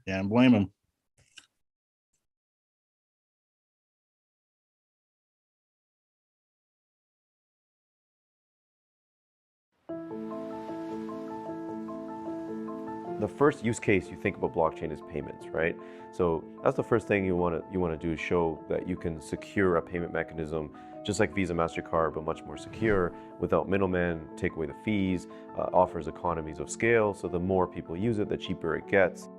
Can't blame him. The first use case you think about blockchain is payments, right? So that's the first thing you want to do is show that you can secure a payment mechanism just like Visa, MasterCard, but much more secure, without middlemen, take away the fees, offers economies of scale. So the more people use it, the cheaper it gets.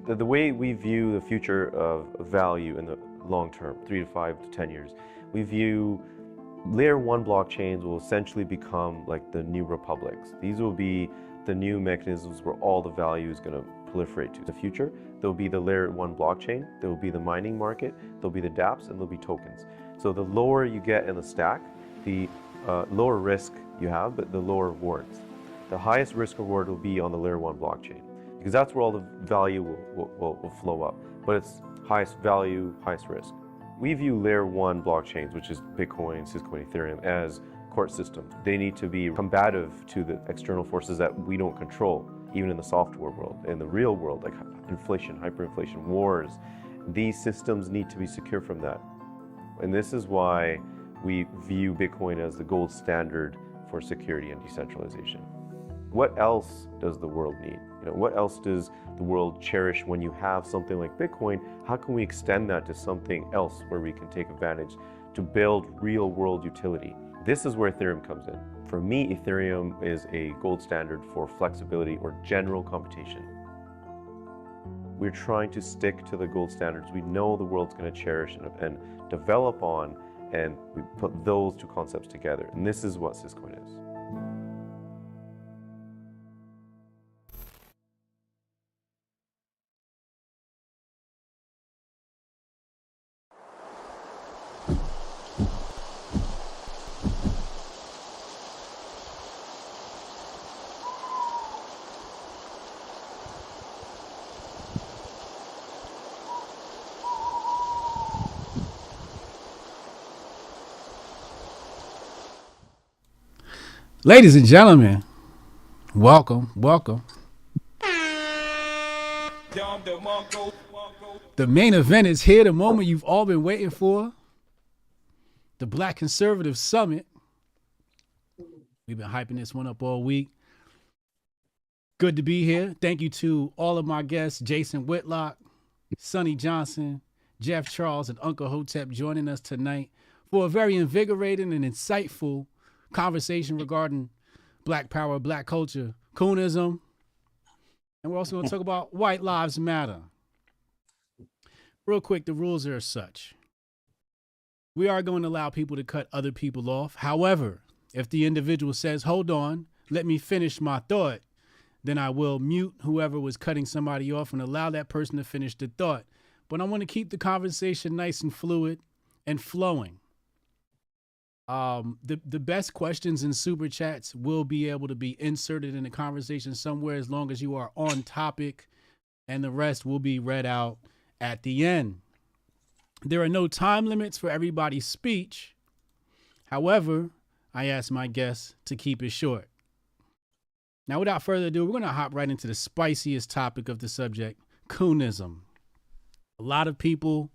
The way we view the future of value in the long term, 3 to 5 to 10 years, we view layer 1 blockchains will essentially become like the new republics. These will be the new mechanisms where all the value is going to proliferate to the future. There will be the layer 1 blockchain, there will be the mining market, there'll be the dApps, and there'll be tokens. So the lower you get in the stack, the lower risk you have, but the lower rewards. The highest risk reward will be on the layer 1 blockchain, because that's where all the value will flow up. But it's highest value, highest risk. We view layer 1 blockchains, which is Bitcoin, Syscoin, Ethereum, as court systems. They need to be combative to the external forces that we don't control, even in the software world. In the real world, like inflation, hyperinflation, wars, these systems need to be secure from that. And this is why we view Bitcoin as the gold standard for security and decentralization. What else does the world need? What else does the world cherish when you have something like Bitcoin? How can we extend that to something else where we can take advantage to build real world utility? This is where Ethereum comes in. For me, Ethereum is a gold standard for flexibility or general computation. We're trying to stick to the gold standards we know the world's going to cherish and develop on, and we put those two concepts together. And this is what Syscoin is. Ladies and gentlemen, welcome. The main event is here, the moment you've all been waiting for. The Black Conservative Summit. We've been hyping this one up all week. Good to be here. Thank you to all of my guests, Jason Whitlock, Sonnie Johnson, Jeff Charles, and Uncle Hotep joining us tonight for a very invigorating and insightful conversation regarding Black power, Black culture, coonism, and we're also going to talk about White Lives Matter. Real quick, the rules are as such. We are going to allow people to cut other people off. However, if the individual says, hold on, let me finish my thought, then I will mute whoever was cutting somebody off and allow that person to finish the thought. But I want to keep the conversation nice and fluid and flowing. The best questions in super chats will be able to be inserted in the conversation somewhere as long as you are on topic, and the rest will be read out at the end. There are no time limits for everybody's speech. However, I ask my guests to keep it short. Now, without further ado, we're going to hop right into the spiciest topic of the subject, coonism. A lot of people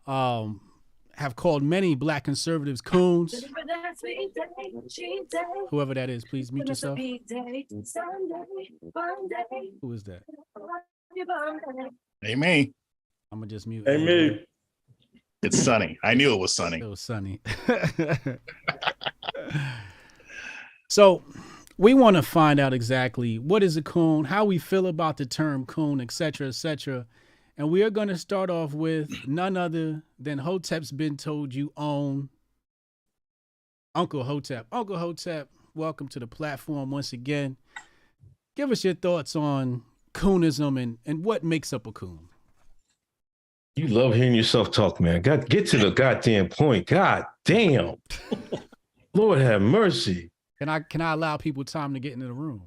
have called many Black conservatives coons. Whoever that is, please mute yourself. Who is that? Hey, me. I'm going to just mute. Hey, me. It's Sonnie. I knew it was Sonnie. It was Sonnie. So we want to find out exactly what is a coon, how we feel about the term coon, etc., etc. And we are going to start off with none other than Hotep's Been Told You Own, Uncle Hotep. Uncle Hotep, welcome to the platform once again. Give us your thoughts on coonism and what makes up a coon. You love hearing yourself talk, man. Get to the goddamn point. God damn. Lord have mercy. Can I allow people time to get into the room?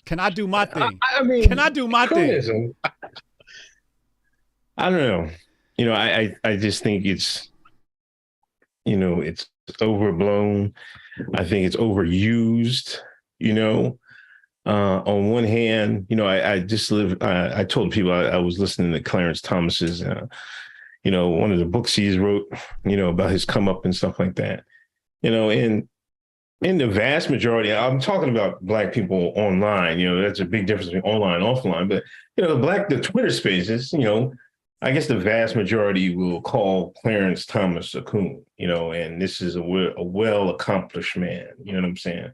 Can I do my thing? Can I do my thing? I don't know. I just think it's, it's overblown. I think it's overused, On one hand, I just live. I told people I was listening to Clarence Thomas's, one of the books he's wrote, about his come up and stuff like that. And in the vast majority, I'm talking about Black people online. That's a big difference between online and offline. But the Twitter Spaces, I guess the vast majority will call Clarence Thomas a coon. And this is a well accomplished man. You know what I'm saying?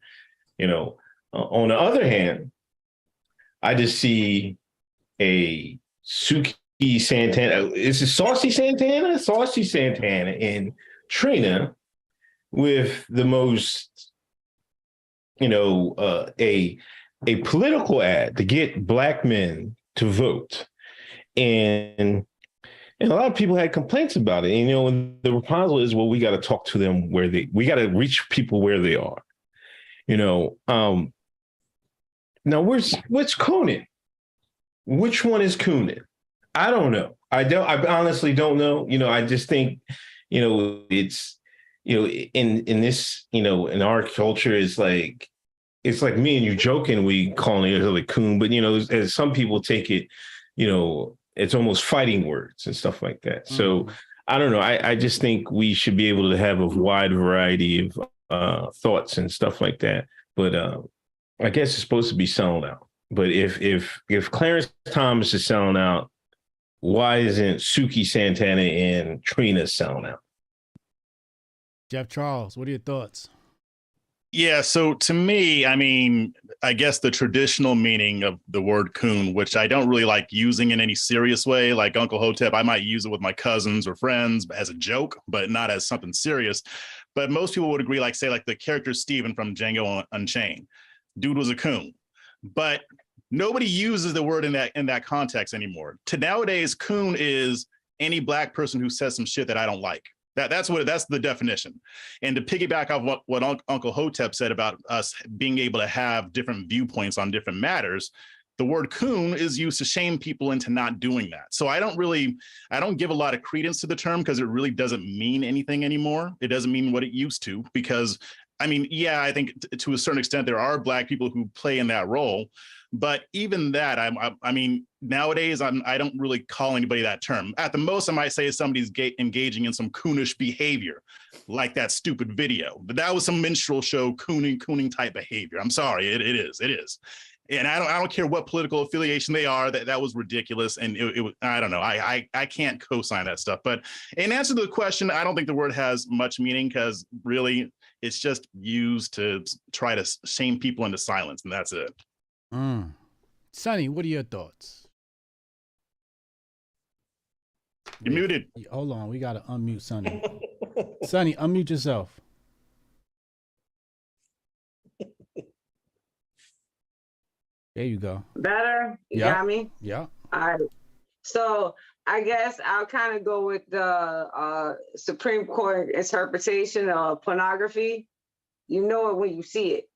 On the other hand, I just see a Suki Santana. Is it Saucy Santana? Saucy Santana and Trina with the most, a political ad to get Black men to vote. And a lot of people had complaints about it. And, the proposal is, well, we got to talk to them we got to reach people where they are. Now what's cooning? Which one is cooning? I don't know. I honestly don't know. I just think, it's, in this, in our culture, it's like me and you joking, we calling each other coon, but as some people take it, it's almost fighting words and stuff like that. So I don't know. I just think we should be able to have a wide variety of thoughts and stuff like that. But I guess it's supposed to be selling out. But if Clarence Thomas is selling out, why isn't Suki Santana and Trina selling out? Jeff Charles, what are your thoughts? Yeah, so to me, I mean, I guess the traditional meaning of the word coon, which I don't really like using in any serious way, like Uncle Hotep, I might use it with my cousins or friends as a joke, but not as something serious. But most people would agree, like the character Steven from Django Unchained. Dude was a coon. But nobody uses the word in that context anymore. To nowadays, coon is any Black person who says some shit that I don't like. That's the definition. And to piggyback off what Uncle Hotep said about us being able to have different viewpoints on different matters, the word coon is used to shame people into not doing that. So I don't give a lot of credence to the term because it really doesn't mean anything anymore. It doesn't mean what it used to, because I mean, yeah, I think to a certain extent there are Black people who play in that role. But even that, I mean, nowadays, I don't really call anybody that term. At the most, I might say somebody's engaging in some coonish behavior, like that stupid video. But that was some minstrel show cooning type behavior. I'm sorry, it is. And I don't care what political affiliation they are. That was ridiculous, and it I don't know. I can't co-sign that stuff. But in answer to the question, I don't think the word has much meaning because really, it's just used to try to shame people into silence, and that's it. Sonnie, what are your thoughts? You're muted. Hold on, we gotta unmute Sonnie. Sonnie, unmute yourself. There you go. Better? You got me? Yeah. All right. So I guess I'll kind of go with the Supreme Court interpretation of pornography. You know it when you see it.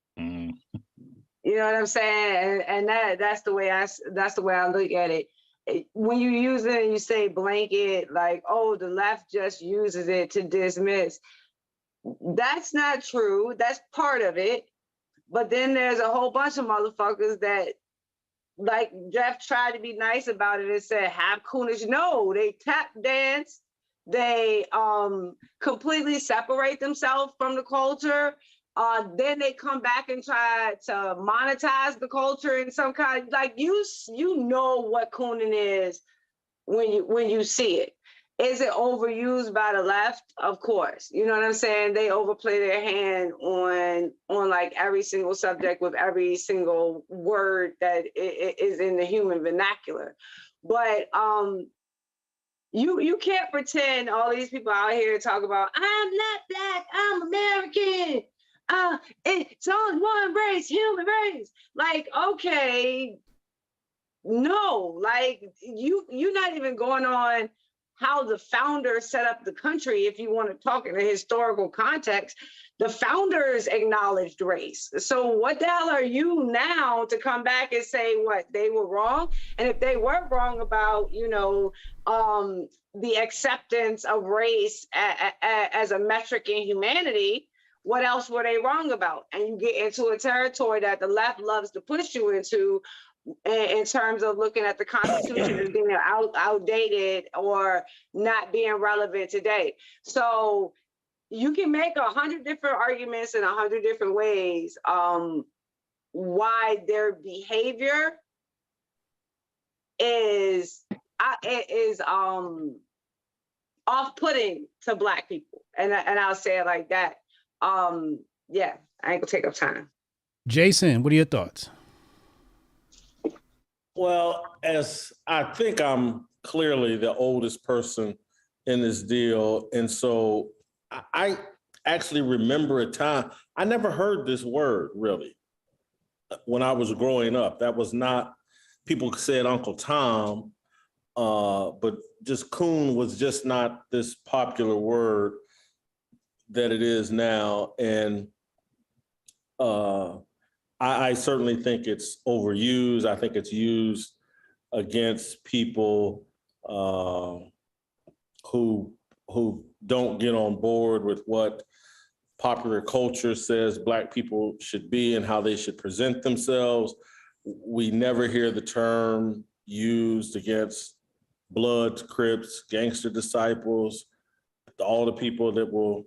You know what I'm saying? And that's the way I look at it. When you use it and you say blanket, like, oh, the left just uses it to dismiss. That's not true. That's part of it. But then there's a whole bunch of motherfuckers that, like Jeff tried to be nice about it and said, have coonish. No, they tap dance. They completely separate themselves from the culture. Then they come back and try to monetize the culture in some kind. Like you know what cooning is when you see it. Is it overused by the left? Of course. You know what I'm saying? They overplay their hand on like every single subject with every single word that is in the human vernacular. But you can't pretend all these people out here talk about, I'm not Black, I'm American. It's only one race, human race. Like, okay, no, like you're not even going on how the founders set up the country. If you want to talk in a historical context, the founders acknowledged race. So what the hell are you now to come back and say what they were wrong? And if they were wrong about, the acceptance of race as a metric in humanity, what else were they wrong about? And you get into a territory that the left loves to push you into in terms of looking at the Constitution as being outdated or not being relevant today. So you can make 100 different arguments in 100 different ways why their behavior is off-putting to Black people, and I'll say it like that. Yeah, I ain't gonna take up time. Jason, what are your thoughts? Well, as I think I'm clearly the oldest person in this deal, and so I actually remember a time I never heard this word really when I was growing up. That was not, people said Uncle Tom, but just coon was just not this popular word that it is now. And I certainly think it's overused. I think it's used against people who don't get on board with what popular culture says Black people should be and how they should present themselves. We never hear the term used against Bloods, Crips, gangster disciples, all the people that will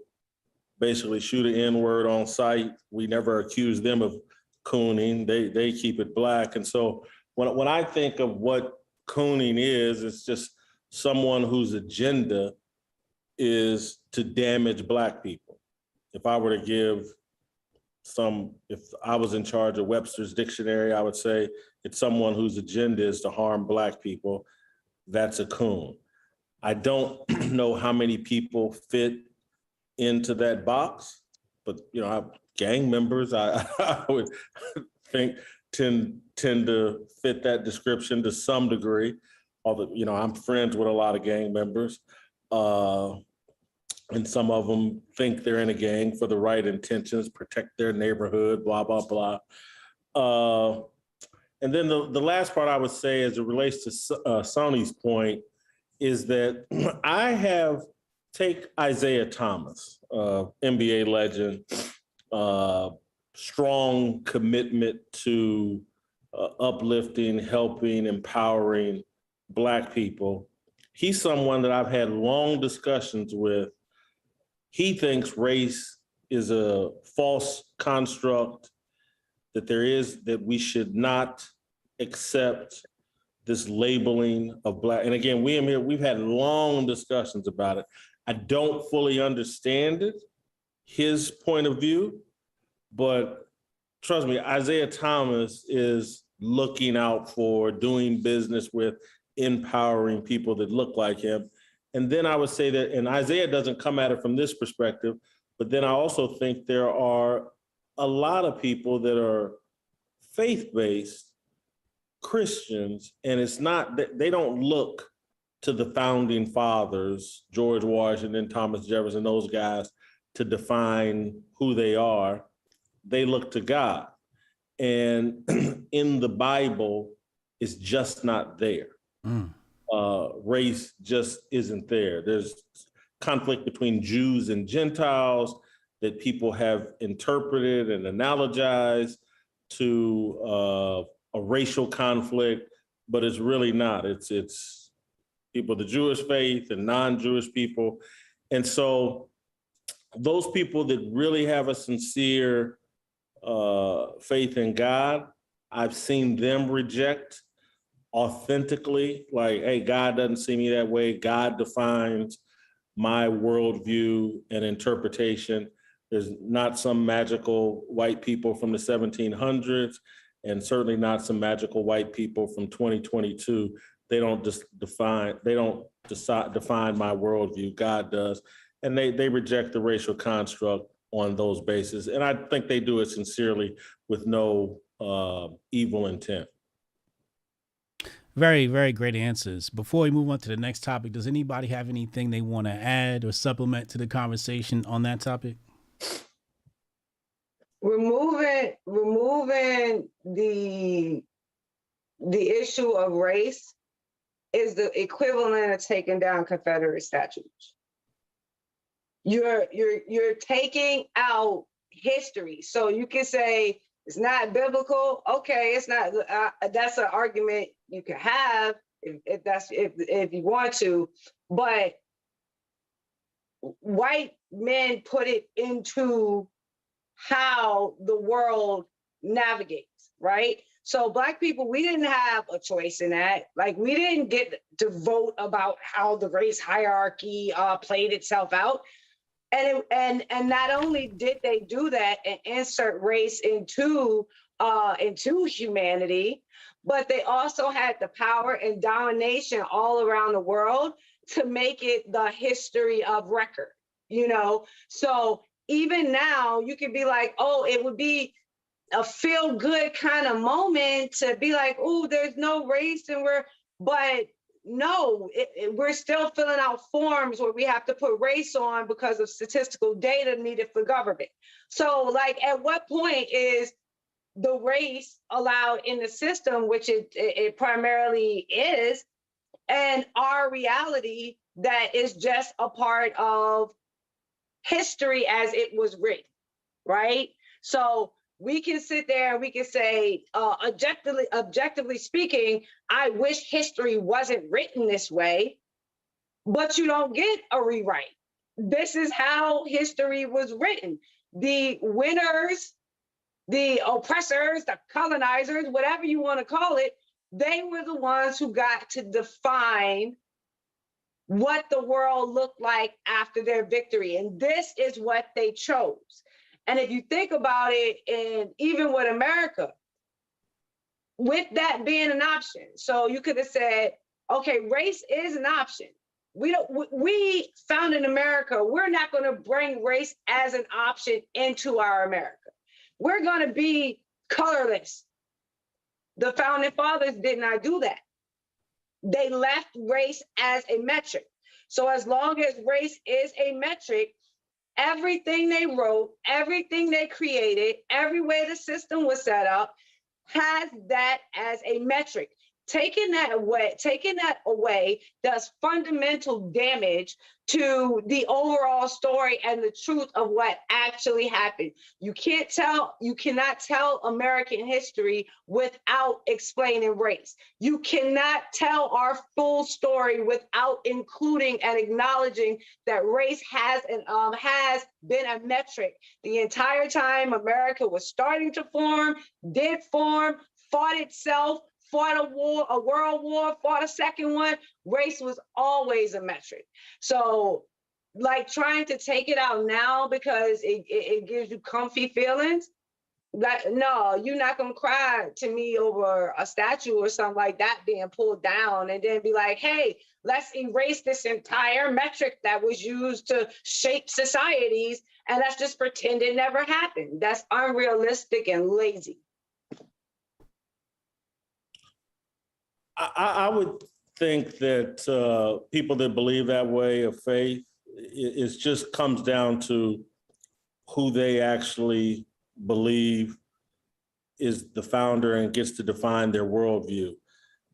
basically shoot an N-word on sight. We never accuse them of cooning. They keep it Black. And so when I think of what cooning is, it's just someone whose agenda is to damage Black people. If I were to give if I was in charge of Webster's dictionary, I would say it's someone whose agenda is to harm Black people. That's a coon. I don't know how many people fit into that box, but gang members, I would think tend to fit that description to some degree. Although, I'm friends with a lot of gang members, and some of them think they're in a gang for the right intentions, protect their neighborhood, blah, blah, blah. And then the last part I would say as it relates to Sonnie's point is that take Isaiah Thomas, NBA legend, strong commitment to uplifting, helping, empowering Black people. He's someone that I've had long discussions with. He thinks race is a false construct, that we should not accept this labeling of Black. And again, we've had long discussions about it. I don't fully understand it, his point of view, but trust me, Isaiah Thomas is looking out for, doing business with, empowering people that look like him. And then I would say that, and Isaiah doesn't come at it from this perspective, but then I also think there are a lot of people that are faith-based Christians, and it's not that they don't look to the founding fathers, George Washington, Thomas Jefferson, those guys, to define who they are. They look to God. And in the Bible, it's just not there. Race just isn't there. There's conflict between Jews and Gentiles that people have interpreted and analogized to a racial conflict, but it's really not. It's people of the Jewish faith and non-Jewish people. And so those people that really have a sincere faith in God, I've seen them reject authentically, like, hey, God doesn't see me that way. God defines my worldview and interpretation. There's not some magical white people from the 1700s, and certainly not some magical white people from 2022. They don't define my worldview. God does. And they reject the racial construct on those bases. And I think they do it sincerely with no evil intent. Very, very great answers. Before we move on to the next topic, does anybody have anything they want to add or supplement to the conversation on that topic? Removing the issue of race is the equivalent of taking down Confederate statues. you're taking out history. So you can say it's not biblical. Okay, it's not. That's an argument you can have if you want to, but white men put it into how the world navigates, right? So Black people, we didn't have a choice in that. Like, we didn't get to vote about how the race hierarchy played itself out. And not only did they do that and insert race into humanity, but they also had the power and domination all around the world to make it the history of record, you know? So even now you can be like, oh, it would be a feel good kind of moment to be like, oh, there's no race but no, we're still filling out forms where we have to put race on because of statistical data needed for government. So like, at what point is the race allowed in the system, which it primarily is, and our reality that is just a part of history as it was written, right? So we can sit there and we can say, objectively speaking, I wish history wasn't written this way, but you don't get a rewrite. This is how history was written. The winners, the oppressors, the colonizers, whatever you want to call it, they were the ones who got to define what the world looked like after their victory. And this is what they chose. And if you think about it, and even with America, with that being an option, so you could have said, okay, race is an option. We found in America, we're not going to bring race as an option into our America. We're going to be colorless. The founding fathers did not do that. They left race as a metric. So as long as race is a metric, everything they wrote, everything they created, every way the system was set up has that as a metric. Taking that away does fundamental damage to the overall story and the truth of what actually happened. You cannot tell American history without explaining race. You cannot tell our full story without including and acknowledging that race has been a metric the entire time America was starting to form, did form, fought itself, fought a world war, fought a second one. Race was always a metric. So like, trying to take it out now because it gives you comfy feelings, like, no, you're not gonna cry to me over a statue or something like that being pulled down and then be like, hey, let's erase this entire metric that was used to shape societies and let's just pretend it never happened. That's unrealistic and lazy. I would think that people that believe that way of faith, it just comes down to who they actually believe is the founder and gets to define their worldview.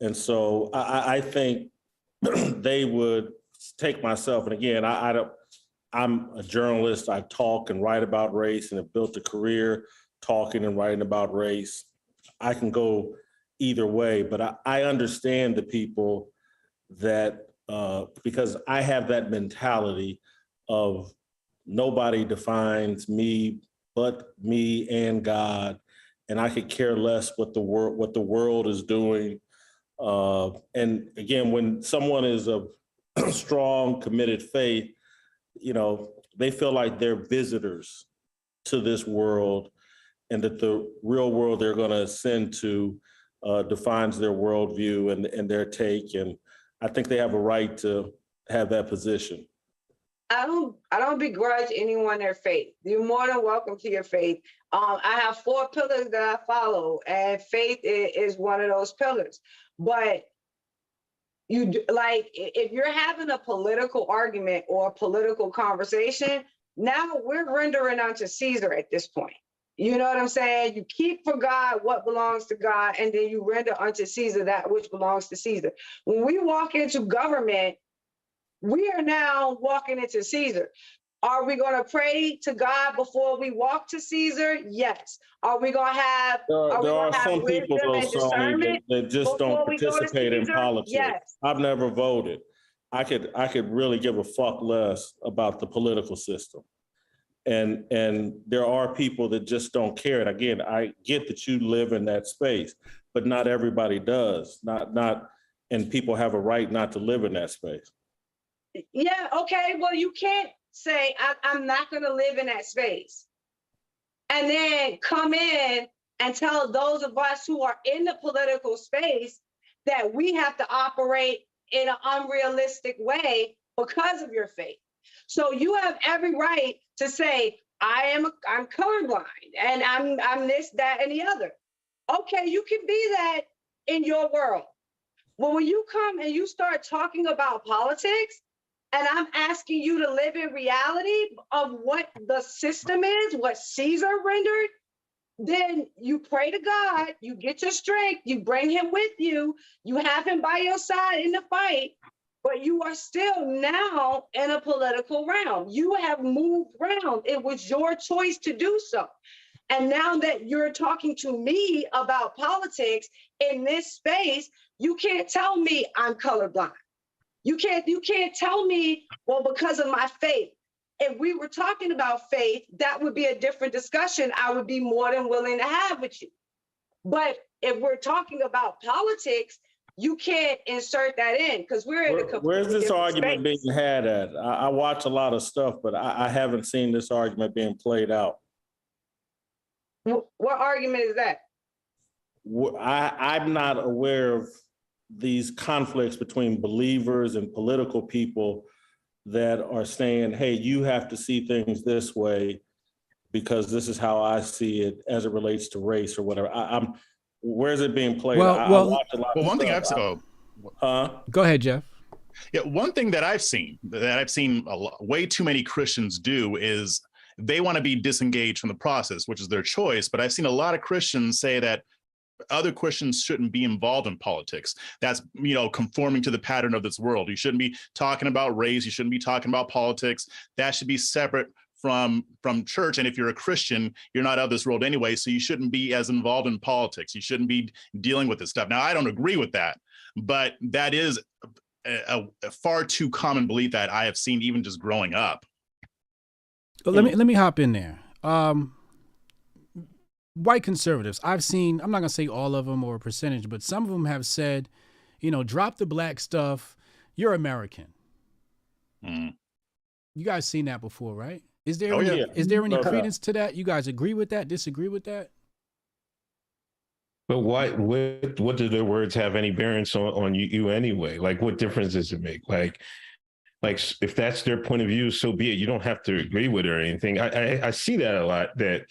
And so I think they would take myself, and again, I'm a journalist. I talk and write about race and have built a career talking and writing about race. I can go either way, but I understand the people that, because I have that mentality of nobody defines me but me and God, and I could care less what the world is doing. And again, when someone is of strong, committed faith, they feel like they're visitors to this world, and that the real world they're going to ascend to defines their worldview and their take. And I think they have a right to have that position. I don't begrudge anyone their faith. You're more than welcome to your faith. I have 4 pillars that I follow, and faith is one of those pillars. But if you're having a political argument or a political conversation, now we're rendering unto Caesar at this point. You know what I'm saying? You keep for God what belongs to God, and then you render unto Caesar that which belongs to Caesar. When we walk into government, we are now walking into Caesar. Are we going to pray to God before we walk to Caesar? Yes. Are we going to have, There are some people, wisdom though, and Sonnie, discernment that just don't before we go to participate in Caesar? politics. Yes. I've never voted. I could really give a fuck less about the political system. And there are people that just don't care. And again, I get that you live in that space, but not everybody does. And people have a right not to live in that space. Yeah, okay. Well, you can't say, I'm not going to live in that space, and then come in and tell those of us who are in the political space that we have to operate in an unrealistic way because of your faith. So you have every right to say, I'm colorblind and I'm this, that, and the other. Okay, you can be that in your world. But when you come and you start talking about politics, and I'm asking you to live in reality of what the system is, what Caesar rendered, then you pray to God, you get your strength, you bring him with you, you have him by your side in the fight, but you are still now in a political realm. You have moved around. It was your choice to do so. And now that you're talking to me about politics in this space, you can't tell me I'm colorblind. You can't tell me, well, because of my faith. If we were talking about faith, that would be a different discussion I would be more than willing to have with you. But if we're talking about politics, you can't insert that in because we're in a completely Where's this argument space. being had at? I watch a lot of stuff, but I haven't seen this argument being played out. What argument is that? I'm not aware of these conflicts between believers and political people that are saying, hey, you have to see things this way because this is how I see it as it relates to race or whatever. Where's it being played? I watch a lot of one stuff. thing Go ahead, Jeff. Yeah, one thing that I've seen way too many Christians do is they want to be disengaged from the process, which is their choice. But I've seen a lot of Christians say that other Christians shouldn't be involved in politics. That's, conforming to the pattern of this world. You shouldn't be talking about race. You shouldn't be talking about politics. That should be separate from church. And if you're a Christian, you're not of this world anyway. So you shouldn't be as involved in politics. You shouldn't be dealing with this stuff. Now, I don't agree with that, but that is a far too common belief that I have seen even just growing up. Well, let me hop in there. White conservatives, I've seen, I'm not going to say all of them or a percentage, but some of them have said, drop the black stuff. You're American. Mm. You guys seen that before, right? Is there any credence to that? You guys agree with that? Disagree with that? But what do their words have any bearance on you anyway? Like, what difference does it make? Like if that's their point of view, so be it. You don't have to agree with it or anything. I see that a lot, that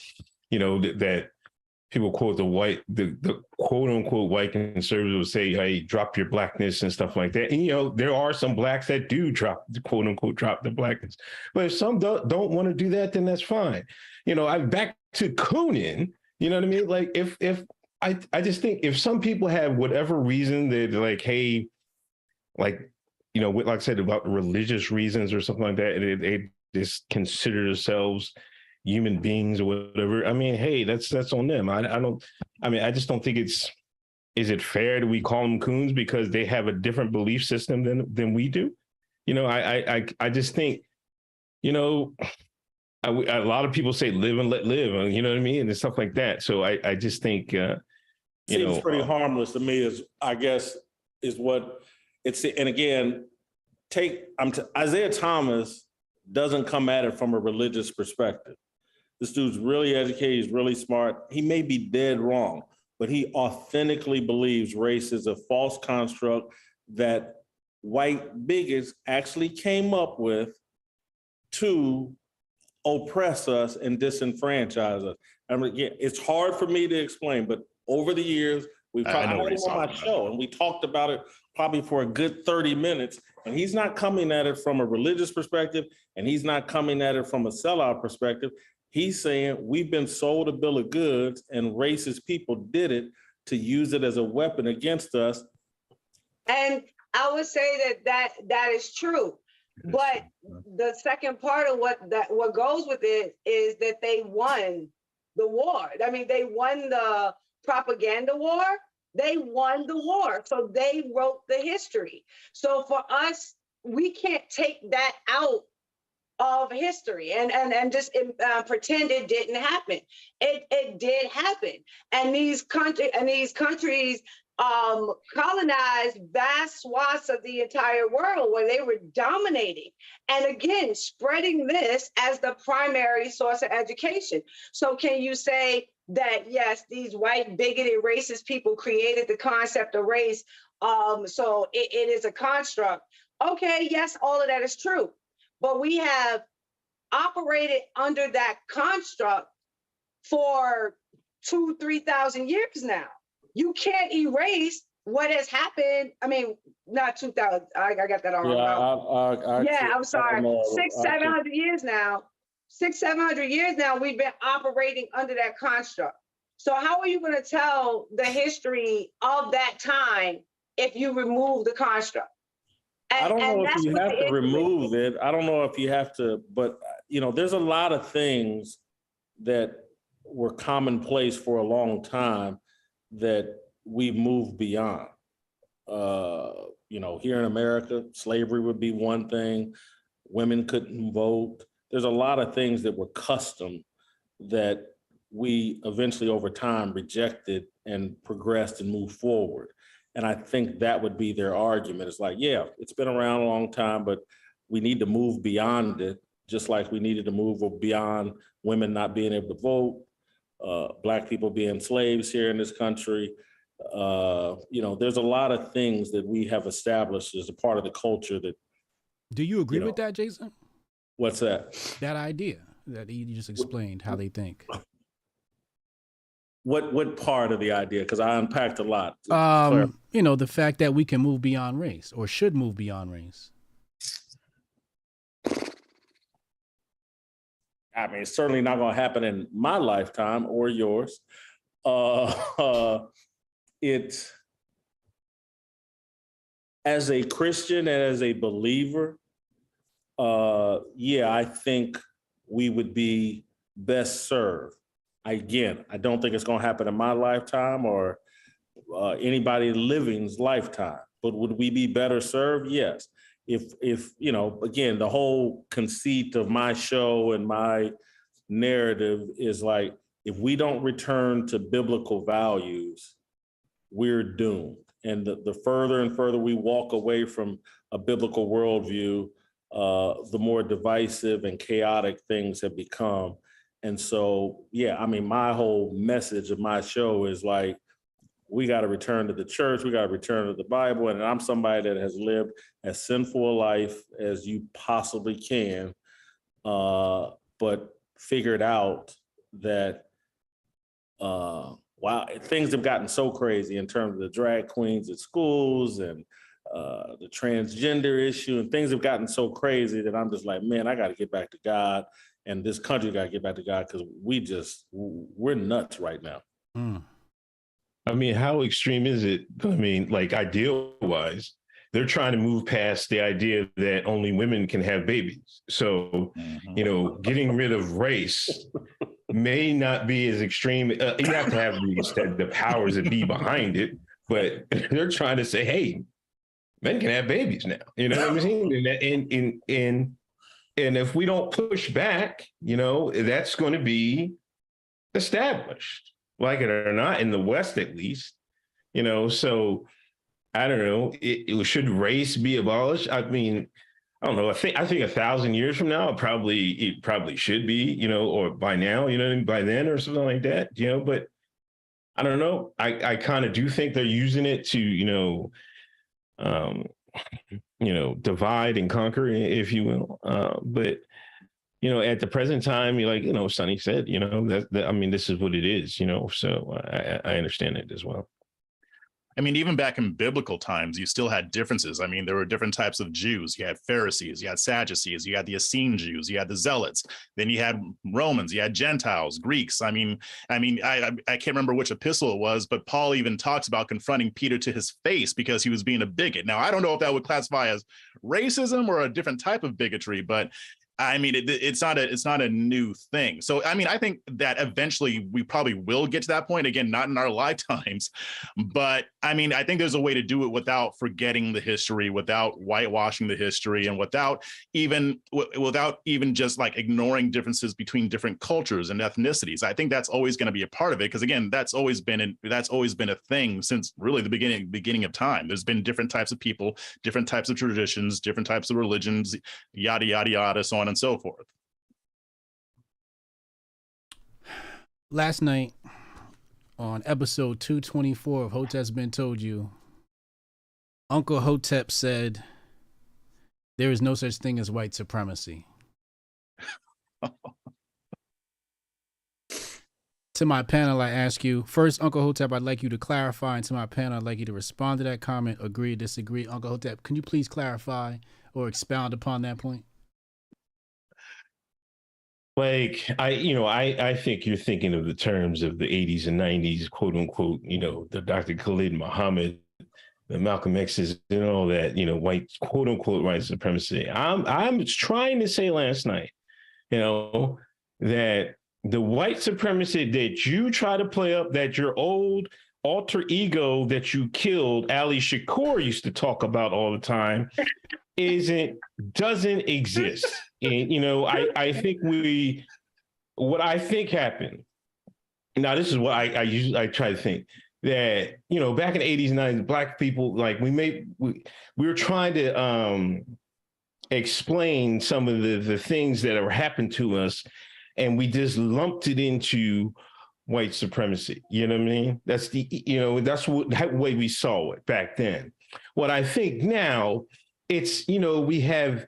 that people quote the quote unquote white conservatives say, hey, drop your blackness and stuff like that. And, there are some blacks that do drop the blackness. But if some don't want to do that, then that's fine. I'm back to Coonan, you know what I mean? Like if I just think if some people have whatever reason they're like, hey, like, like I said about religious reasons or something like that, they just consider themselves human beings or whatever. I mean, hey, that's on them. I just don't think is it fair that we call them coons because they have a different belief system than we do? I just think, a lot of people say live and let live, you know what I mean? And stuff like that. So I just think, seems pretty harmless to me is what it's, and again, Isaiah Thomas doesn't come at it from a religious perspective. This dude's really educated, he's really smart. He may be dead wrong, but he authentically believes race is a false construct that white bigots actually came up with to oppress us and disenfranchise us. I mean, again, it's hard for me to explain, but over the years, we've talked about it on my show, and we talked about it probably for a good 30 minutes, and he's not coming at it from a religious perspective, and he's not coming at it from a sellout perspective. He's saying we've been sold a bill of goods and racist people did it to use it as a weapon against us. And I would say that is true. But the second part of what goes with it is that they won the war. I mean, they won the propaganda war. They won the war. So they wrote the history. So for us, we can't take that out of history and just pretend it didn't happen. It did happen. And these countries colonized vast swaths of the entire world where they were dominating. And again, spreading this as the primary source of education. So can you say that, yes, these white, bigoted, racist people created the concept of race, so it is a construct? Okay, yes, all of that is true. But we have operated under that construct for 2,000-3,000 years now. You can't erase what has happened. I mean, not 2,000. I got that all wrong. I'm sorry. 600-700 years now. 600-700 years now, we've been operating under that construct. So how are you going to tell the history of that time if you remove the construct? I don't know if you have to remove it. I don't know if you have to, but there's a lot of things that were commonplace for a long time that we've moved beyond. Here in America, slavery would be one thing. Women couldn't vote. There's a lot of things that were custom that we eventually over time rejected and progressed and moved forward. And I think that would be their argument. It's like, yeah, it's been around a long time, but we need to move beyond it, just like we needed to move beyond women not being able to vote, Black people being slaves here in this country. There's a lot of things that we have established as a part of the culture that. Do you agree with that, Jason? What's that? That idea that you just explained, how they think. What part of the idea? Because I unpacked a lot. The fact that we can move beyond race or should move beyond race. I mean, it's certainly not going to happen in my lifetime or yours. It's as a Christian and as a believer, I think we would be best served. Again, I don't think it's going to happen in my lifetime or anybody living's lifetime, but would we be better served? Yes. If again, the whole conceit of my show and my narrative is like, if we don't return to biblical values, we're doomed. And the further and further we walk away from a biblical worldview, the more divisive and chaotic things have become. And so, my whole message of my show is like, we got to return to the church. We got to return to the Bible. And I'm somebody that has lived as sinful a life as you possibly can, but figured out that, things have gotten so crazy in terms of the drag queens at schools and the transgender issue, and things have gotten so crazy that I'm just like, man, I got to get back to God. And this country got to get back to God because we're nuts right now. Mm. I mean, how extreme is it? I mean, like ideal-wise, they're trying to move past the idea that only women can have babies. So, getting rid of race may not be as extreme. You have to have the powers that be behind it, but they're trying to say, hey, men can have babies now. You know what I'm saying? And if we don't push back, that's going to be established, like it or not, in the West at least. So I don't know. Should race be abolished? I mean, I don't know. I think 1,000 years from now, it probably should be, or by now, by then or something like that, But I don't know. I kind of do think they're using it to, divide and conquer, if you will. But at the present time, Sonnie said, this is what it is, so I understand it as well. I mean, even back in biblical times, you still had differences. I mean, there were different types of Jews. You had Pharisees, you had Sadducees, you had the Essene Jews, you had the Zealots. Then you had Romans, you had Gentiles, Greeks. I can't remember which epistle it was, but Paul even talks about confronting Peter to his face because he was being a bigot. Now, I don't know if that would classify as racism or a different type of bigotry, but I mean, it's not a new thing. So, I mean, I think that eventually we probably will get to that point. Again, not in our lifetimes, but I mean, I think there's a way to do it without forgetting the history, without whitewashing the history, and without even just like ignoring differences between different cultures and ethnicities. I think that's always going to be a part of it, because again, that's always been a thing since really the beginning of time. There's been different types of people, different types of traditions, different types of religions, yada yada yada, so on and so forth. Last night on episode 224 of Hotep's Been Told You, Uncle Hotep said there is no such thing as white supremacy. To my panel, I ask you, first, Uncle Hotep, I'd like you to clarify, and to my panel, I'd like you to respond to that comment, agree, disagree. Uncle Hotep, can you please clarify or expound upon that point? Like, I think you're thinking of the terms of the 80s and 90s, quote unquote, the Dr. Khalid Muhammad, the Malcolm X's, and all that, white, quote unquote, white supremacy. I'm trying to say last night, that the white supremacy that you try to play up, that your old alter ego that you killed, Ali Shakur, used to talk about all the time, doesn't exist. And, I think what I think happened, now this is what I try to think, that, back in the 80s and 90s, Black people, like we were trying to explain some of the things that have happened to us, and we just lumped it into white supremacy. You know what I mean? That's that way we saw it back then. What I think now, it's, we have,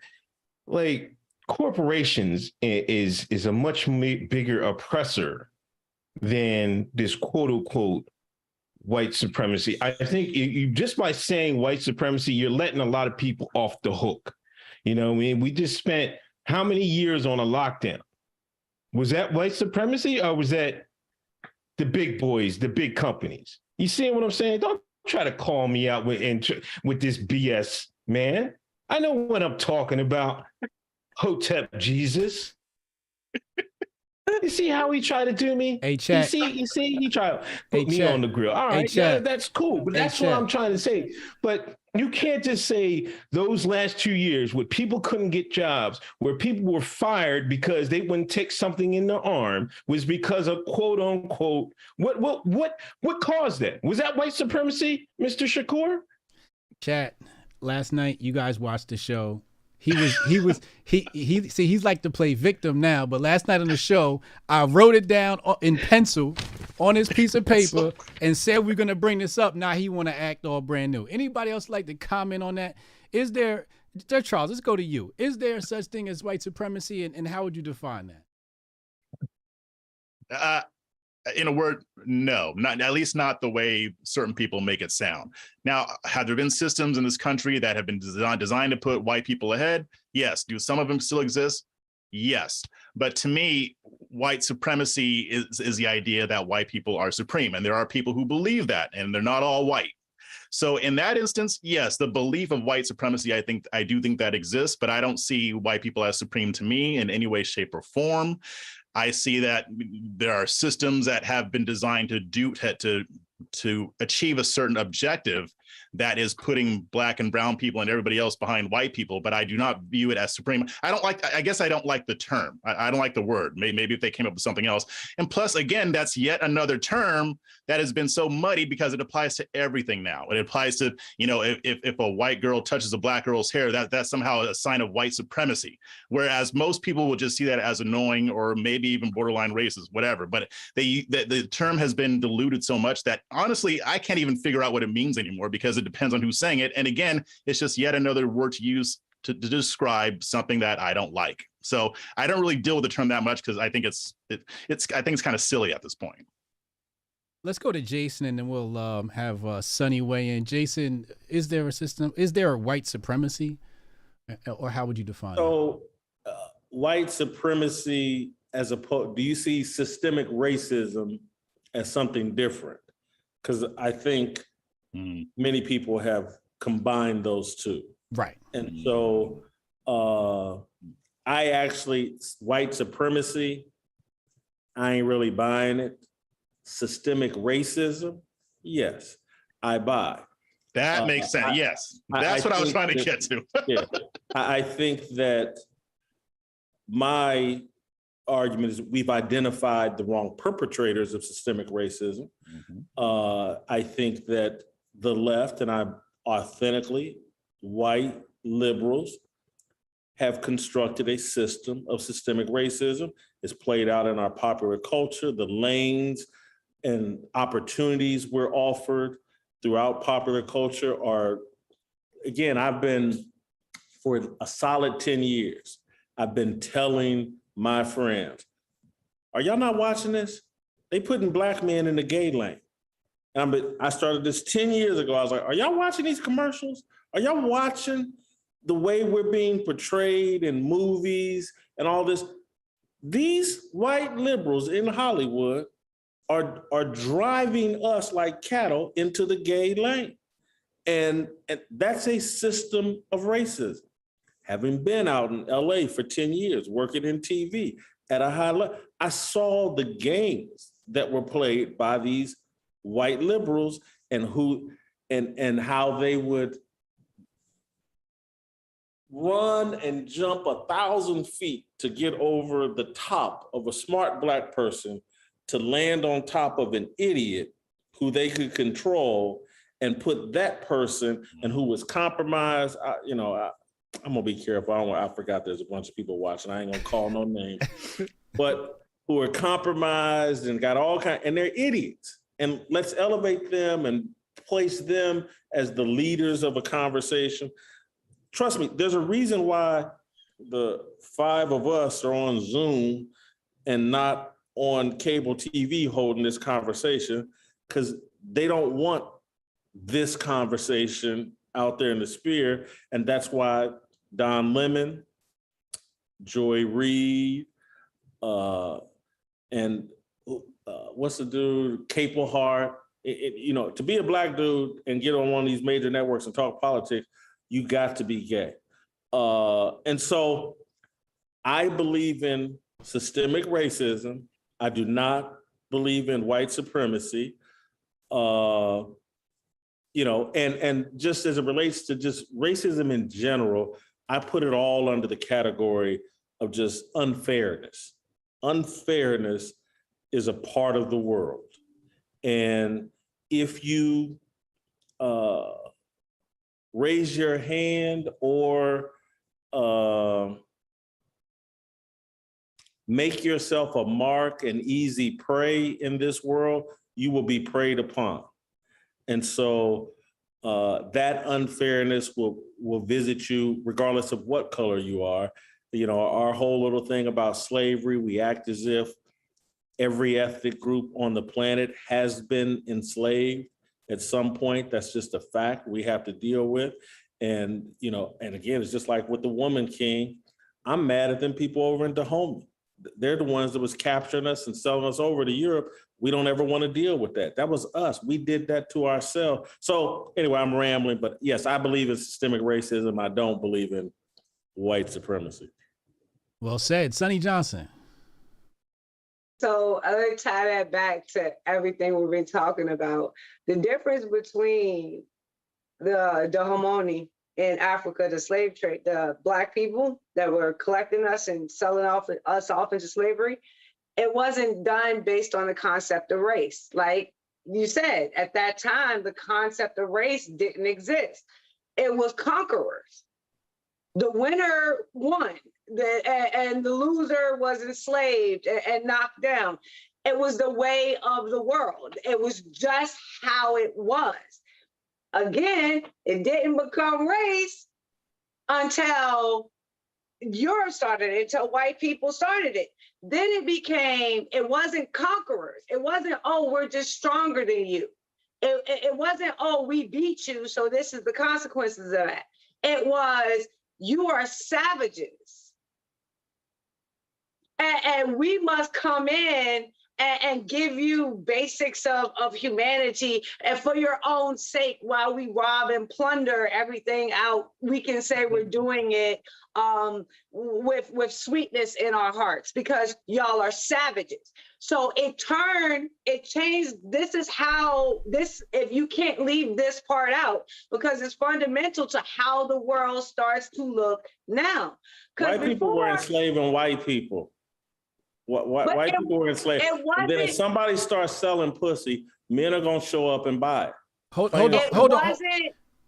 like, corporations is a much bigger oppressor than this quote unquote white supremacy. I think you just by saying white supremacy, you're letting a lot of people off the hook. We just spent how many years on a lockdown? Was that white supremacy, or was that the big boys, the big companies? You see what I'm saying? Don't try to call me out with this BS, man. I know what I'm talking about. Hotep Jesus. You see how he tried to do me? Hey, chat. You see, he tried to put me on the grill. All right, chat. That's cool. But that's what I'm trying to say. But you can't just say those last 2 years where people couldn't get jobs, where people were fired because they wouldn't take something in their arm, was because of quote unquote. What caused that? Was that white supremacy, Mr. Shakur? Chat. Last night, you guys watched the show. He's like to play victim now, but last night on the show, I wrote it down in pencil on his piece of paper and said we're going to bring this up. Now he want to act all brand new. Anybody else like to comment on that? Is there, Charles, let's go to you. Is there such thing as white supremacy, and how would you define that? In a word, no, not at least not the way certain people make it sound. Now, have there been systems in this country that have been designed to put white people ahead? Yes. Do some of them still exist? Yes. But to me, white supremacy is the idea that white people are supreme, and there are people who believe that, and they're not all white. So in that instance, yes, the belief of white supremacy, I do think that exists, but I don't see white people as supreme to me in any way, shape, or form. I see that there are systems that have been designed to achieve a certain objective that is putting Black and brown people and everybody else behind white people, but I do not view it as supreme. I guess I don't like the term. I don't like the word. Maybe if they came up with something else. And plus, again, that's yet another term that has been so muddy because it applies to everything now. It applies to, if a white girl touches a Black girl's hair, that's somehow a sign of white supremacy. Whereas most people will just see that as annoying or maybe even borderline racist, whatever. But the term has been diluted so much that honestly, I can't even figure out what it means anymore, because it depends on who's saying it. And again, it's just yet another word to use to describe something that I don't like. So I don't really deal with the term that much, because I think it's kind of silly at this point. Let's go to Jason, and then we'll have Sonnie weigh in. Jason, is there a system? Is there a white supremacy, or how would you define it? So, white supremacy as opposed, do you see systemic racism as something different? Because I think many people have combined those two. Right. And so I actually, white supremacy, I ain't really buying it. Systemic racism, yes, I buy. That makes sense. Yes. That's what I was trying to get to. Yeah, I think that my argument is we've identified the wrong perpetrators of systemic racism. I think that the left, and I'm authentically white liberals, have constructed a system of systemic racism. It's played out in our popular culture. The lanes and opportunities we're offered throughout popular culture are, again, I've been, for a solid 10 years, I've been telling my friends, are y'all not watching this? They putting black men in the gay lane. And I started this 10 years ago. I was like, are y'all watching these commercials? Are y'all watching the way we're being portrayed in movies and all this? These white liberals in Hollywood are driving us like cattle into the gay lane. And that's a system of racism. Having been out in LA for 10 years, working in TV at a high level, I saw the games that were played by these white liberals and how they would run and jump 1,000 feet to get over the top of a smart black person to land on top of an idiot who they could control and put that person and who was compromised. I'm gonna be careful. I forgot there's a bunch of people watching. I ain't gonna call no names, but who are compromised and got all kinds, and they're idiots. And let's elevate them and place them as the leaders of a conversation. Trust me, there's a reason why the 5 of us are on Zoom and not on cable TV holding this conversation, because they don't want this conversation out there in the sphere. And that's why Don Lemon, Joy Reid, and what's the dude, Capelhart, to be a black dude and get on one of these major networks and talk politics, you got to be gay. And so I believe in systemic racism. I do not believe in white supremacy. And just as it relates to just racism in general, I put it all under the category of just unfairness. Unfairness is a part of the world. And if you raise your hand or make yourself a mark, an easy prey in this world, you will be preyed upon. And so that unfairness will visit you regardless of what color you are. Our whole little thing about slavery, we act as if every ethnic group on the planet has been enslaved at some point. That's just a fact we have to deal with. And again, it's just like with the woman king. I'm mad at them people over in Dahomey. They're the ones that was capturing us and selling us over to Europe. We don't ever want to deal with that. That was us. We did that to ourselves. So anyway, I'm rambling, but yes, I believe in systemic racism. I don't believe in white supremacy. Well said. Sonnie Johnson. So I would tie that back to everything we've been talking about. The difference between the Dahomey in Africa, the slave trade, the Black people that were collecting us and selling us off into slavery, it wasn't done based on the concept of race. Like you said, at that time, the concept of race didn't exist. It was conquerors. The winner won, and the loser was enslaved and knocked down. It was the way of the world. It was just how it was. Again, it didn't become race until, Europe started it until white people started it. Then it wasn't conquerors. It wasn't, oh, we're just stronger than you. It wasn't, oh, we beat you, so this is the consequences of that. It was, you are savages. And we must come in and give you basics of humanity, and for your own sake, while we rob and plunder everything out, we can say we're doing it with sweetness in our hearts, because y'all are savages. So it changed. This is how if you can't leave this part out, because it's fundamental to how the world starts to look now. White people were enslaving white people. White people were enslaved. And then if somebody starts selling pussy, men are gonna show up and buy it. Hold on.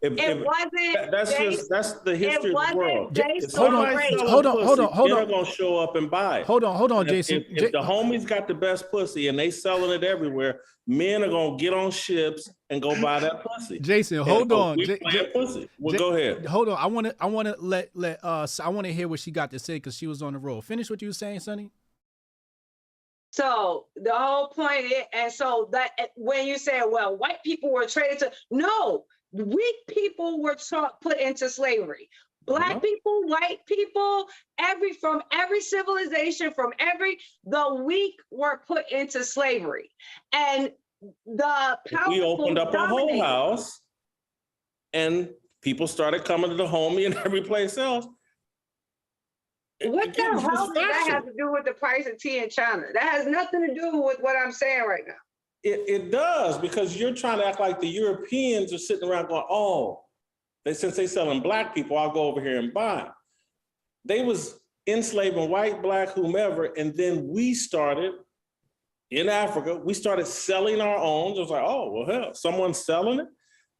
That's the history of the world. Hold on. Men are gonna show up and buy it. Hold on, Jason. If the homies got the best pussy and they selling it everywhere, men are gonna get on ships and go buy that pussy. Jason, hold on. Go ahead. Hold on. I want to hear what she got to say, because she was on the roll. Finish what you were saying, Sonnie. So the whole point is, and so that when you say, well, white people were traded to, no, weak people were put into slavery. Black people, white people, from every civilization, the weak were put into slavery. And the powerful we opened up a whole house and people started coming to the homie and every place else. What the hell does that have to do with the price of tea in China? That has nothing to do with what I'm saying right now. It does, because you're trying to act like the Europeans are sitting around going, oh, since they selling black people, I'll go over here and buy them. They was enslaving white, black, whomever, and then we started, in Africa, we started selling our own. It was like, oh, well, hell, someone's selling it?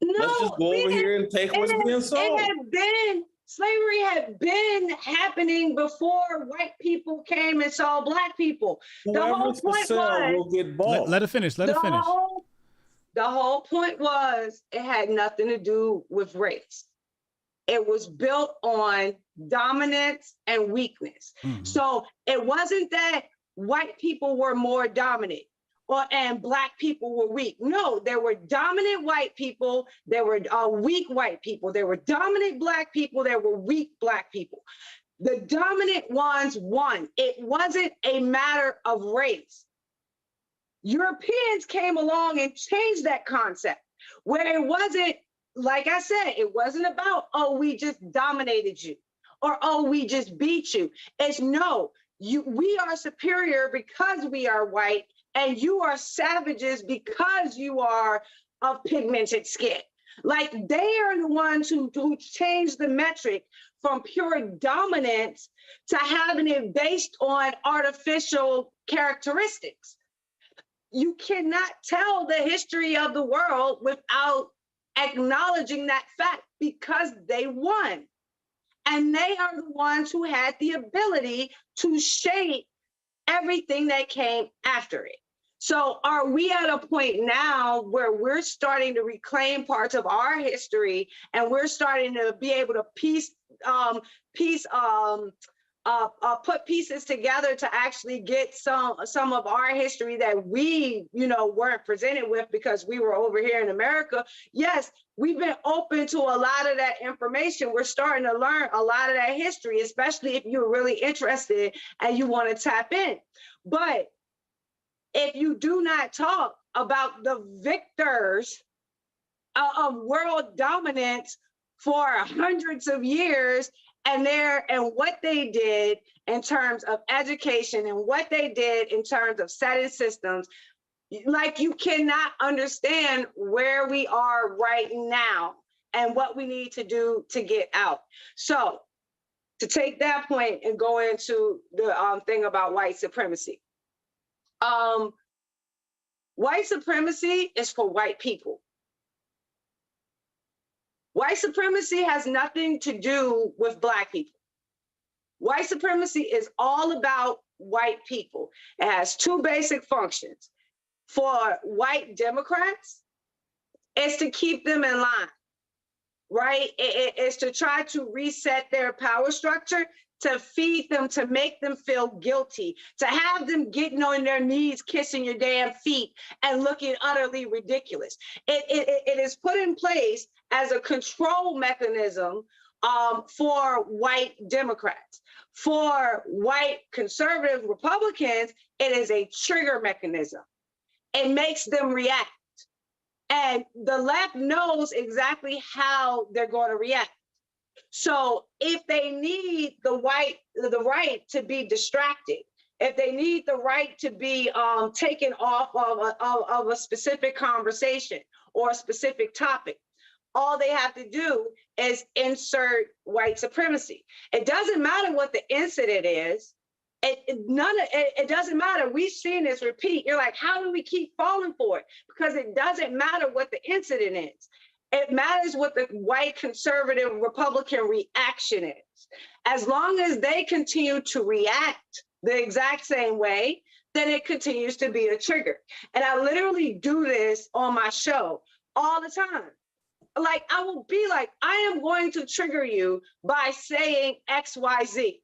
No, let's just go over here and take what's being sold. Slavery had been happening before white people came and saw black people. The whole point will get bought. Let her finish. The whole point was, it had nothing to do with race. It was built on dominance and weakness. Mm-hmm. So it wasn't that white people were more dominant and black people were weak. No, there were dominant white people, there were weak white people, there were dominant black people, there were weak black people. The dominant ones won. It wasn't a matter of race. Europeans came along and changed that concept, where it wasn't, like I said, it wasn't about, oh, we just dominated you, or oh, we just beat you. It's no, we are superior because we are white, and you are savages because you are of pigmented skin. Like, they are the ones who changed the metric from pure dominance to having it based on artificial characteristics. You cannot tell the history of the world without acknowledging that fact, because they won. And they are the ones who had the ability to shape everything that came after it. So are we at a point now where we're starting to reclaim parts of our history, and we're starting to be able to put pieces together to actually get some of our history that we, weren't presented with because we were over here in America? Yes, we've been open to a lot of that information. We're starting to learn a lot of that history, especially if you're really interested and you want to tap in. But if you do not talk about the victors of world dominance for hundreds of years, and what they did in terms of education, and what they did in terms of setting systems, like, you cannot understand where we are right now and what we need to do to get out. So to take that point and go into the thing about white supremacy. White supremacy is for white people. White supremacy has nothing to do with black people. White supremacy is all about white people. It has two basic functions. For white Democrats, it's to keep them in line, right? It's to try to reset their power structure. to feed them, to make them feel guilty, to have them getting on their knees, kissing your damn feet and looking utterly ridiculous. It is put in place as a control mechanism for white Democrats. For white conservative Republicans, it is a trigger mechanism. It makes them react. And the left knows exactly how they're going to react. So if they need the right to be distracted, if they need the right to be taken off of a specific conversation or a specific topic, all they have to do is insert white supremacy. It doesn't matter what the incident is. It doesn't matter. We've seen this repeat. You're like, how do we keep falling for it? Because it doesn't matter what the incident is. It matters what the white conservative Republican reaction is. As long as they continue to react the exact same way, then it continues to be a trigger. And I literally do this on my show all the time. Like, I will be like, I am going to trigger you by saying X, Y, Z.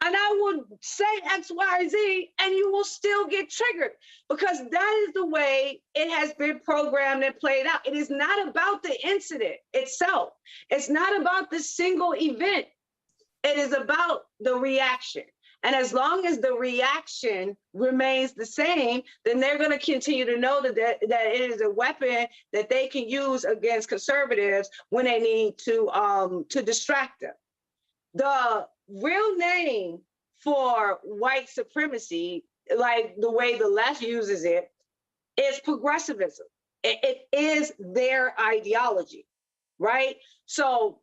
And I will say X, Y, Z, and you will still get triggered, because that is the way it has been programmed and played out. It is not about the incident itself. It's not about the single event. It is about the reaction. And as long as the reaction remains the same, then they're going to continue to know that it is a weapon that they can use against conservatives when they need to distract them. The real name for white supremacy, like the way the left uses it, is progressivism. It is their ideology, right? So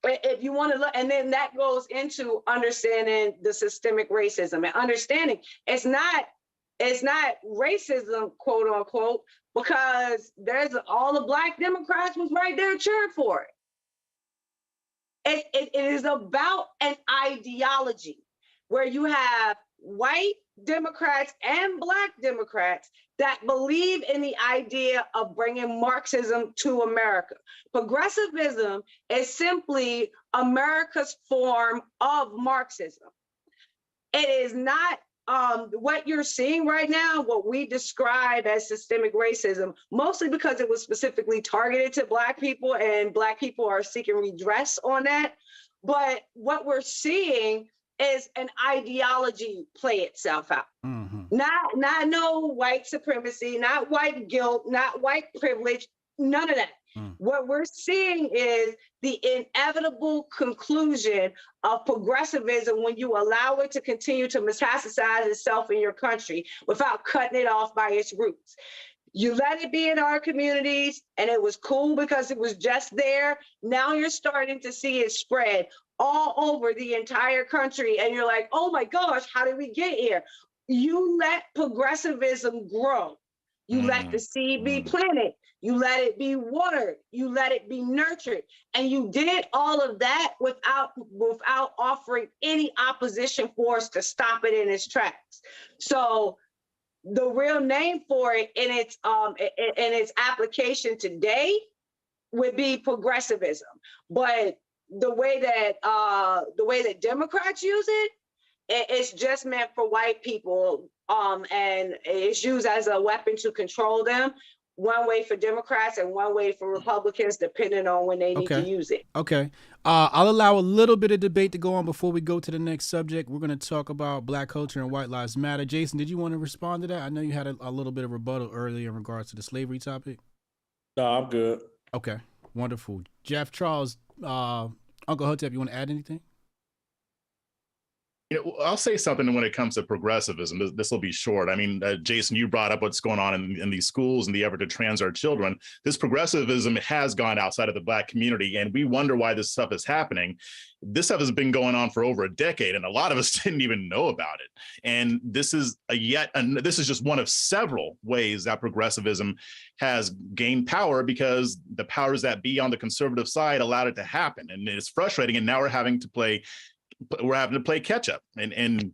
if you want to look, and then that goes into understanding the systemic racism and understanding it's not racism, quote unquote, because all the Black Democrats was right there cheering for it. It is about an ideology where you have white Democrats and Black Democrats that believe in the idea of bringing Marxism to America. Progressivism is simply America's form of Marxism. It is not what you're seeing right now, what we describe as systemic racism, mostly because it was specifically targeted to Black people and Black people are seeking redress on that. But what we're seeing is an ideology play itself out. Mm-hmm. Not no white supremacy, not white guilt, not white privilege, none of that. What we're seeing is the inevitable conclusion of progressivism when you allow it to continue to metastasize itself in your country without cutting it off by its roots. You let it be in our communities, and it was cool because it was just there. Now you're starting to see it spread all over the entire country, and you're like, oh my gosh, how did we get here? You let progressivism grow. You let the seed be planted. You let it be watered. You let it be nurtured. And you did all of that without offering any opposition force to stop it in its tracks. So the real name for it in its application today would be progressivism. But the way that Democrats use it, it's just meant for white people, and it's used as a weapon to control them. One way for Democrats and one way for Republicans, depending on when they need to use it. Okay. I'll allow a little bit of debate to go on before we go to the next subject. We're going to talk about Black culture and White Lives Matter. Jason, did you want to respond to that? I know you had a little bit of rebuttal earlier in regards to the slavery topic. No, I'm good. Okay. Wonderful. Jeff, Charles, Uncle Hotep, you want to add anything? You know, I'll say something when it comes to progressivism. This will be short. I mean, Jason, you brought up what's going on in these schools and the effort to trans our children. This progressivism has gone outside of the Black community, and we wonder why this stuff is happening. This stuff has been going on for over a decade, and a lot of us didn't even know about it. And this is this is just one of several ways that progressivism has gained power, because the powers that be on the conservative side allowed it to happen. And it's frustrating, and now we're having to play catch up. And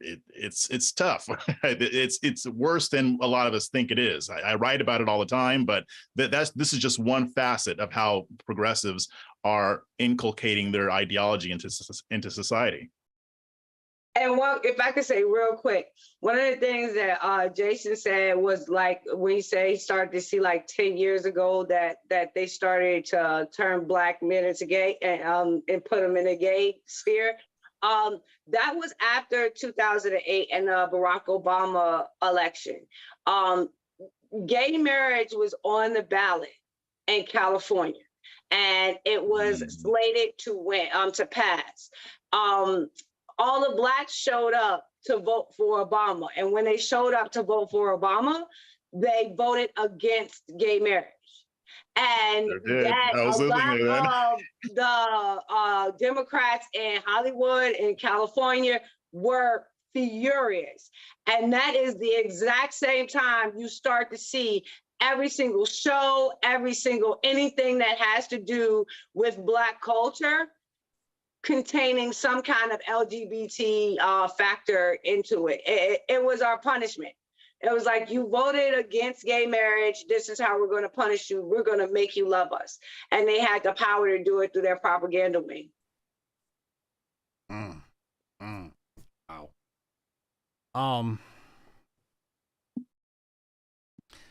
it's tough. It's worse than a lot of us think it is. I write about it all the time, but this is just one facet of how progressives are inculcating their ideology into society. And if I could say real quick, one of the things that Jason said was like when he said he started to see like 10 years ago that they started to turn Black men into gay and put them in a gay sphere. That was after 2008 and the Barack Obama election. Gay marriage was on the ballot in California, and it was slated to pass. All the Blacks showed up to vote for Obama. And when they showed up to vote for Obama, they voted against gay marriage. And that a lot of the Democrats in Hollywood and California were furious. And that is the exact same time you start to see every single show, anything that has to do with Black culture containing some kind of LGBT factor into it. It was our punishment. It was like, you voted against gay marriage. This is how we're going to punish you. We're going to make you love us. And they had the power to do it through their propaganda wing. Wow.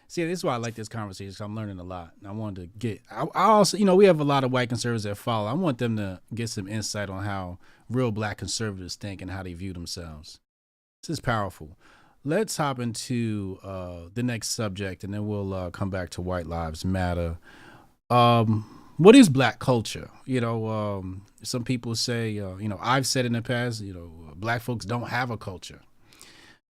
See, this is why I like this conversation, because I'm learning a lot. And I wanted to get, I also, we have a lot of white conservatives that follow. I want them to get some insight on how real Black conservatives think and how they view themselves. This is powerful. Let's hop into the next subject, and then we'll come back to White Lives Matter. What is Black culture? Some people say, I've said in the past, Black folks don't have a culture.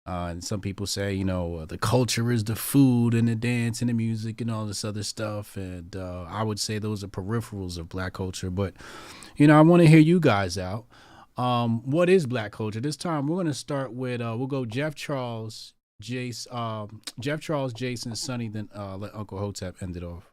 And some people say, the culture is the food and the dance and the music and all this other stuff. And I would say those are peripherals of Black culture. But, I want to hear you guys out. What is Black culture? This time we're going to start with, we'll go Jeff Charles, Jason, Sonnie, then let Uncle Hotep end it off.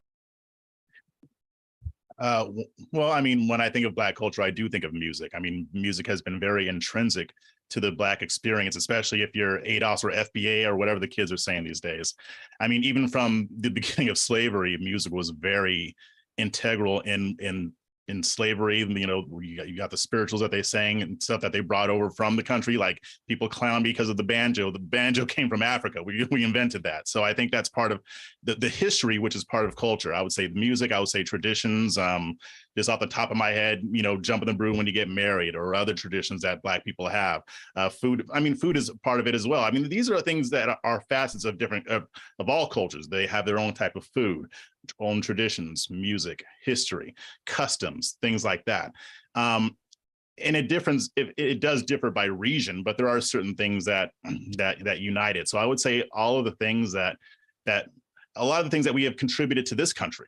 Well, I mean, when I think of Black culture, I do think of music. I mean, music has been very intrinsic to the Black experience, especially if you're ADOS or FBA or whatever the kids are saying these days. I mean, even from the beginning of slavery, music was very integral in slavery. You got the spirituals that they sang and stuff that they brought over from the country. Like, people clown because of the banjo. The banjo came from Africa. We invented that. So I think that's part of the history, which is part of culture. I would say music, I would say traditions, just off the top of my head, jump in the broom when you get married, or other traditions that Black people have. Food, I mean, food is part of it as well. I mean, these are things that are facets of different, of all cultures. They have their own type of food, own traditions, music, history, customs, things like that. And it does differ by region, but there are certain things that unite it. So I would say all of the things that a lot of the things that we have contributed to this country,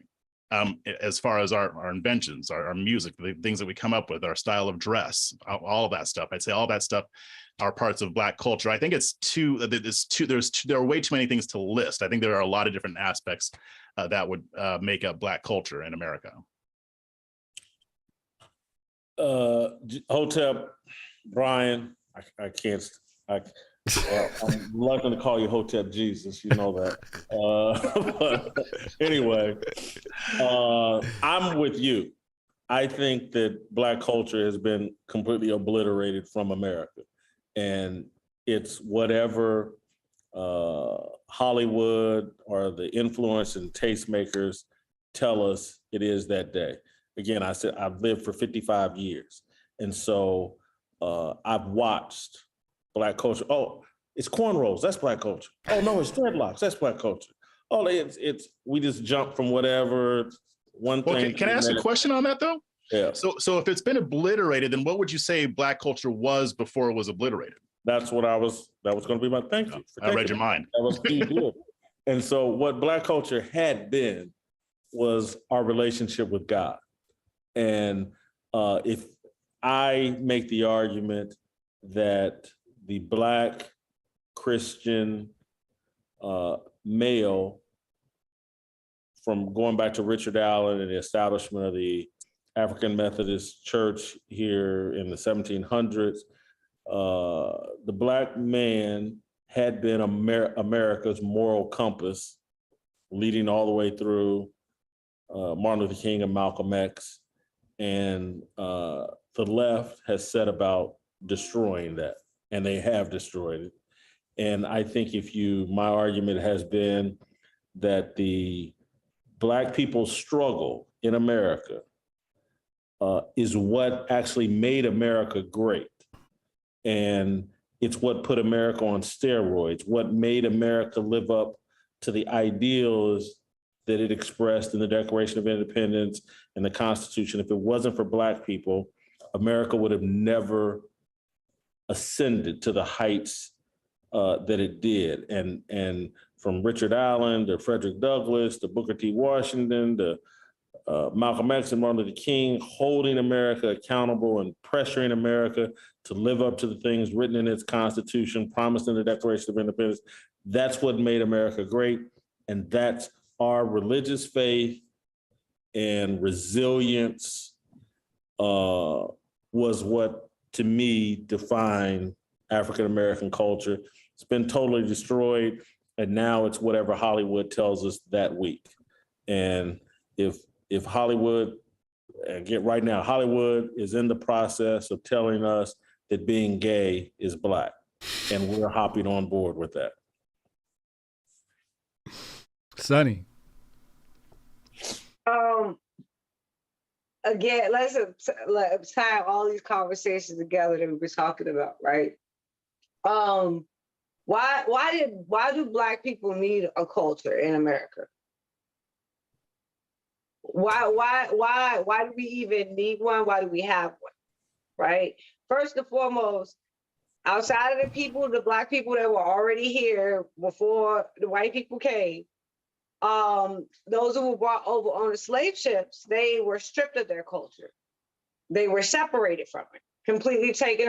as far as our inventions, our music, the things that we come up with, our style of dress, all of that stuff. I'd say all that stuff are parts of Black culture. I think there are way too many things to list. I think there are a lot of different aspects that would make up Black culture in America. Hotep, Brian, I'm reluctant to call you Hotep Jesus, you know that. But anyway, I'm with you. I think that Black culture has been completely obliterated from America. And it's whatever Hollywood or the influence and tastemakers tell us it is that day. Again, I said I've lived for 55 years. And so I've watched Black culture. Oh, it's cornrows, that's Black culture. Oh no, it's dreadlocks, that's Black culture. Oh, it's we just jump from whatever one thing. Can I ask a question on that though? Yeah. So if it's been obliterated, then what would you say Black culture was before it was obliterated? That was going to be my thank you. I read your mind. That was good. And so what Black culture had been was our relationship with God. And if I make the argument that the Black Christian male, from going back to Richard Allen and the establishment of the African Methodist Church here in the 1700s, the Black man had been America's moral compass, leading all the way through Martin Luther King and Malcolm X. And the left has set about destroying that, and they have destroyed it. And I think my argument has been that the Black people's struggle in America is what actually made America great. And it's what put America on steroids, what made America live up to the ideals that it expressed in the Declaration of Independence and the Constitution. If it wasn't for Black people, America would have never ascended to the heights that it did. And from Richard Allen to Frederick Douglass to Booker T. Washington to Malcolm X and Martin Luther King, holding America accountable and pressuring America to live up to the things written in its Constitution, promised in the Declaration of Independence. That's what made America great. And that's our religious faith and resilience was what, to me, defined African-American culture. It's been totally destroyed. And now it's whatever Hollywood tells us that week. And if Hollywood, right now, Hollywood is in the process of telling us that being gay is Black, and we're hopping on board with that. Sonnie. Again, let's tie all these conversations together that we were talking about, right? Why do Black people need a culture in America? Why do we even need one? Why do we have one? Right? First and foremost, outside of the Black people that were already here before the white people came, those who were brought over on the slave ships, they were stripped of their culture. They were separated from it, completely taken,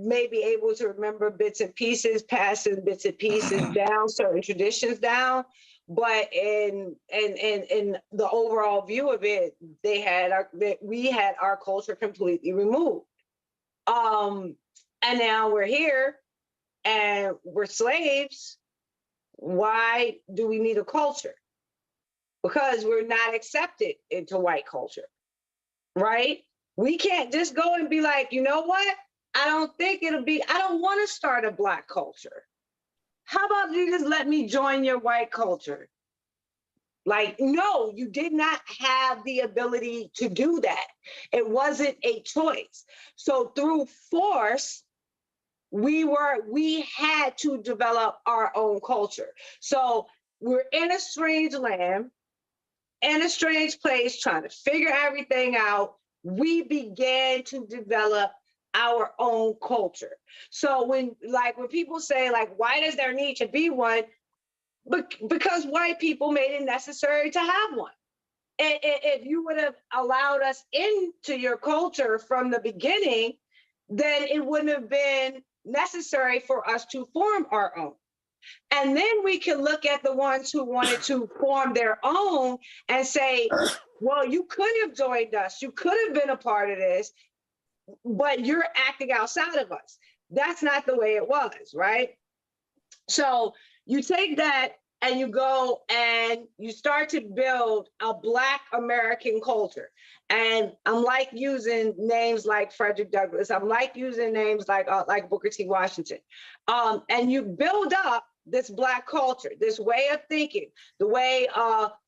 maybe able to remember bits and pieces, passing bits and pieces down, certain traditions down. But in the overall view of it, we had our culture completely removed. And now we're here and we're slaves. Why do we need a culture? Because we're not accepted into white culture, right? We can't just go and be like, you know what? I don't want to start a Black culture. How about you just let me join your white culture? Like, no, you did not have the ability to do that. It wasn't a choice. So through force, we had to develop our own culture. So we're in a strange land, in a strange place, trying to figure everything out. We began to develop our own culture. So when people say, like, why does there need to be one? Because white people made it necessary to have one. And if you would have allowed us into your culture from the beginning, then it wouldn't have been necessary for us to form our own. And then we can look at the ones who wanted to form their own and say, well, you could have joined us. You could have been a part of this, but you're acting outside of us. That's not the way it was, right? So you take that and you go and you start to build a Black American culture. And I'm like using names like Frederick Douglass. I'm like using names like Booker T. Washington. And you build up this Black culture, this way of thinking, the way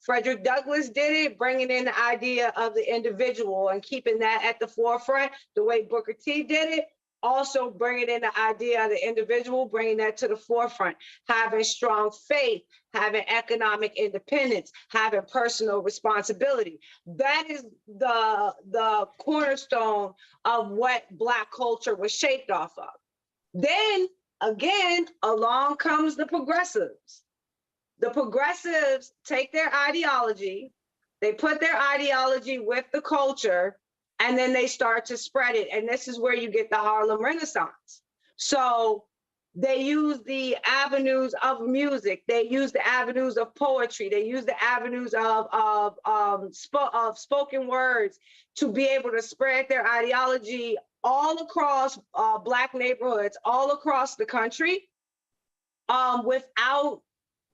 Frederick Douglass did it, bringing in the idea of the individual and keeping that at the forefront, the way Booker T did it, also bringing in the idea of the individual, bringing that to the forefront, having strong faith, having economic independence, having personal responsibility. That is the cornerstone of what Black culture was shaped off of. Then again, along comes the progressives. The progressives take their ideology, they put their ideology with the culture, and then they start to spread it. And this is where you get the Harlem Renaissance. So they use the avenues of music, they use the avenues of poetry, they use the avenues of spoken words to be able to spread their ideology all across Black neighborhoods, all across the country, without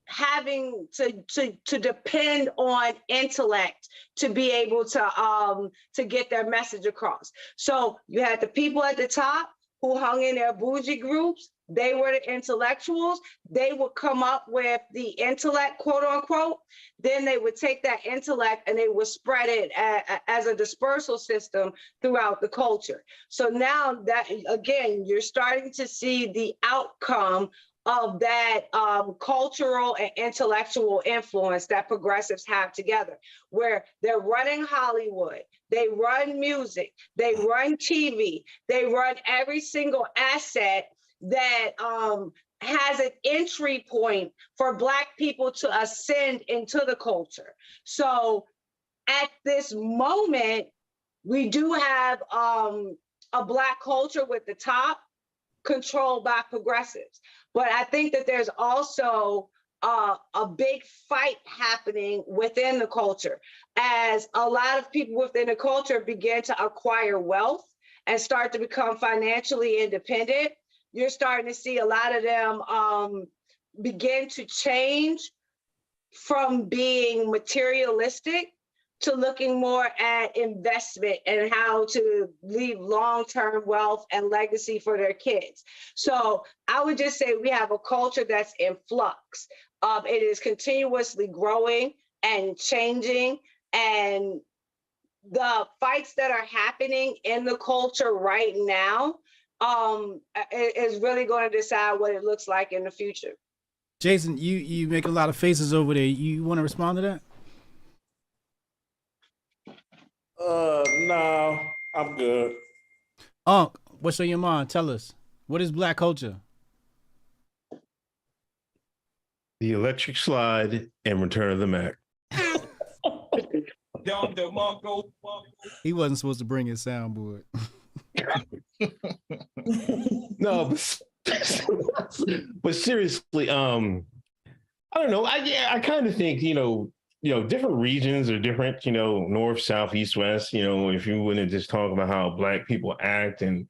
having to depend on intellect to be able to get their message across. So you had the people at the top who hung in their bougie groups. They were the intellectuals. They would come up with the intellect, quote unquote. Then they would take that intellect and they would spread it as a dispersal system throughout the culture. So now that, again, you're starting to see the outcome of that cultural and intellectual influence that progressives have together, where they're running Hollywood, they run music, they run TV, they run every single asset that has an entry point for Black people to ascend into the culture. So at this moment, we do have a Black culture with the top controlled by progressives. But I think that there's also a big fight happening within the culture as a lot of people within the culture begin to acquire wealth and start to become financially independent. You're starting to see a lot of them begin to change from being materialistic to looking more at investment and how to leave long-term wealth and legacy for their kids. So I would just say we have a culture that's in flux. It is continuously growing and changing, and the fights that are happening in the culture right now is really going to decide what it looks like in the future. Jason, you make a lot of faces over there. You want to respond to that? No, I'm good. Unc, what's on your mind? Tell us. What is Black culture? The Electric Slide and Return of the Mac. He wasn't supposed to bring his soundboard. No, but seriously, I don't know. I kind of think, different regions are different, north, south, east, west, if you want to just talk about how Black people act and,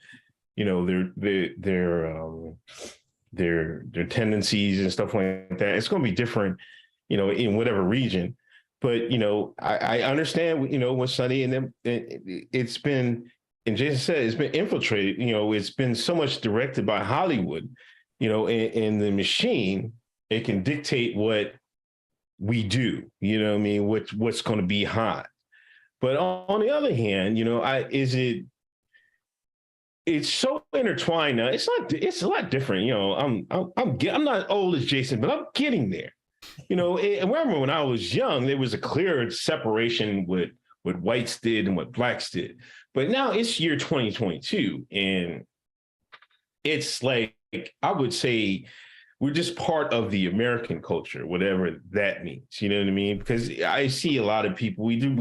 their tendencies and stuff like that, it's going to be different, in whatever region. But, I understand, what Sonnie and them, it's been, and Jason said, it's been infiltrated, it's been so much directed by Hollywood, and the machine, it can dictate what we do, what's going to be hot. But on the other hand, it's so intertwined now. It's a lot different. I'm not old as Jason, but I'm getting there. I remember when I was young, there was a clear separation with what whites did and what Blacks did. But now it's year 2022, and it's like, I would say we're just part of the American culture, whatever that means. You know what I mean? Because I see a lot of people, we do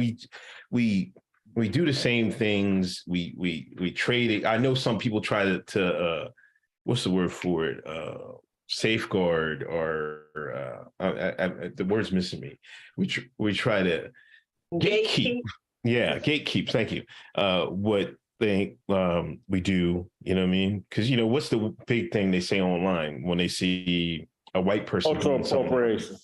the same things. We trade it. I know some people try to what's the word for it? Safeguard, or the word's missing me. We try to gatekeep. Yeah, gatekeep. Thank you. What they we do, you know what I mean? Because what's the big thing they say online when they see a white person? Cultural appropriation.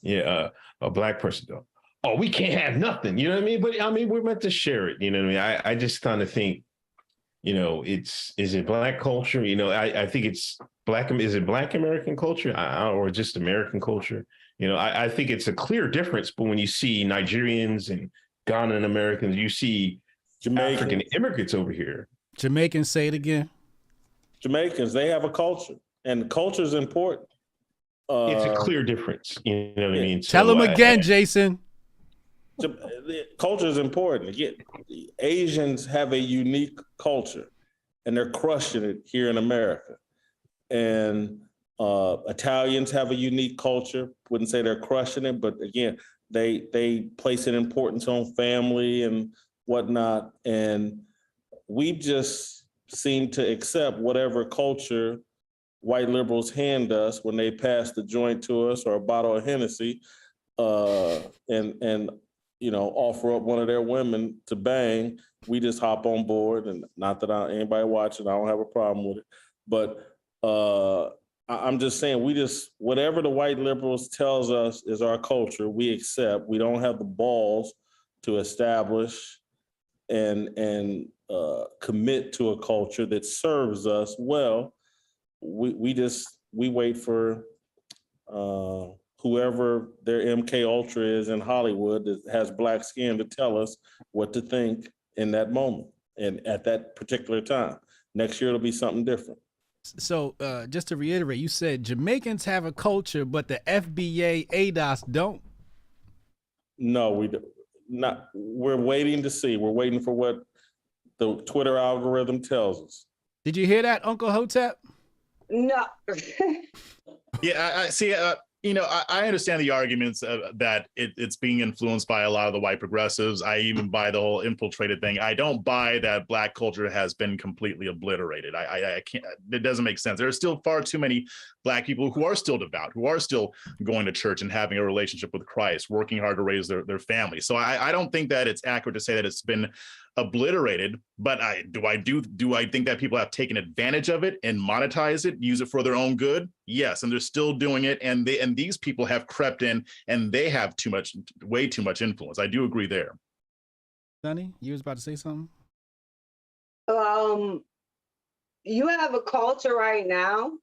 Yeah, a Black person though. Oh, we can't have nothing. You know what I mean? But I mean, we're meant to share it. You know what I mean? I just kind of think, is it Black culture? I think it's Black. Is it Black American culture or just American culture? I think it's a clear difference. But when you see Nigerians and Ghanaian Americans, you see Jamaican African immigrants over here. Jamaicans, say it again. Jamaicans, they have a culture, and culture is important. It's a clear difference. You know what I mean? Tell them again, Jason. Culture is important. Again, Asians have a unique culture, and they're crushing it here in America. And Italians have a unique culture. Wouldn't say they're crushing it, but again, they place an importance on family and whatnot. And we just seem to accept whatever culture white liberals hand us when they pass the joint to us or a bottle of Hennessy. And offer up one of their women to bang, we just hop on board. And not that anybody watching, I don't have a problem with it. But I'm just saying, whatever the white liberals tells us is our culture, we accept. We don't have the balls to establish and commit to a culture that serves us well. We wait for whoever their MK Ultra is in Hollywood that has black skin to tell us what to think in that moment and at that particular time. Next year it'll be something different. So just to reiterate, you said Jamaicans have a culture, but the FBA ADOS don't. No, we don't. Not. We're waiting to see. We're waiting for what the Twitter algorithm tells us. Did you hear that, Uncle Hotep? No. Yeah, I see. I understand the arguments that it's being influenced by a lot of the white progressives. I even buy the whole infiltrated thing. I don't buy that black culture has been completely obliterated. I can't. It doesn't make sense. There are still far too many black people who are still devout, who are still going to church and having a relationship with Christ, working hard to raise their family. So I don't think that it's accurate to say that it's been obliterated, but do I think that people have taken advantage of it and monetize it, use it for their own good? Yes, and they're still doing it, and these people have crept in and they have way too much influence. I do agree there. Sonnie, you was about to say something? You have a culture right now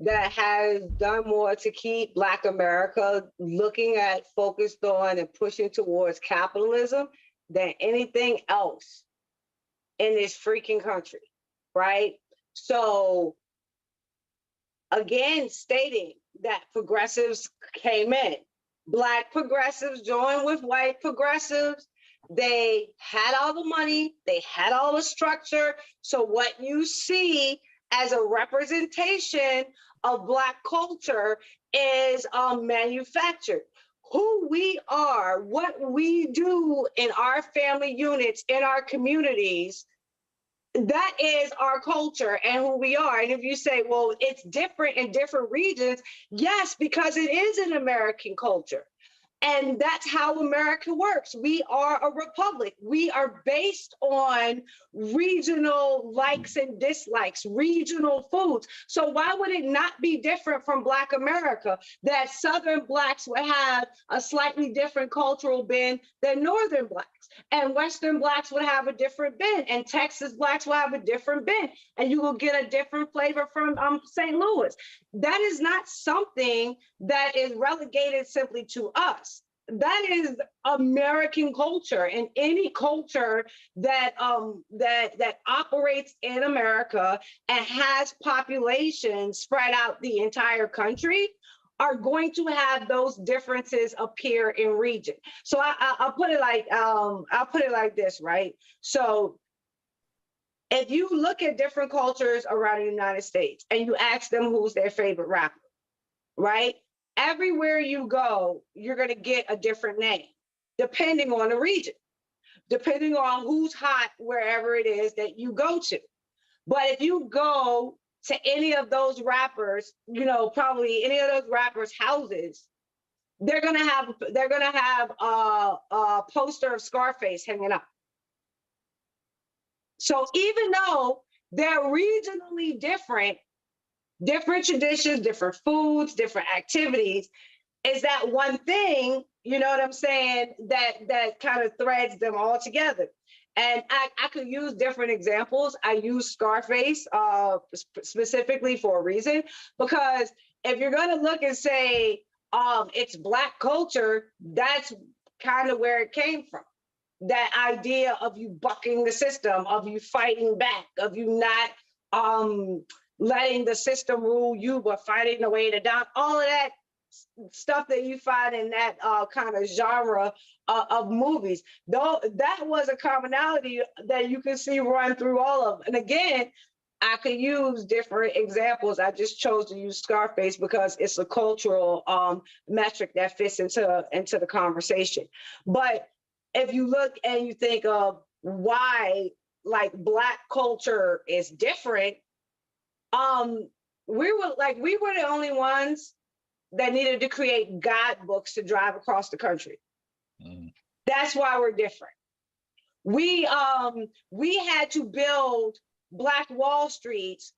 that has done more to keep Black America focused on and pushing towards capitalism than anything else in this freaking country, right? So again, stating that progressives came in, Black progressives joined with white progressives. They had all the money, they had all the structure. So what you see as a representation of Black culture is manufactured. Who we are, what we do in our family units, in our communities, that is our culture and who we are. And if you say, well, it's different in different regions, yes, because it is an American culture. And that's how America works. We are a republic. We are based on regional likes and dislikes, regional foods. So why would it not be different from Black America, that Southern Blacks would have a slightly different cultural bend than Northern Blacks, and Western Blacks would have a different bend, and Texas Blacks will have a different bend, and you will get a different flavor from St. Louis. That is not something that is relegated simply to us. That is American culture, and any culture that that operates in America and has populations spread out the entire country are going to have those differences appear in region. So I'll put it like this, right? So if you look at different cultures around the United States and you ask them who's their favorite rapper, right? Everywhere you go, you're going to get a different name, depending on the region, depending on who's hot wherever it is that you go to. But if you go to any of those rappers, probably any of those rappers' houses, they're gonna have a poster of Scarface hanging up. So even though they're regionally different traditions, different foods, different activities, is that one thing, you know what I'm saying, that kind of threads them all together. And I could use different examples. I use Scarface specifically for a reason, because if you're gonna look and say it's Black culture, that's kind of where it came from. That idea of you bucking the system, of you fighting back, of you not letting the system rule you, but fighting the way to down, all of that stuff that you find in that kind of genre of movies. Though that was a commonality that you can see run through all of them. And again, I could use different examples. I just chose to use Scarface because it's a cultural metric that fits into the conversation. But if you look and you think of why like Black culture is different, we were the only ones that needed to create guidebooks to drive across the country. That's why we're different. We had to build Black Wall Streets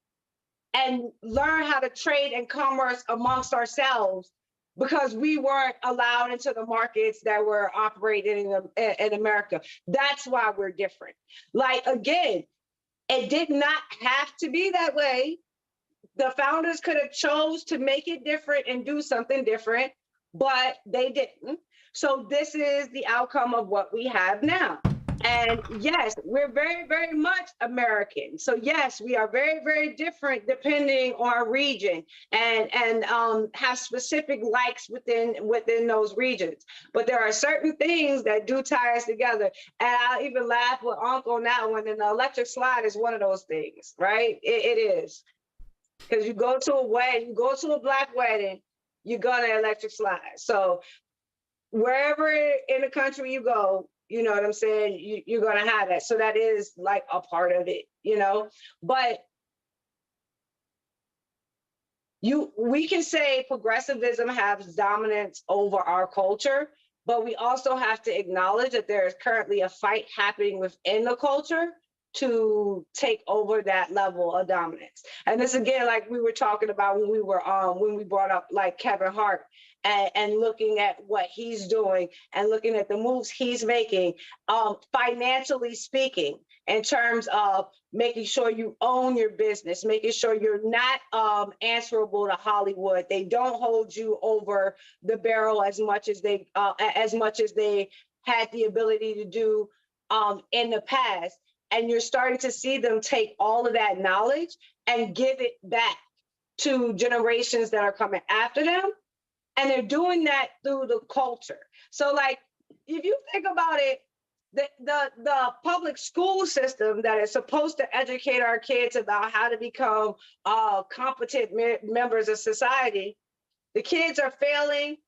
and learn how to trade and commerce amongst ourselves because we weren't allowed into the markets that were operating in America. That's why we're different. Like, again, it did not have to be that way. The founders could have chose to make it different and do something different, but they didn't. So this is the outcome of what we have now. And yes, we're very, very much American. So yes, we are very, very different depending on our region and have specific likes within those regions. But there are certain things that do tie us together. And I'll even laugh with Uncle now when an electric slide is one of those things, right? It is. Because you go to a wedding, you go to a Black wedding, you're gonna electric slide. So wherever in the country you go, you know what I'm saying, you're gonna have that. So that is like a part of it, you know. But we can say progressivism has dominance over our culture, but we also have to acknowledge that there is currently a fight happening within the culture to take over that level of dominance. And this again, like we were talking about when we brought up like Kevin Hart and looking at what he's doing and looking at the moves he's making, financially speaking, in terms of making sure you own your business, making sure you're not answerable to Hollywood. They don't hold you over the barrel as much as they had the ability to do in the past. And you're starting to see them take all of that knowledge and give it back to generations that are coming after them. And they're doing that through the culture. So like, if you think about it, the public school system that is supposed to educate our kids about how to become competent members of society, the kids are failing.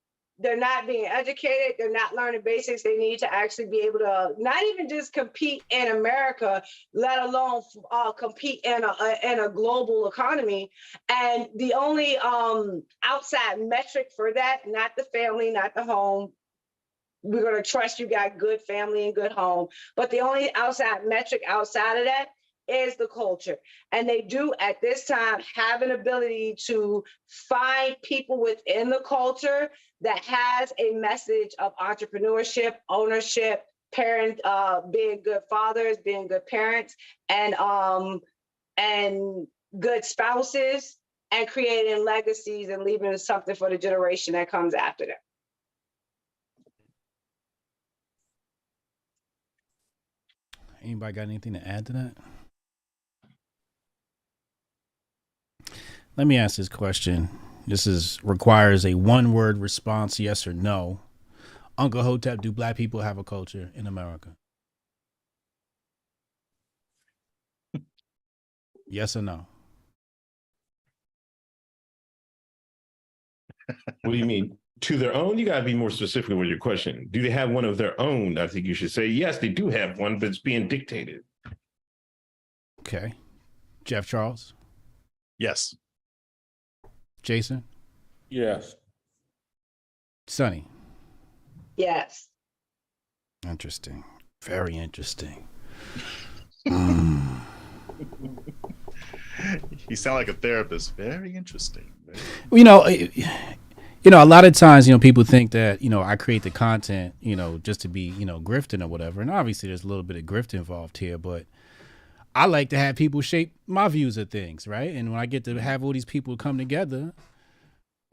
They're not being educated. They're not learning basics. They need to actually be able to not even just compete in America, let alone compete in a global economy. And the only outside metric for that, not the family, not the home. We're going to trust you got good family and good home. But the only outside metric outside of that is the culture. And they do at this time have an ability to find people within the culture that has a message of entrepreneurship, ownership, being good fathers, being good parents, and good spouses, and creating legacies and leaving something for the generation that comes after them. Anybody got anything to add to that? Let me ask this question. This requires a one-word response, yes or no. Uncle Hotep, do Black people have a culture in America? Yes or no? What do you mean? To their own? You got to be more specific with your question. Do they have one of their own? I think you should say, yes, they do have one, but it's being dictated. Okay. Jeff Charles? Yes. Jason? Yes. Sonnie? Yes. Interesting. Very interesting. You sound like a therapist. Very interesting. You know, a lot of times, people think that, I create the content, just to be, grifting or whatever. And obviously there's a little bit of grift involved here, but I like to have people shape my views of things, right? And when I get to have all these people come together,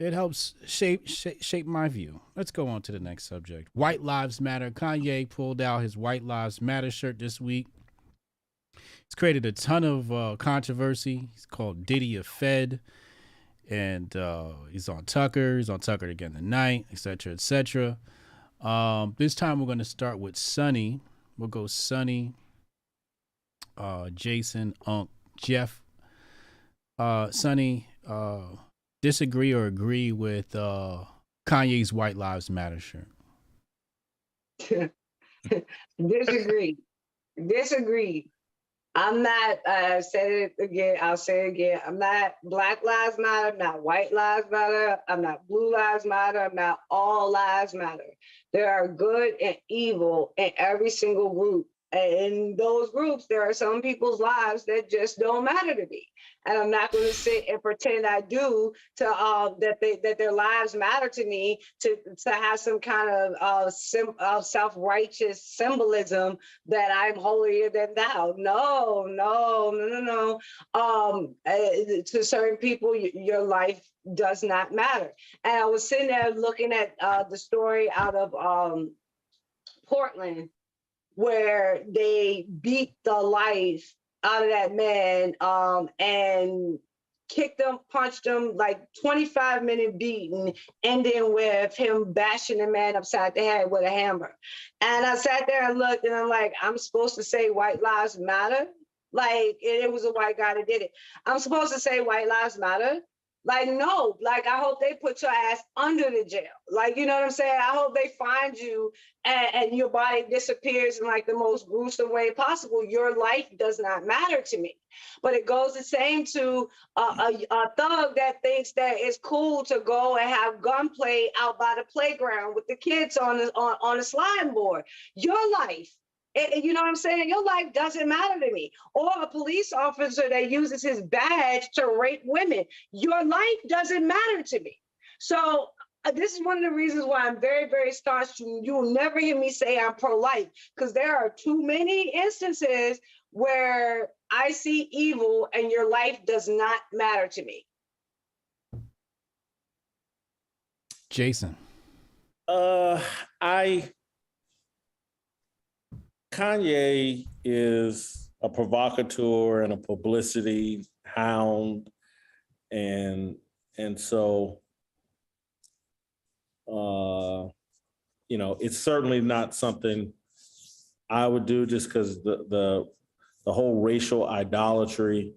it helps shape my view. Let's go on to the next subject. White Lives Matter. Kanye pulled out his White Lives Matter shirt this week. It's created a ton of controversy. He's called Diddy a Fed. And he's on Tucker. He's on Tucker again tonight, et cetera, et cetera. This time we're going to start with Sonnie. We'll go Sonnie, Jason, Jeff. Sonnie, disagree or agree with Kanye's White Lives Matter shirt? Disagree. I'm not, I said it again, I'll say it again. I'm not Black Lives Matter, I'm not White Lives Matter, I'm not Blue Lives Matter, I'm not All Lives Matter. There are good and evil in every single group. And in those groups, there are some people's lives that just don't matter to me. And I'm not going to sit and pretend I do to that their lives matter to me to have some kind of self-righteous symbolism that I'm holier than thou. No, no, no, no, no. To certain people, your life does not matter. And I was sitting there looking at the story out of Portland, where they beat the life out of that man and kicked him, punched him, like 25-minute beating, ending with him bashing the man upside the head with a hammer. And I sat there and looked, and I'm like, I'm supposed to say white lives matter? Like, it was a white guy that did it. I'm supposed to say white lives matter? Like, no, like, I hope they put your ass under the jail. Like, you know what I'm saying? I hope they find you and your body disappears in like the most gruesome way possible. Your life does not matter to me. But it goes the same to a thug that thinks that it's cool to go and have gunplay out by the playground with the kids on the sliding board. Your life, you know what I'm saying? Your life doesn't matter to me. Or a police officer that uses his badge to rape women. Your life doesn't matter to me. So this is one of the reasons why I'm very, very staunch. You'll never hear me say I'm pro-life, because there are too many instances where I see evil and your life does not matter to me. Jason. Kanye is a provocateur and a publicity hound, and so you know, it's certainly not something I would do, just because the whole racial idolatry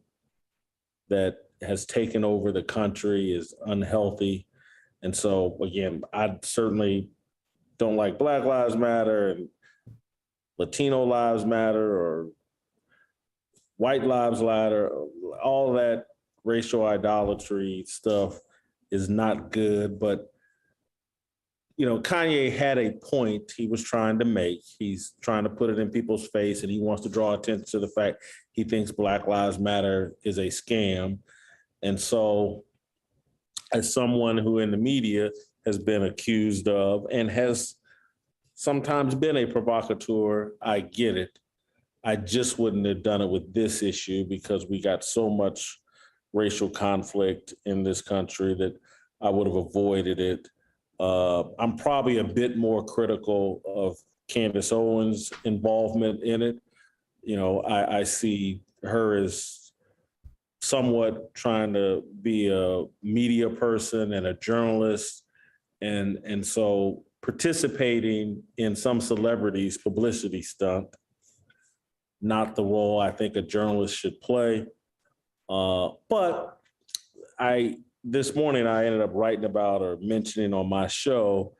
that has taken over the country is unhealthy. And so again, I certainly don't like Black Lives Matter and Latino Lives Matter or White Lives Matter. All that racial idolatry stuff is not good. But, you know, Kanye had a point he was trying to make. He's trying to put it in people's face, and he wants to draw attention to the fact he thinks Black Lives Matter is a scam. And so, as someone who in the media has been accused of and has sometimes been a provocateur, I get it. I just wouldn't have done it with this issue, because we got so much racial conflict in this country that I would have avoided it. I'm probably a bit more critical of Candace Owens' involvement in it. You know, I see her as somewhat trying to be a media person and a journalist. And so participating in some celebrity's publicity stunt, not the role I think a journalist should play. But this morning I ended up writing about or mentioning on my show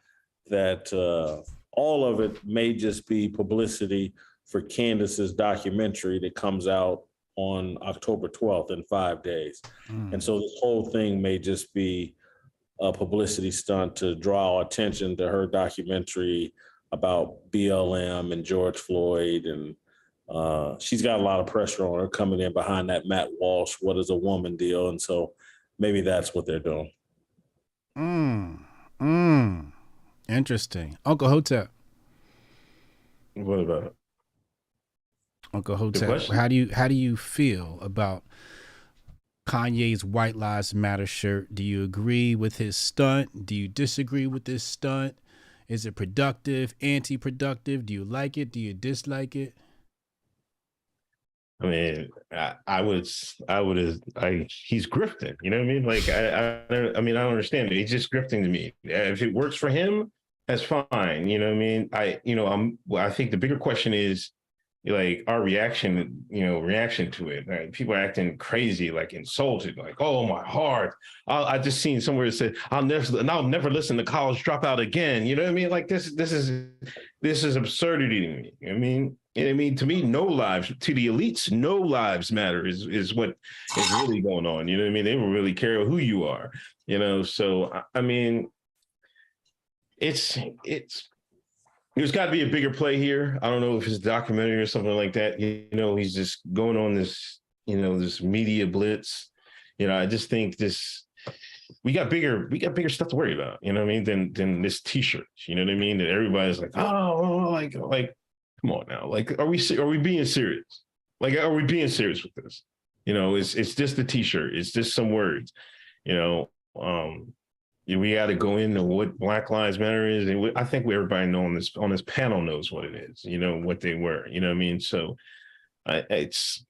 that all of it may just be publicity for Candace's documentary that comes out on October 12th in 5 days. And so this whole thing may just be a publicity stunt to draw attention to her documentary about BLM and George Floyd. And she's got a lot of pressure on her coming in behind that Matt Walsh, what is a woman deal. And so maybe that's what they're doing. Interesting. Uncle Hotep. What about it? Uncle Hotep, how do you feel about Kanye's White Lives Matter shirt? Do you agree with his stunt? Do you disagree with this stunt? Is it productive, anti-productive? Do you like it? Do you dislike it? I mean, he's grifting, you know what I mean? Like, I don't understand it. He's just grifting to me. If it works for him, that's fine. You know what I mean? I think the bigger question is, like, our reaction to it. Right? People are acting crazy, like insulted, like, oh, my heart. I just seen somewhere it said, I'll never listen to College Dropout again. You know what I mean? Like, this is absurdity to me. I mean, And I mean, to me, no lives, to the elites, no lives matter is what is really going on. You know what I mean? They don't really care who you are, you know? So, I mean, there's got to be a bigger play here. I don't know if it's a documentary or something like that. You know, he's just going on this, you know, this media blitz. You know, I just think we got bigger stuff to worry about. You know what I mean? Than this T-shirt. You know what I mean? That everybody's like, oh, like, come on now. Like, are we being serious? Like, are we being serious with this? You know, it's just the T-shirt. It's just some words. You know, we got to go into what Black Lives Matter is, and I think everybody on this panel knows what it is. You know what they were. You know what I mean? So, it's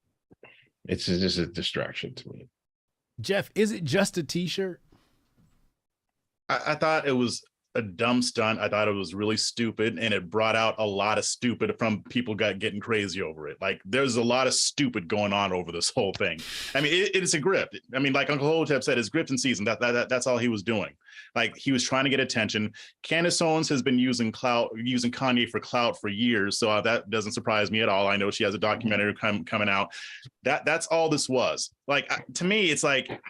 just a distraction to me. Jeff, is it just a T-shirt? I thought it was a dumb stunt. I thought it was really stupid, and it brought out a lot of stupid from people getting crazy over it. Like, there's a lot of stupid going on over this whole thing. I mean, it's a grift. I mean, like Uncle Hotep said, it's grift in season. That's all he was doing. Like, he was trying to get attention. Candace Owens has been using Kanye for clout for years, so that doesn't surprise me at all. I know she has a documentary coming out. That's all this was. Like, to me, it's like,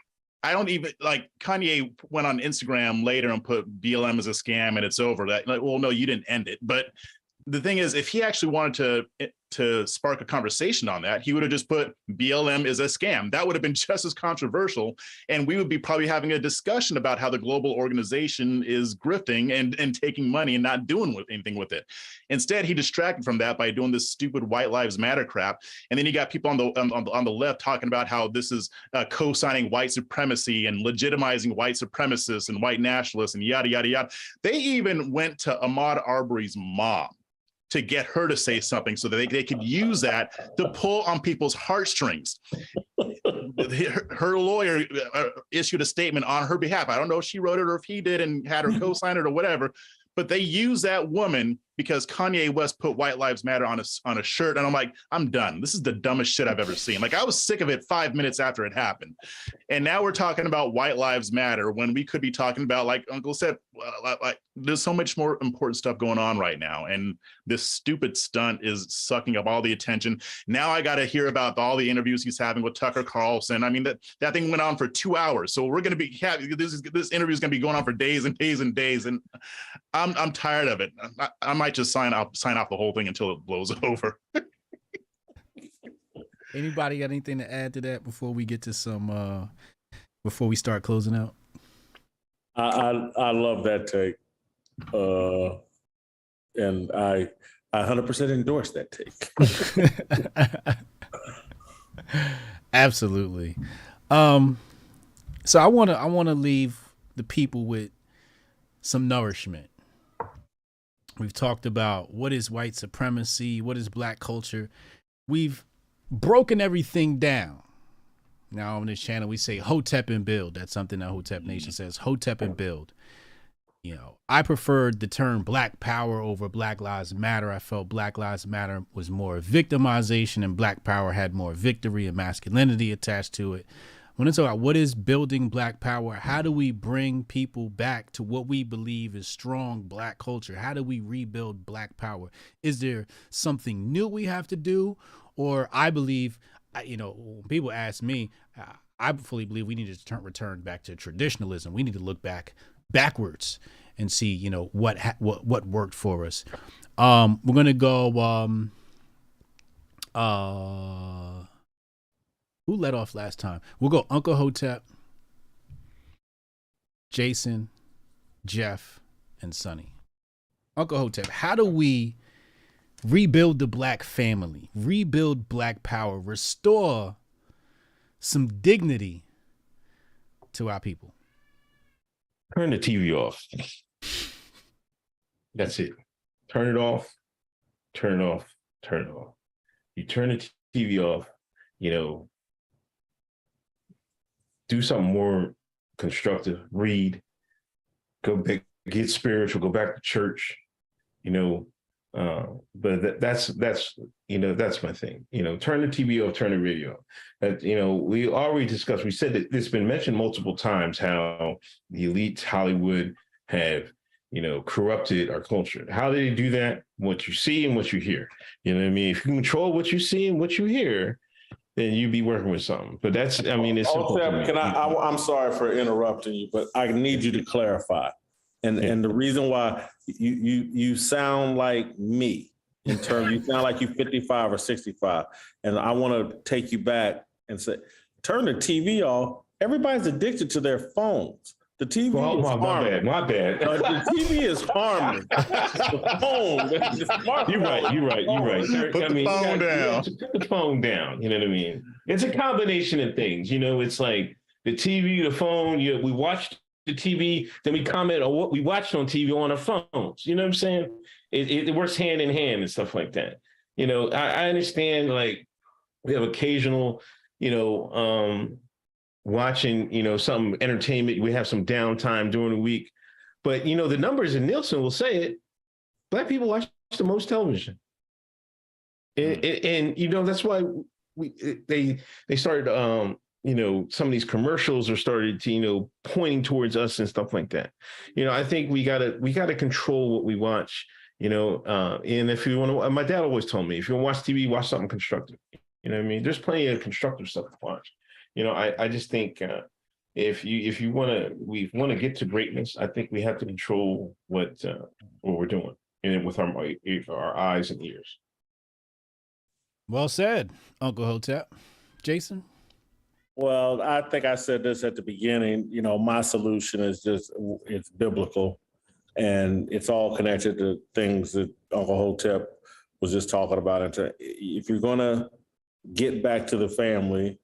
I don't even, like, Kanye went on Instagram later and put BLM as a scam and it's over. That, like, well, no, you didn't end it. But the thing is, if he actually wanted to spark a conversation on that, he would have just put BLM is a scam. That would have been just as controversial, and we would be probably having a discussion about how the global organization is grifting and taking money and not doing anything with it. Instead, he distracted from that by doing this stupid White Lives Matter crap, and then you got people on the left talking about how this is co-signing white supremacy and legitimizing white supremacists and white nationalists and yada yada yada. They even went to Ahmaud Arbery's mom to get her to say something so that they could use that to pull on people's heartstrings. Her lawyer issued a statement on her behalf. I don't know if she wrote it or if he did and had her co-sign it or whatever, but they use that woman because Kanye West put White Lives Matter on a shirt. And I'm like, I'm done. This is the dumbest shit I've ever seen. Like, I was sick of it 5 minutes after it happened. And now we're talking about White Lives Matter when we could be talking about, like Uncle said, like, there's so much more important stuff going on right now. And this stupid stunt is sucking up all the attention. Now I got to hear about all the interviews he's having with Tucker Carlson. I mean, that thing went on for 2 hours. So we're going to be, this interview is going to be going on for days and days and days. And I'm tired of it. I might just sign off the whole thing until it blows over. Anybody got anything to add to that before we get to some before we start closing out? I love that take, and I 100% endorse that take. Absolutely. So I want to leave the people with some nourishment. We've talked about what is white supremacy, what is black culture. We've broken everything down. Now on this channel, we say Hotep and build. That's something that Hotep Nation says, Hotep and build. You know, I preferred the term Black Power over Black Lives Matter. I felt Black Lives Matter was more victimization and Black Power had more victory and masculinity attached to it. I want to talk about what is building Black Power. How do we bring people back to what we believe is strong Black culture? How do we rebuild Black Power? Is there something new we have to do? Or I believe, you know, when people ask me, I fully believe we need to return back to traditionalism. We need to look backwards and see, you know, what worked for us. We're gonna go. Who led off last time? We'll go Uncle Hotep, Jason, Jeff, and Sonnie. Uncle Hotep, how do we rebuild the Black family, rebuild Black power, restore some dignity to our people? Turn the TV off. That's it. Turn it off. Turn it off. Turn it off. You turn the TV off, you know, do something more constructive, read, go back, get spiritual, go back to church, you know. But that's you know, that's my thing. You know, turn the TV off, turn the radio off. That, you know, we already discussed, we said that it's been mentioned multiple times how the elite Hollywood have corrupted our culture. How do they do that? What you see and what you hear. You know what I mean? If you control what you see and what you hear, then you'd be working with something. But that's, I mean, it's simple to me. I'm sorry for interrupting you, but I need you to clarify. And the reason why you sound like me in terms, you sound like you're 55 or 65. And I want to take you back and say, turn the TV off. Everybody's addicted to their phones. The TV is harming. My bad. The TV is harming. The phone. You're right. Put the phone down. Put the phone down. You know what I mean? It's a combination of things. It's like the TV, the phone. We watched the TV, then we comment on what we watched on TV on our phones. You know what I'm saying? It works hand in hand and stuff like that. I understand, like, we have occasional, watching, some entertainment. We have some downtime during the week. But, the numbers in Nielsen will say it. Black people watch the most television. And that's why they started, some of these commercials are started to, pointing towards us and stuff like that. I think we gotta control what we watch, and if you want to, my dad always told me, if you want to watch TV, watch something constructive. You know what I mean? There's plenty of constructive stuff to watch. I just think if we want to get to greatness, I think we have to control what we're doing, and with our eyes and ears. Well said, Uncle Hotep. Jason? Well, I think I said this at the beginning. My solution is it's biblical, and it's all connected to things that Uncle Hotep was just talking about. If you're going to get back to the family,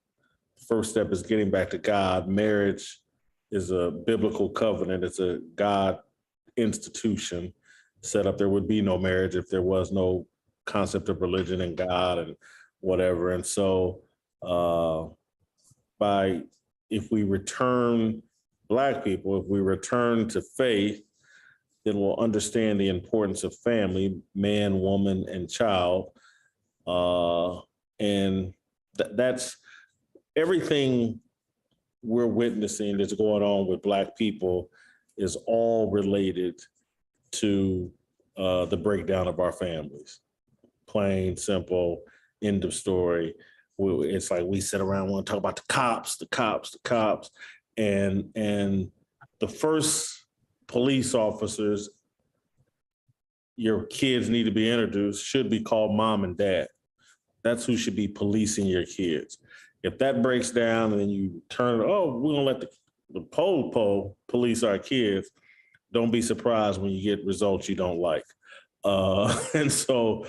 first step is getting back to God. Marriage is a biblical covenant. It's a God institution set up. There would be no marriage if there was no concept of religion and God and whatever. And so if we return, Black people, if we return to faith, then we'll understand the importance of family, man, woman, and child. And that's everything we're witnessing that's going on with Black people is all related to the breakdown of our families. Plain, simple, end of story. It's like we sit around and want to talk about the cops, and the first police officers your kids need to be introduced should be called mom and dad. That's who should be policing your kids. If that breaks down and then you turn, we're gonna let the pole police our kids, don't be surprised when you get results you don't like. And so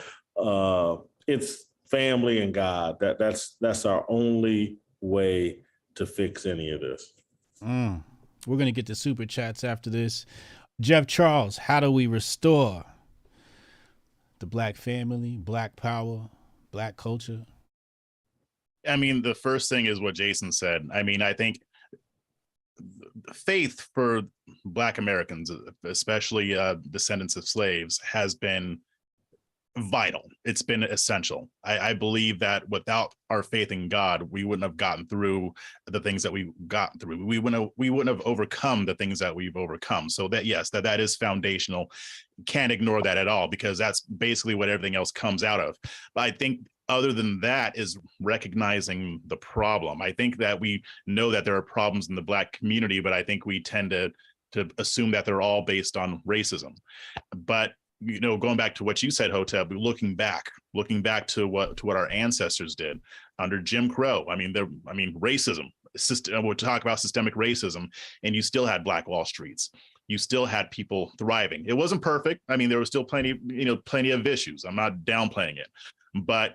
it's family and God. That's our only way to fix any of this. We're gonna get the super chats after this. Jeff Charles, how do we restore the Black family, Black power, Black culture? I mean, the first thing is what Jason said. I mean, I think faith for Black Americans, especially descendants of slaves, has been vital. It's been essential. I believe that without our faith in God, we wouldn't have gotten through the things that we've gotten through. We wouldn't have overcome the things that we've overcome. So that, yes, that is foundational. Can't ignore that at all, because that's basically what everything else comes out of. But I think other than that is recognizing the problem. I think that we know that there are problems in the Black community, but I think we tend to assume that they're all based on racism. But going back to what you said, Hotep, looking back to what our ancestors did under Jim Crow. I mean, racism. We'll talk about systemic racism, and you still had Black Wall Streets. You still had people thriving. It wasn't perfect. I mean, there was still plenty of issues. I'm not downplaying it, but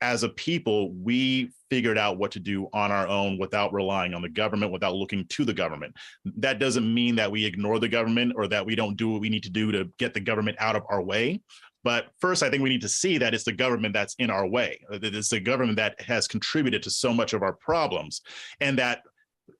as a people, we figured out what to do on our own without relying on the government, without looking to the government. That doesn't mean that we ignore the government or that we don't do what we need to do to get the government out of our way. But first, I think we need to see that it's the government that's in our way. It's the government that has contributed to so much of our problems. And that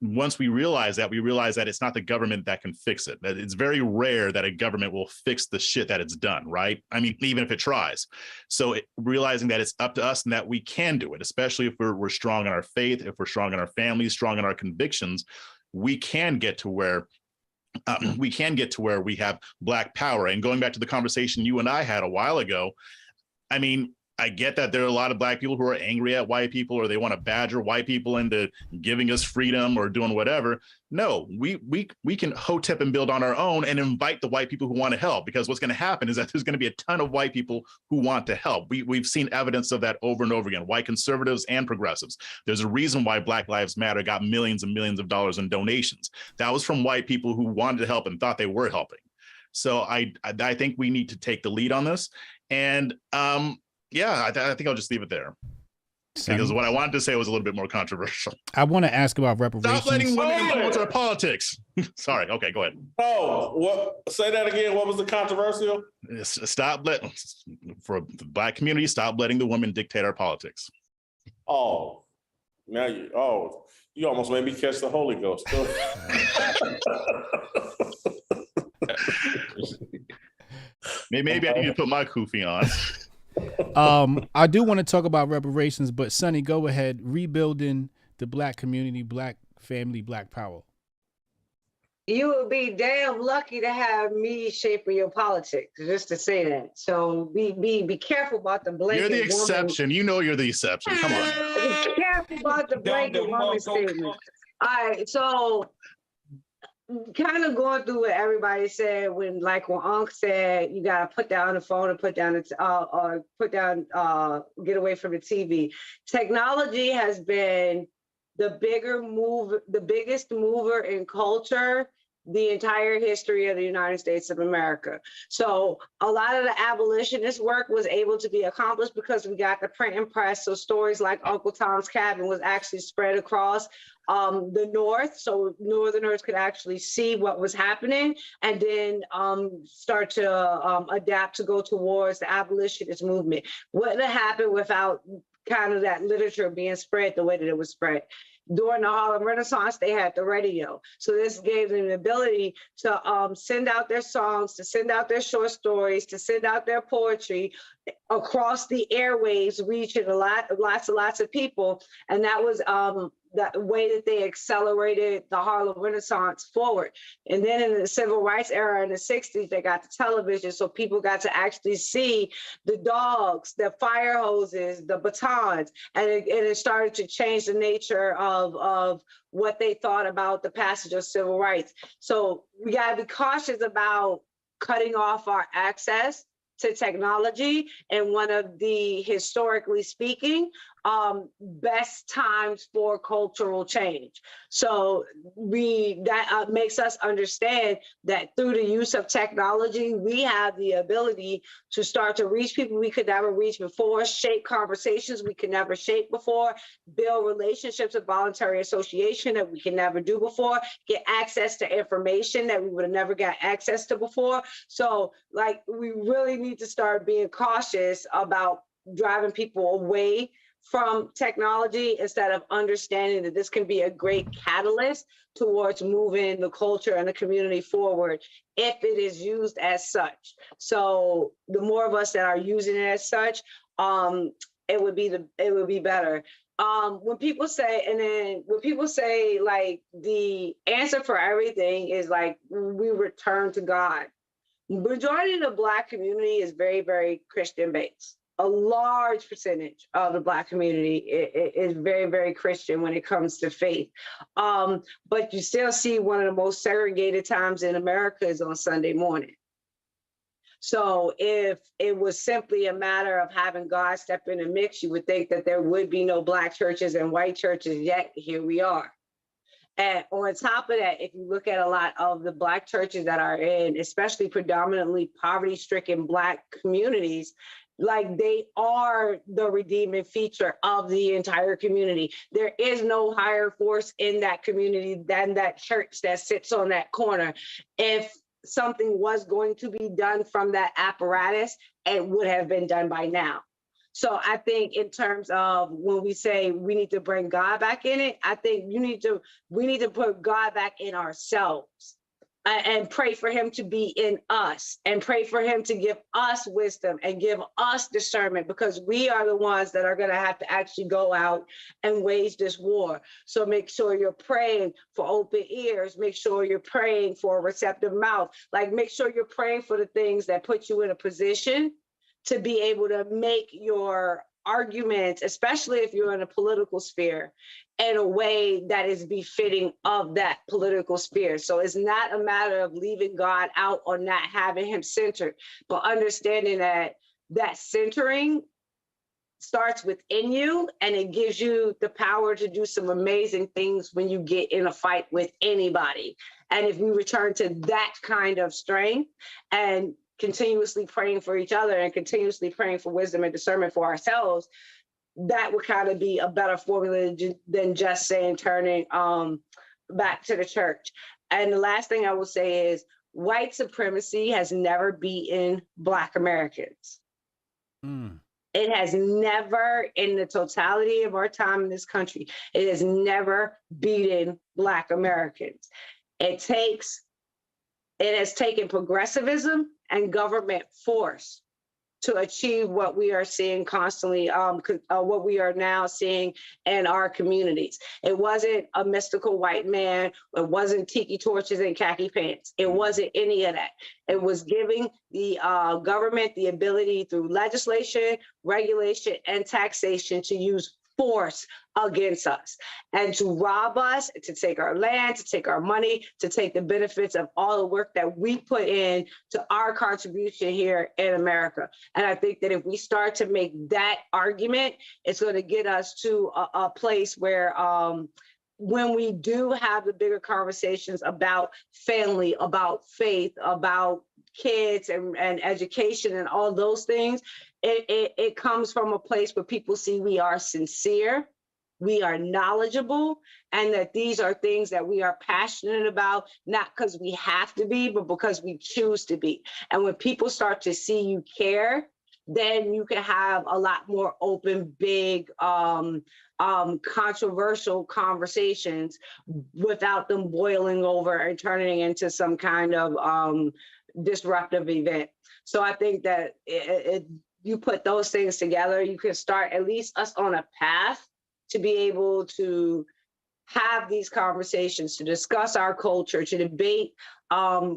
once we realize that it's not the government that can fix it. That it's very rare that a government will fix the shit that it's done, right? I mean, even if it tries. So realizing that it's up to us and that we can do it, especially if we're strong in our faith, if we're strong in our families, strong in our convictions, we can get to where we can get to where we have Black power. And going back to the conversation you and I had a while ago, I mean, I get that there are a lot of Black people who are angry at white people, or they want to badger white people into giving us freedom or doing whatever. No, we can Hotep and build on our own and invite the white people who want to help, because what's going to happen is that there's going to be a ton of white people who want to help. We've seen evidence of that over and over again, white conservatives and progressives. There's a reason why Black Lives Matter got millions and millions of dollars in donations. That was from white people who wanted to help and thought they were helping. So I think we need to take the lead on this. And yeah, I think I'll just leave it there. Because what I wanted to say was a little bit more controversial. I want to ask about reparations. Stop letting women influence our politics. Sorry. Okay, go ahead. Oh, what? Say that again. What was the controversial? Stop letting, for the Black community, stop letting the women dictate our politics. Oh, now you almost made me catch the Holy Ghost. Maybe I need to put my kufi on. I do want to talk about reparations, but Sonnie, go ahead. Rebuilding the Black community, Black family, Black power. You would be damn lucky to have me shaping your politics, just to say that. So be careful about the blanket. You're the exception. You know you're the exception. Come on. Be careful about the blanket woman statement. All right, so kind of going through what everybody said when Unc said you gotta put down the phone and get away from the TV. Technology has been the biggest mover in culture the entire history of the United States of America. So a lot of the abolitionist work was able to be accomplished because we got the print and press. So stories like Uncle Tom's Cabin was actually spread across the North, so Northerners could actually see what was happening and then start to adapt to go towards the abolitionist movement. Wouldn't have happened without kind of that literature being spread the way that it was spread. During the Harlem Renaissance, they had the radio. So this gave them the ability to send out their songs, to send out their short stories, to send out their poetry across the airwaves, reaching lots of people. And that was the way that they accelerated the Harlem Renaissance forward. And then in the civil rights era in the 60s, they got the television. So people got to actually see the dogs, the fire hoses, the batons, and it started to change the nature of what they thought about the passage of civil rights. So we gotta be cautious about cutting off our access to technology in one of the, historically speaking, best times for cultural change. So that makes us understand that through the use of technology, we have the ability to start to reach people we could never reach before, shape conversations we could never shape before, build relationships of voluntary association that we can never do before, get access to information that we would have never got access to before. So we really need to start being cautious about driving people away from technology instead of understanding that this can be a great catalyst towards moving the culture and the community forward if it is used as such. So the more of us that are using it as such, it would be better. When people say the answer for everything is we return to God. Majority of the Black community is very, very Christian based. A large percentage of the Black community is very, very Christian when it comes to faith. But you still see one of the most segregated times in America is on Sunday morning. So if it was simply a matter of having God step in the mix, you would think that there would be no Black churches and white churches, yet here we are. And on top of that, if you look at a lot of the Black churches that are in, especially predominantly poverty-stricken Black communities, they are the redeeming feature of the entire community. There is no higher force in that community than that church that sits on that corner. If something was going to be done from that apparatus, it would have been done by now. So I think in terms of when we say we need to bring God back in it, I think we need to put God back in ourselves. and pray for him to be in us, and pray for him to give us wisdom and give us discernment, because we are the ones that are going to have to actually go out and wage this war. So make sure you're praying for open ears. Make sure you're praying for a receptive mouth. Like, make sure you're praying for the things that put you in a position to be able to make your arguments, especially if you're in a political sphere, in a way that is befitting of that political sphere. So it's not a matter of leaving God out or not having him centered, but understanding that that centering starts within you, and it gives you the power to do some amazing things when you get in a fight with anybody. And if we return to that kind of strength and continuously praying for each other and continuously praying for wisdom and discernment for ourselves, that would kind of be a better formula than just saying turning back to the church. And the last thing I will say is white supremacy has never beaten Black Americans. It has never, in the totality of our time in this country, it has never beaten Black Americans. It has taken progressivism and government force to achieve what we are seeing constantly, what we are now seeing in our communities. It wasn't a mystical white man. It wasn't tiki torches and khaki pants. It wasn't any of that. It was giving the government the ability through legislation, regulation, and taxation to use force against us and to rob us, to take our land, to take our money, to take the benefits of all the work that we put in to our contribution here in America. And I think that if we start to make that argument, it's going to get us to a place where when we do have the bigger conversations about family, about faith, about kids and education and all those things, it comes from a place where people see we are sincere, we are knowledgeable, and that these are things that we are passionate about, not because we have to be, but because we choose to be. And when people start to see you care, then you can have a lot more open, big, controversial conversations without them boiling over and turning into some kind of disruptive event. So I think that you put those things together, you can start at least us on a path to be able to have these conversations, to discuss our culture, to debate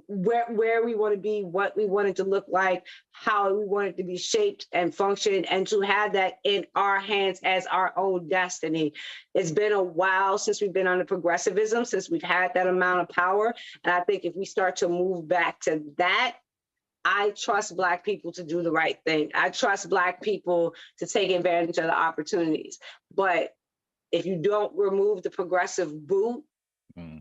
where we want to be, what we want it to look like, how we want it to be shaped and function, and to have that in our hands as our own destiny. It's been a while since we've been under progressivism, since we've had that amount of power. And I think if we start to move back to that, I trust Black people to do the right thing. I trust Black people to take advantage of the opportunities. But if you don't remove the progressive boot,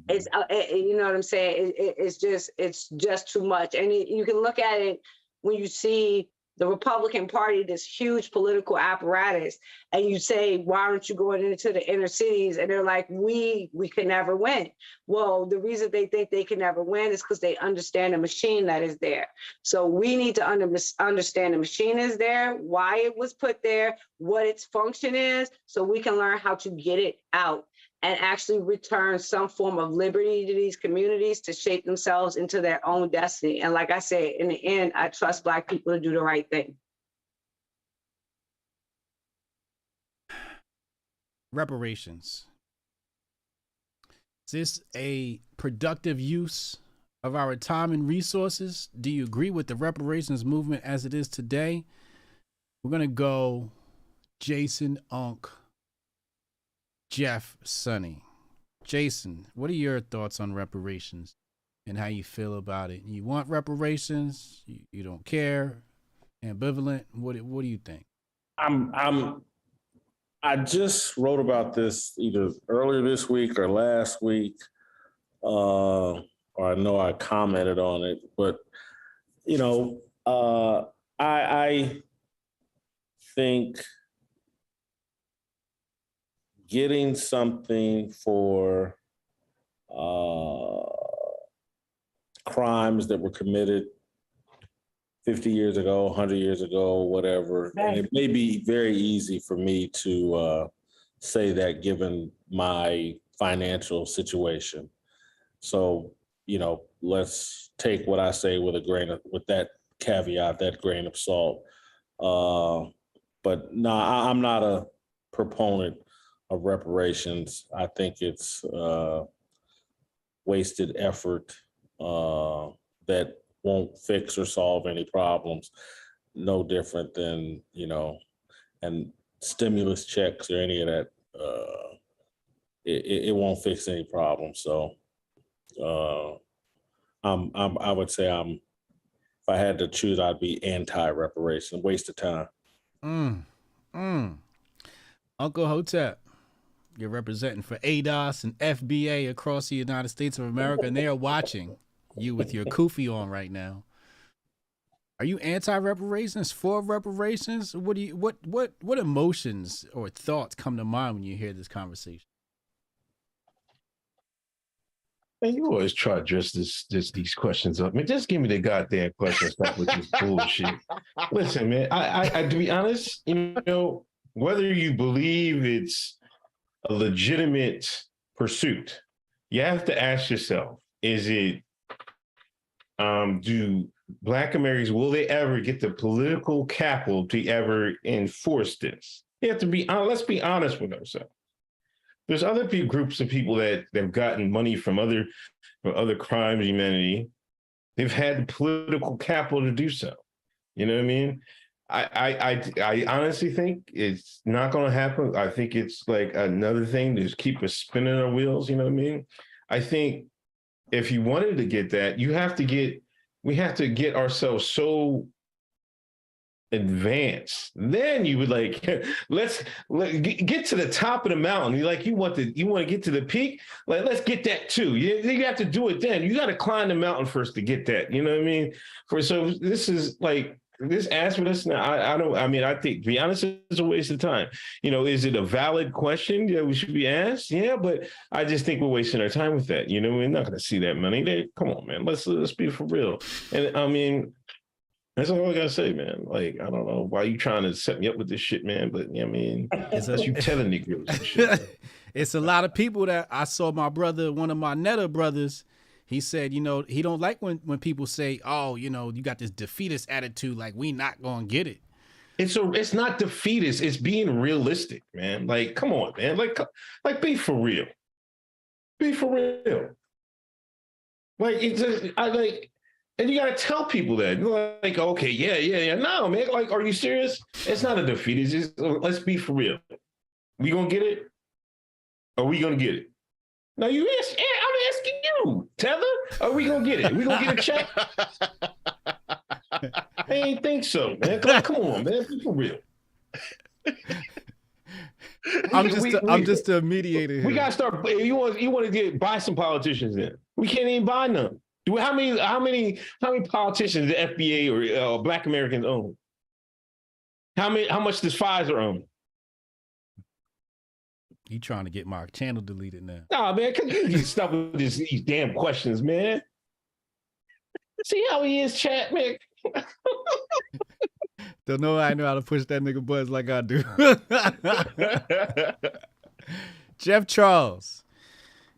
it's you know what I'm saying? It's just too much. And you can look at it when you see the Republican Party, this huge political apparatus, and you say, why aren't you going into the inner cities? And they're like, we can never win. Well, the reason they think they can never win is because they understand the machine that is there. So we need to understand the machine is there, why it was put there, what its function is, so we can learn how to get it out and actually return some form of liberty to these communities to shape themselves into their own destiny. And like I said, in the end, I trust Black people to do the right thing. Reparations. Is this a productive use of our time and resources? Do you agree with the reparations movement as it is today? We're going to go Jason, Unc, Jeff, Sonnie. Jason, what are your thoughts on reparations and how you feel about it? You want reparations? You don't care? Ambivalent? What do you think? I just wrote about this either earlier this week or last week, or I know I commented on it. But I think getting something for crimes that were committed 50 years ago, 100 years ago, whatever. And it may be very easy for me to say that given my financial situation. So, let's take what I say with that caveat, that grain of salt. But no, I'm not a proponent of reparations. I think it's wasted effort that won't fix or solve any problems. No different than, and stimulus checks or any of that. It won't fix any problems. So I would say if I had to choose, I'd be anti-reparation. Waste of time. Uncle Hotep, you're representing for ADOS and FBA across the United States of America, and they are watching you with your kufi on right now. Are you anti-reparations, for reparations? What emotions or thoughts come to mind when you hear this conversation? Man, you always try to dress these questions up. Man, just give me the goddamn question stuff with this bullshit. Listen, man, I to be honest, whether you believe it's a legitimate pursuit, you have to ask yourself, is it, do Black Americans, will they ever get the political capital to ever enforce this? You have to be, let's be honest with ourselves. There's other groups of people that have gotten money from other crimes, humanity. They've had the political capital to do so. You know what I mean? I honestly think it's not going to happen. I think it's like another thing to just keep us spinning our wheels. You know what I mean? I think if you wanted to get that, we have to get ourselves so advanced. Then you would let's get to the top of the mountain. You want to get to the peak. Let's get that too. You have to do it then. You got to climb the mountain first to get that. You know what I mean? So this is this ask for this now. I think, to be honest, it's a waste of time. Is it a valid question that we should be asked? Yeah, but I just think we're wasting our time with that. We're not going to see that money. Come on, man. Let's be for real. And that's all I gotta say, man. I don't know why you trying to set me up with this shit, man. But that's you telling Negroes and shit. It's a lot of people that I saw. My brother, one of my Netta brothers, he said, he don't like when people say, oh, you got this defeatist attitude, like we not gonna get it. It's not defeatist. It's being realistic, man. Come on, man. Be for real. Be for real. And you got to tell people that. Okay, yeah. No, man, are you serious? It's not a defeat. It's just, let's be for real. We going to get it? Are we going to get it? No, I'm asking you, Tether. Are we going to get it? We going to get a check? I ain't think so, man. Come on, man. Be for real. I'm just a mediator here. We got to start. You want to buy some politicians in. We can't even buy none. How many politicians the FBA or Black Americans own? How much does Pfizer own? You trying to get my channel deleted now? Nah, man, you stop with these damn questions, man. See how he is, chat, man. Don't know I know how to push that nigga buttons like I do. Jeff Charles,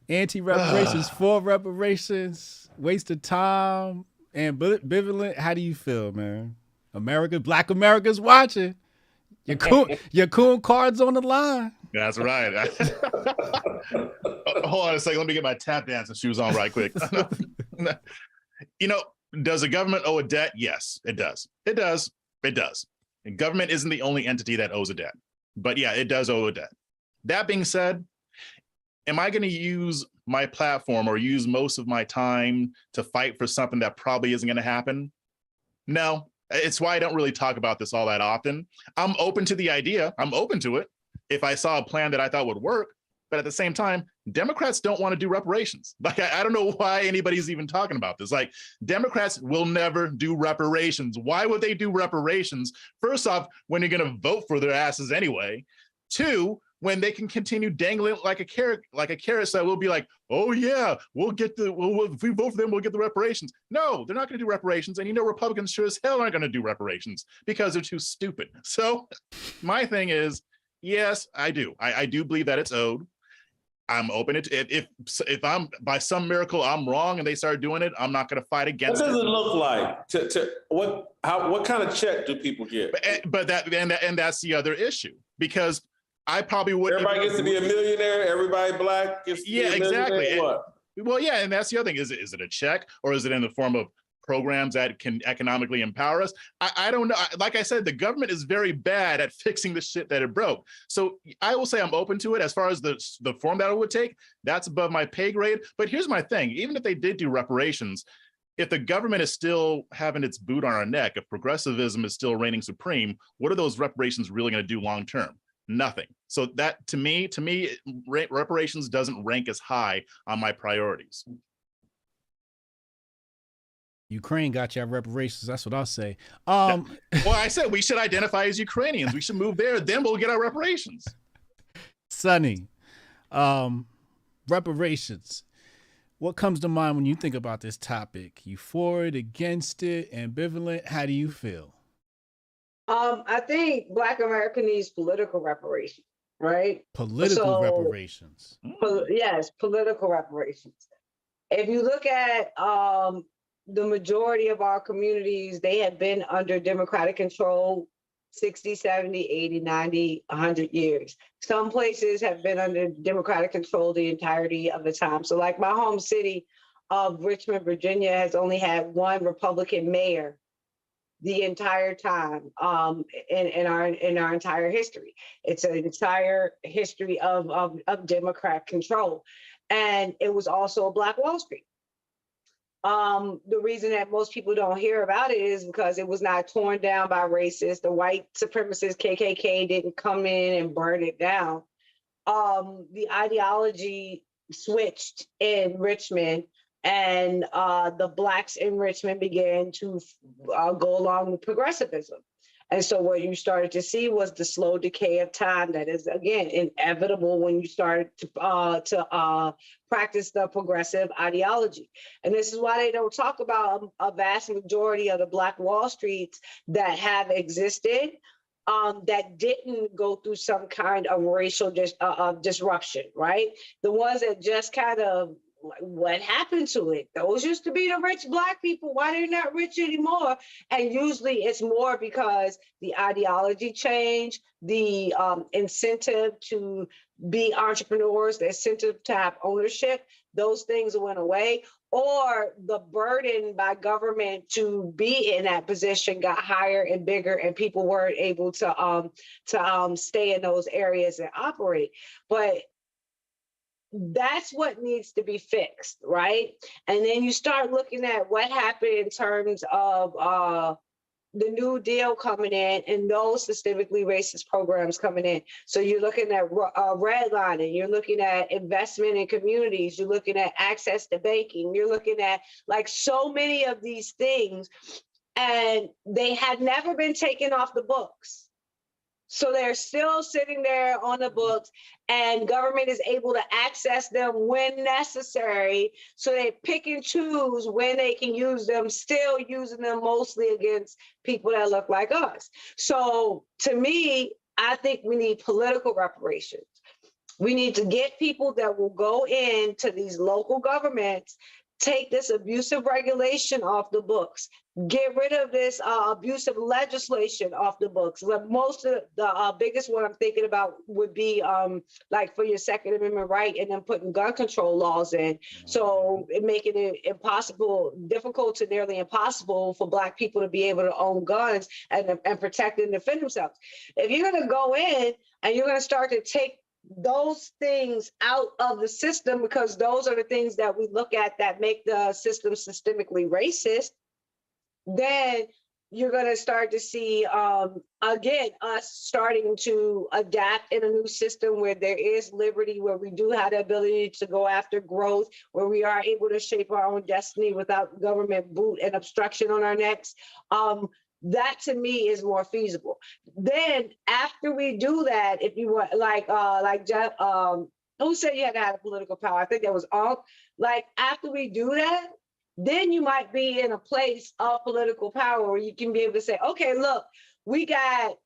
anti-reparations, for reparations, waste of time, ambivalent. How do you feel, man? Black America's watching. Your coon card's on the line. That's right. Hold on a second. Let me get my tap dancing shoes on right quick. Does the government owe a debt? Yes, it does. It does. And government isn't the only entity that owes a debt. But yeah, it does owe a debt. That being said, am I going to use my platform or use most of my time to fight for something that probably isn't going to happen? No. It's why I don't really talk about this all that often. I'm open to the idea. I'm open to it if I saw a plan that I thought would work. But at the same time, Democrats don't want to do reparations. I don't know why anybody's even talking about this. Democrats will never do reparations. Why would they do reparations? First off, when you're going to vote for their asses anyway. Two, when they can continue dangling like a carrot that will be like, oh yeah, if we vote for them, we'll get the reparations. No, they're not going to do reparations. And Republicans sure as hell aren't going to do reparations because they're too stupid. So my thing is, yes, I do. I do believe that it's owed. I'm open to if I'm by some miracle I'm wrong and they start doing it, I'm not going to fight What against does it. it look like? What kind of check do people get? But that's the other issue, because I probably wouldn't. Everybody gets to be a millionaire. Everybody black gets to be a millionaire. Exactly. What? Well, yeah, and that's the other thing. Is it a check, or is it in the form of programs that can economically empower us? I don't know. Like I said, the government is very bad at fixing the shit that it broke. So I will say I'm open to it. As far as the form that it would take, that's above my pay grade. But here's my thing. Even if they did do reparations, if the government is still having its boot on our neck, if progressivism is still reigning supreme, what are those reparations really going to do long term? Nothing. So that to me, reparations doesn't rank as high on my priorities. Ukraine got your reparations. That's what I'll say. Well, I said we should identify as Ukrainians. We should move there. Then we'll get our reparations. Sonnie, reparations. What comes to mind when you think about this topic? You for it, against it, ambivalent? How do you feel? I think Black America needs political reparations, right? Political reparations. Yes, political reparations. If you look at the majority of our communities, they have been under Democratic control 60, 70, 80, 90, 100 years. Some places have been under Democratic control the entirety of the time. So like my home city of Richmond, Virginia has only had one Republican mayor the entire time in our entire history. It's an entire history of Democrat control. And it was also a Black Wall Street. The reason that most people don't hear about it is because it was not torn down by racists. The white supremacist KKK didn't come in and burn it down. The ideology switched in Richmond, and the Blacks in Richmond began to go along with progressivism. And so what you started to see was the slow decay of time that is, again, inevitable when you start to practice the progressive ideology. And this is why they don't talk about a vast majority of the Black Wall Streets that have existed that didn't go through some kind of racial disruption, right? The ones that just kind of, what happened to it? Those used to be the rich Black people. Why they're not rich anymore? And usually it's more because the ideology changed, the incentive to be entrepreneurs, the incentive to have ownership, those things went away, or the burden by government to be in that position got higher and bigger, and people weren't able to stay in those areas and operate. But that's what needs to be fixed, right? And then you start looking at what happened in terms of the New Deal coming in and those systemically racist programs coming in. So you're looking at redlining, you're looking at investment in communities, you're looking at access to banking, you're looking at like so many of these things, and they had never been taken off the books. So they're still sitting there on the books, and government is able to access them when necessary. So they pick and choose when they can use them, still using them mostly against people that look like us. So to me, I think we need political reparations. We need to get people that will go into these local governments, take this abusive regulation off the books, get rid of this abusive legislation off the books. But most of the biggest one I'm thinking about would be like for your Second Amendment right, and then putting gun control laws in. So making it impossible, difficult to nearly impossible for Black people to be able to own guns and protect and defend themselves. If you're gonna go in and you're gonna start to take those things out of the system, because those are the things that we look at that make the system systemically racist, then you're going to start to see, again, us starting to adapt in a new system where there is liberty, where we do have the ability to go after growth, where we are able to shape our own destiny without government boot and obstruction on our necks. That to me is more feasible. Then after we do that, if you want, like Jeff, who said you had to have political power? I think that was all. Like after we do that, then you might be in a place of political power where you can be able to say, okay, look, we got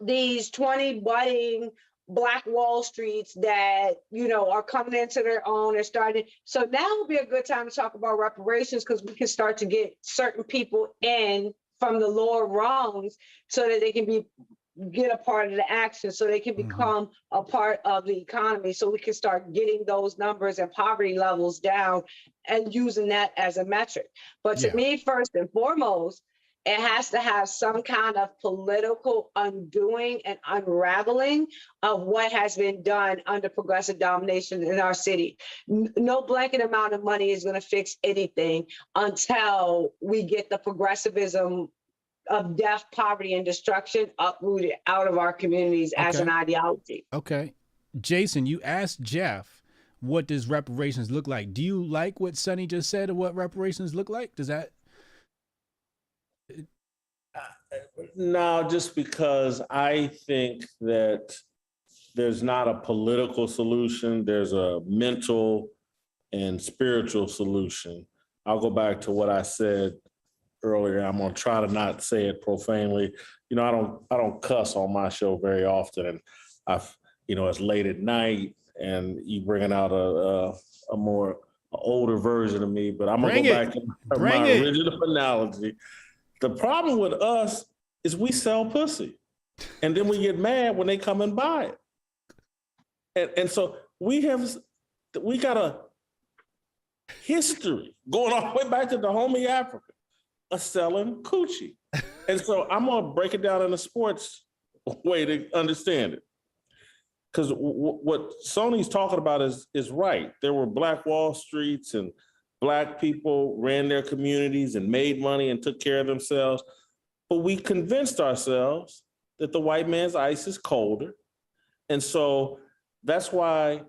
these 20 budding Black Wall Streets that, are coming into their own and starting. So now would be a good time to talk about reparations, because we can start to get certain people in from the lower rungs so that they can get a part of the action, so they can become a part of the economy, so we can start getting those numbers and poverty levels down and using that as a metric. But to me, first and foremost, it has to have some kind of political undoing and unraveling of what has been done under progressive domination in our city. No blanket amount of money is going to fix anything until we get the progressivism of death, poverty, and destruction uprooted out of our communities as an ideology. Okay. Jason, you asked Jeff, what does reparations look like? Do you like what Sonnie just said of what reparations look like? Does that... No, just because I think that there's not a political solution, there's a mental and spiritual solution. I'll go back to what I said earlier. I'm gonna try to not say it profanely. I don't cuss on my show very often, and it's late at night, and you bringing out a more older version of me. But I'm gonna go back to my original analogy. The problem with us is we sell pussy, and then we get mad when they come and buy it. And so we got a history going all the way back to the homie Africa of selling coochie. And so I'm gonna break it down in a sports way to understand it. Because what Sonnie's talking about is right. There were Black Wall Streets, and Black people ran their communities and made money and took care of themselves. But we convinced ourselves that the white man's ice is colder. And so that's why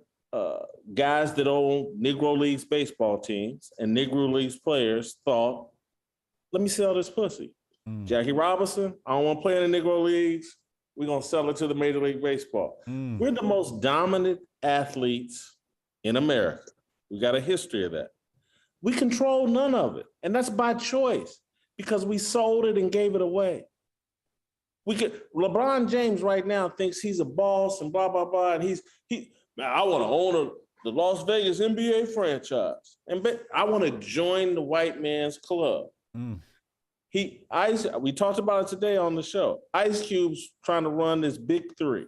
guys that own Negro Leagues baseball teams and Negro Leagues players thought, let me sell this pussy. Jackie Robinson, I don't want to play in the Negro Leagues. We're going to sell it to the Major League Baseball. We're the most dominant athletes in America. We got a history of that. We control none of it. And that's by choice, because we sold it and gave it away. LeBron James right now thinks he's a boss and blah, blah, blah. And I want to own the Las Vegas NBA franchise. And I want to join the white man's club. We talked about it today on the show. Ice Cube's trying to run this big three.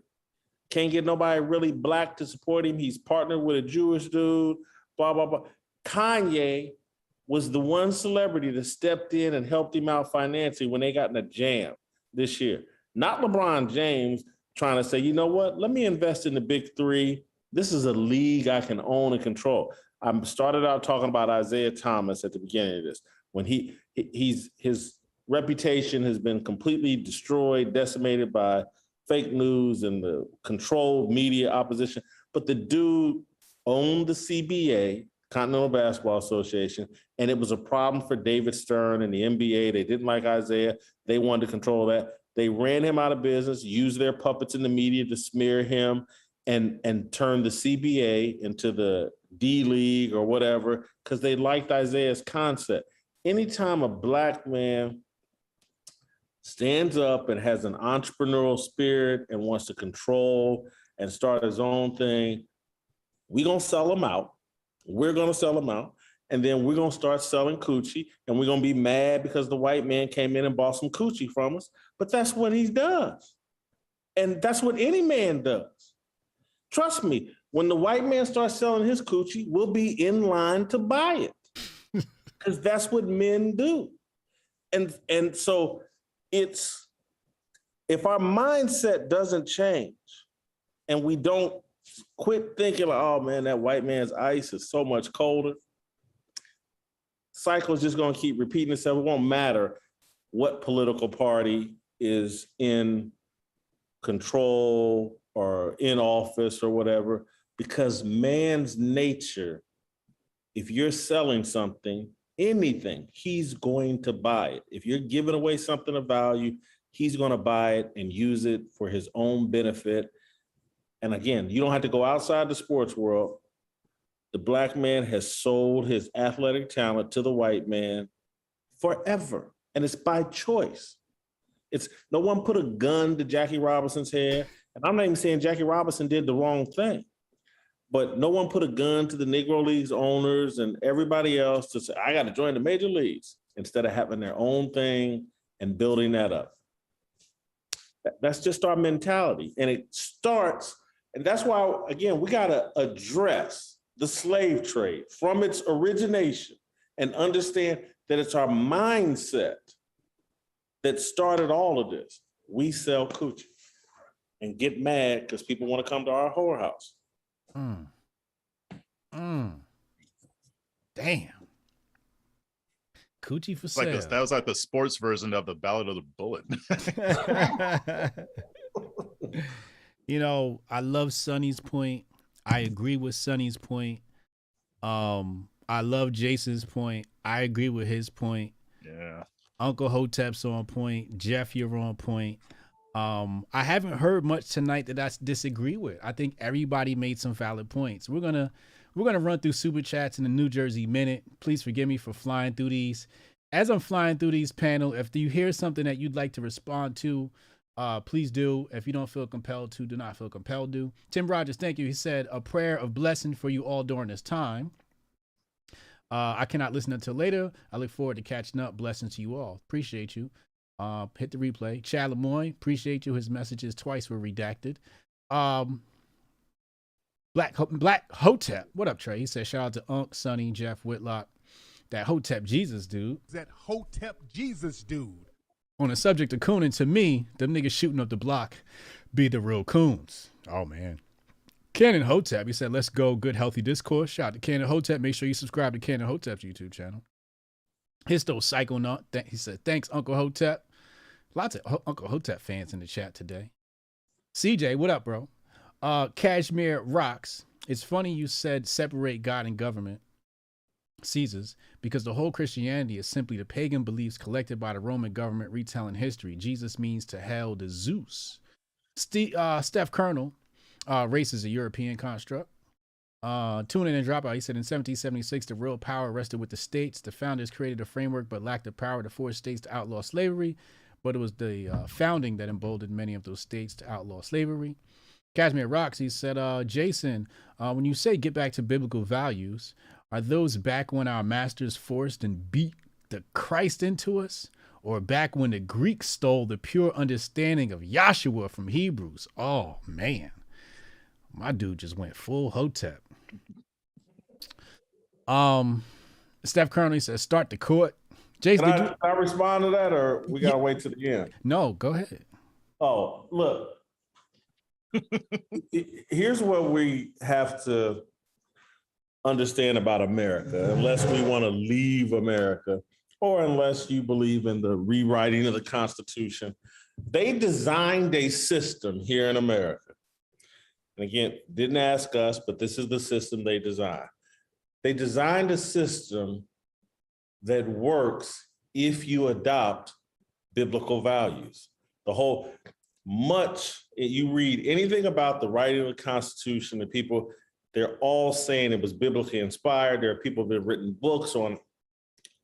Can't get nobody really Black to support him. He's partnered with a Jewish dude, blah, blah, blah. Kanye was the one celebrity that stepped in and helped him out financially when they got in a jam this year. Not LeBron James trying to say, you know what, let me invest in the big three. This is a league I can own and control. I started out talking about Isaiah Thomas at the beginning of this, when his reputation has been completely destroyed, decimated by fake news and the controlled media opposition. But the dude owned the CBA, Continental Basketball Association, and it was a problem for David Stern and the NBA. They didn't like Isaiah. They wanted to control that. They ran him out of business, used their puppets in the media to smear him, and turned the CBA into the D League or whatever, because they liked Isaiah's concept. Anytime a Black man stands up and has an entrepreneurial spirit and wants to control and start his own thing, we're going to sell him out. We're going to sell them out, and then we're going to start selling coochie, and we're going to be mad because the white man came in and bought some coochie from us. But that's what he does. And that's what any man does. Trust me, when the white man starts selling his coochie, we'll be in line to buy it, because that's what men do. And so if our mindset doesn't change and we don't quit thinking like, oh man, that white man's ice is so much colder, cycle's just going to keep repeating itself. It won't matter what political party is in control or in office or whatever, because man's nature, if you're selling something, anything, he's going to buy it. If you're giving away something of value, he's going to buy it and use it for his own benefit. And again, you don't have to go outside the sports world. The Black man has sold his athletic talent to the white man forever. And it's by choice. No one put a gun to Jackie Robinson's head. And I'm not even saying Jackie Robinson did the wrong thing, but no one put a gun to the Negro Leagues owners and everybody else to say, I got to join the major leagues, instead of having their own thing and building that up. That's just our mentality. And it starts, and that's why, again, we got to address the slave trade from its origination and understand that it's our mindset that started all of this. We sell coochie and get mad because people want to come to our whorehouse. Damn. Coochie for sale. That was like the sports version of the Ballad of the Bullet. You know, I love Sonny's point. I agree with Sonny's point. I love Jason's point. I agree with his point. Yeah. Uncle Hotep's on point. Jeff, you're on point. I haven't heard much tonight that I disagree with. I think everybody made some valid points. We're gonna run through super chats in the New Jersey Minute. Please forgive me for flying through these. As I'm flying through these panel, if you hear something that you'd like to respond to, please do. If you don't feel compelled to, do not feel compelled to. Tim Rogers, thank you. He said, a prayer of blessing for you all during this time. I cannot listen until later. I look forward to catching up. Blessings to you all. Appreciate you. Hit the replay. Chad Lemoyne, appreciate you. His messages twice were redacted. Black Hotep. What up, Trey? He said, shout out to Unc, Sonnie, Jeff Whitlock. That Hotep Jesus dude. That Hotep Jesus dude. On the subject of cooning, to me, them niggas shooting up the block be the real coons. Oh, man. Canon Hotep, he said, let's go. Good, healthy discourse. Shout out to Canon Hotep. Make sure you subscribe to Canon Hotep's YouTube channel. Histo Psychonaut, he said, thanks, Uncle Hotep. Lots of Uncle Hotep fans in the chat today. CJ, what up, bro? Kashmir Rocks. It's funny you said separate God and government, Caesars, because the whole Christianity is simply the pagan beliefs collected by the Roman government retelling history. Jesus means to hell to Zeus. Steph Colonel, race is a European construct. Tune in and drop out. He said in 1776, the real power rested with the states. The founders created a framework but lacked the power to force states to outlaw slavery. But it was the founding that emboldened many of those states to outlaw slavery. Kashmir Rocks, he said, Jason, when you say get back to biblical values, are those back when our masters forced and beat the Christ into us? Or back when the Greeks stole the pure understanding of Yahshua from Hebrews? Oh, man. My dude just went full Hotep. Steph currently says, start the court. Jason, Can I respond to that, or we gotta wait to the end? No, go ahead. Oh, look. Here's what we have to understand about America, unless we want to leave America, or unless you believe in the rewriting of the Constitution. They designed a system here in America. And again, didn't ask us, but this is the system they designed. They designed a system that works if you adopt biblical values. You read anything about the writing of the Constitution, the people, they're all saying it was biblically inspired. There are people that have written books on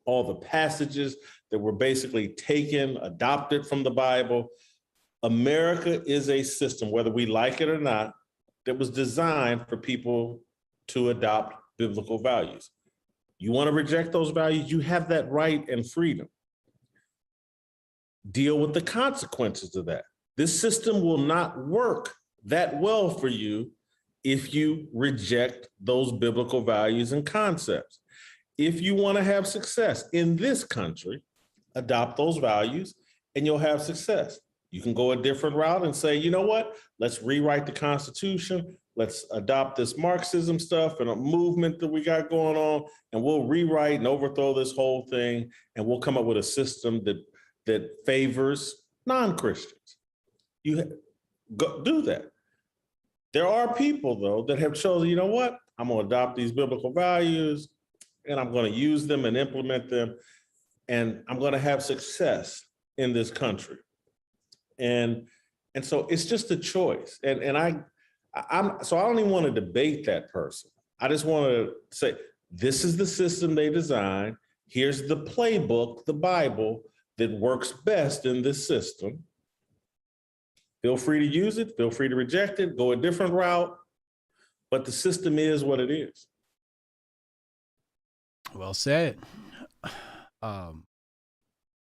all the passages that were basically taken, adopted from the Bible. America is a system, whether we like it or not, that was designed for people to adopt biblical values. You want to reject those values, you have that right and freedom. Deal with the consequences of that. This system will not work that well for you if you reject those biblical values and concepts. If you want to have success in this country, adopt those values and you'll have success. You can go a different route and say, you know what, let's rewrite the Constitution. Let's adopt this Marxism stuff and a movement that we got going on, and we'll rewrite and overthrow this whole thing, and we'll come up with a system that favors non-Christians. You do that. There are people, though, that have chosen, you know what, I'm going to adopt these biblical values, and I'm going to use them and implement them, and I'm going to have success in this country. And so it's just a choice. So I don't even want to debate that person. I just want to say, this is the system they designed. Here's the playbook, the Bible, that works best in this system. Feel free to use it, feel free to reject it, go a different route, but the system is what it is. Well said.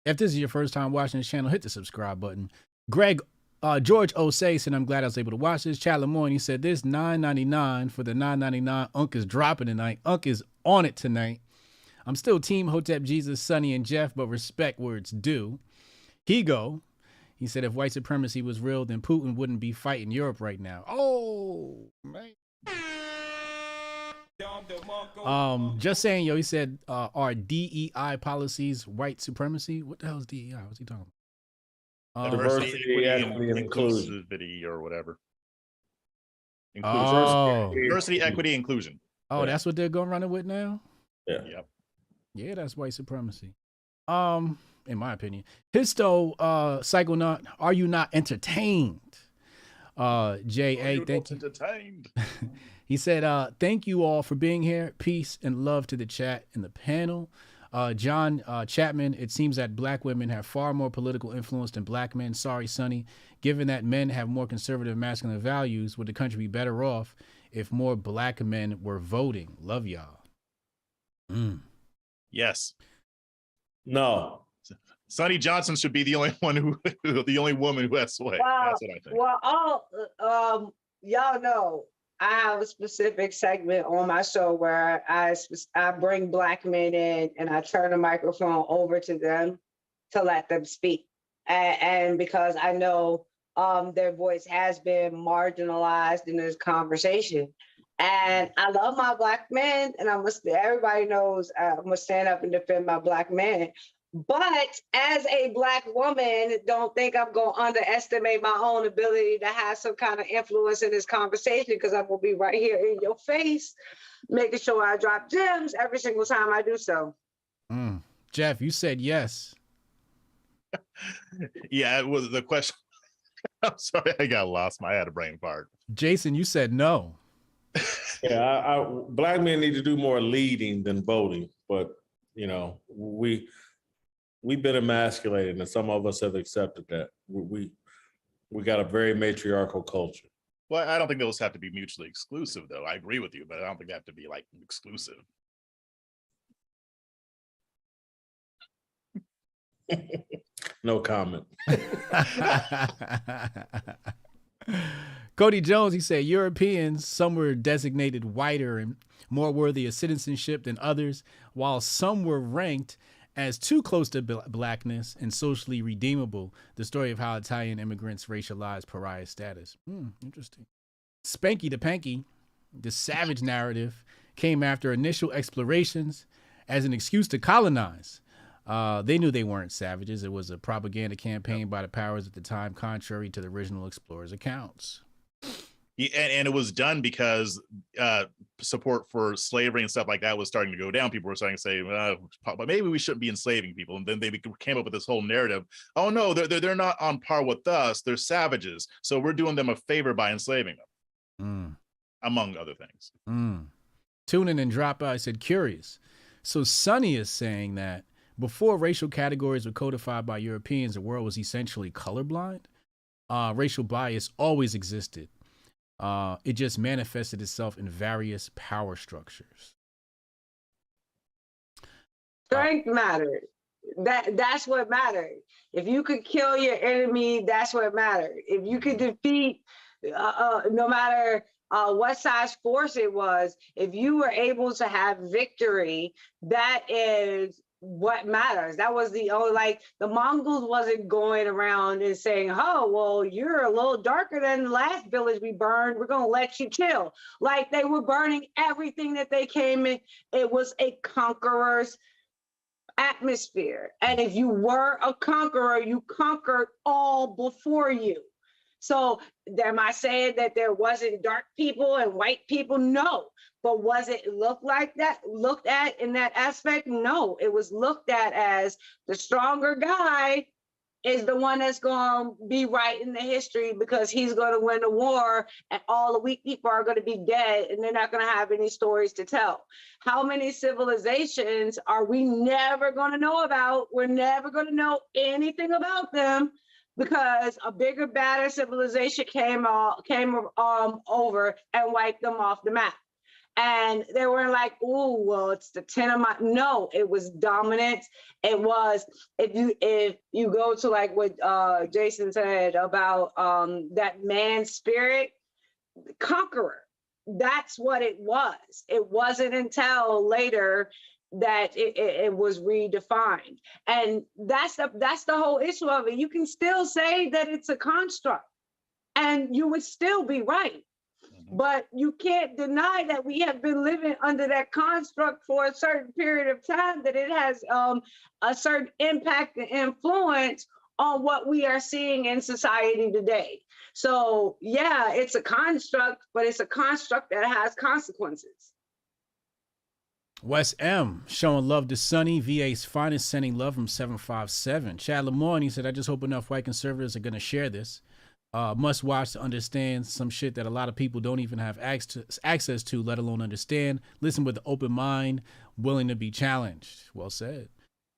If this is your first time watching this channel, hit the subscribe button. George Osei said, I'm glad I was able to watch this. Chad Lemoyne, he said, this $9.99 for the $9.99. Unc is dropping tonight. Unc is on it tonight. I'm still team Hotep Jesus, Sonnie, and Jeff, but respect where it's due. Higo, he said, if white supremacy was real, then Putin wouldn't be fighting Europe right now. Oh, man. Just saying, yo, he said, are DEI policies white supremacy? What the hell is DEI? What's he talking about? Diversity, equity, and inclusivity, or whatever. Diversity, equity, inclusion. Oh, that's what they're going running with now? Yeah. Yep. Yeah, that's white supremacy. In my opinion. Histo, Psychonaut, are you not entertained? J.A., thank you. Entertained. He said, thank you all for being here. Peace and love to the chat and the panel. John Chapman, it seems that black women have far more political influence than black men. Sorry, Sonnie. Given that men have more conservative masculine values, would the country be better off if more black men were voting? Love y'all. Yes. No. Sonnie Johnson should be the only one the only woman who has sway. That's what I think. Well, y'all know I have a specific segment on my show where I bring black men in and I turn the microphone over to them to let them speak. And because I know their voice has been marginalized in this conversation. And I love my black men, and everybody knows I'm gonna stand up and defend my black men. But as a black woman, don't think I'm going to underestimate my own ability to have some kind of influence in this conversation, because I'm going to be right here in your face, making sure I drop gems every single time I do so. Jeff, you said yes. Yeah, it was the question. I'm sorry, I got lost. I had a brain fart. Jason, you said no. Yeah, black men need to do more leading than voting, but we've been emasculated, and some of us have accepted that. We got a very matriarchal culture. Well, I don't think those have to be mutually exclusive, though. I agree with you, but I don't think they have to be like exclusive. No comment. Cody Jones, he said, Europeans, some were designated whiter and more worthy of citizenship than others, while some were ranked as too close to blackness and socially redeemable. The story of how Italian immigrants racialized pariah status. Interesting. Spanky the Panky, the savage narrative, came after initial explorations as an excuse to colonize. They knew they weren't savages. It was a propaganda campaign by the powers at the time, contrary to the original explorers' accounts. Yeah, and it was done because support for slavery and stuff like that was starting to go down. People were starting to say, but maybe we shouldn't be enslaving people. And then they came up with this whole narrative. Oh, no, they're not on par with us. They're savages. So we're doing them a favor by enslaving them, among other things. Tune in and drop out. I said, curious. So Sonnie is saying that before racial categories were codified by Europeans, the world was essentially colorblind. Racial bias always existed. It just manifested itself in various power structures. Strength mattered. That's what mattered. If you could kill your enemy, that's what mattered. If you could defeat, no matter what size force it was, if you were able to have victory, that is what matters. That was the only, like, the Mongols wasn't going around and saying, oh, well, you're a little darker than the last village we burned, we're gonna let you chill. Like, they were burning everything that they came in. It was a conqueror's atmosphere. And if you were a conqueror, you conquered all before you. So am I saying that there wasn't dark people and white people? No. But was it looked at in that aspect? No. It was looked at as the stronger guy is the one that's going to be right in the history, because he's going to win the war and all the weak people are going to be dead and they're not going to have any stories to tell. How many civilizations are we never going to know about? We're never going to know anything about them, because a bigger, badder civilization came over and wiped them off the map. And they were like, oh, well, it's the 10 of my, no, it was dominance. It was, if you go to like what Jason said about that man spirit, conqueror, that's what it was. It wasn't until later that it was redefined. And that's the whole issue of it. You can still say that it's a construct and you would still be right. But you can't deny that we have been living under that construct for a certain period of time, that it has a certain impact and influence on what we are seeing in society today. So yeah, it's a construct, but it's a construct that has consequences. Wes M. showing love to Sonnie, VA's finest, sending love from 757. Chad Lemoyne, he said, I just hope enough white conservatives are going to share this. Must watch to understand some shit that a lot of people don't even have access to, let alone understand. Listen with an open mind, willing to be challenged. Well said.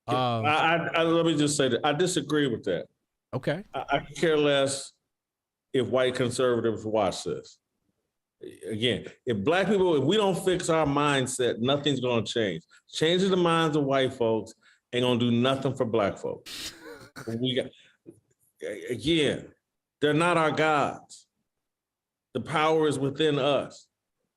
Let me just say that I disagree with that. Okay. I could care less if white conservatives watch this. Again, if black people, if we don't fix our mindset, nothing's going to change. Changing the minds of white folks ain't going to do nothing for black folks. Again, they're not our gods. The power is within us.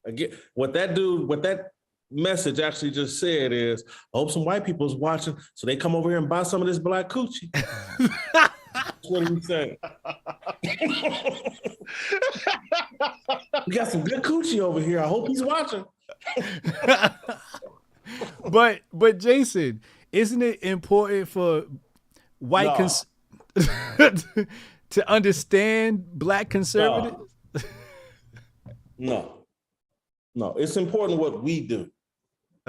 Again, what that message actually just said is, I hope some white people's watching so they come over here and buy some of this black coochie. That's what he said. We got some good coochie over here. I hope he's watching. But Jason, isn't it important for white to understand black conservatives? No, it's important what we do.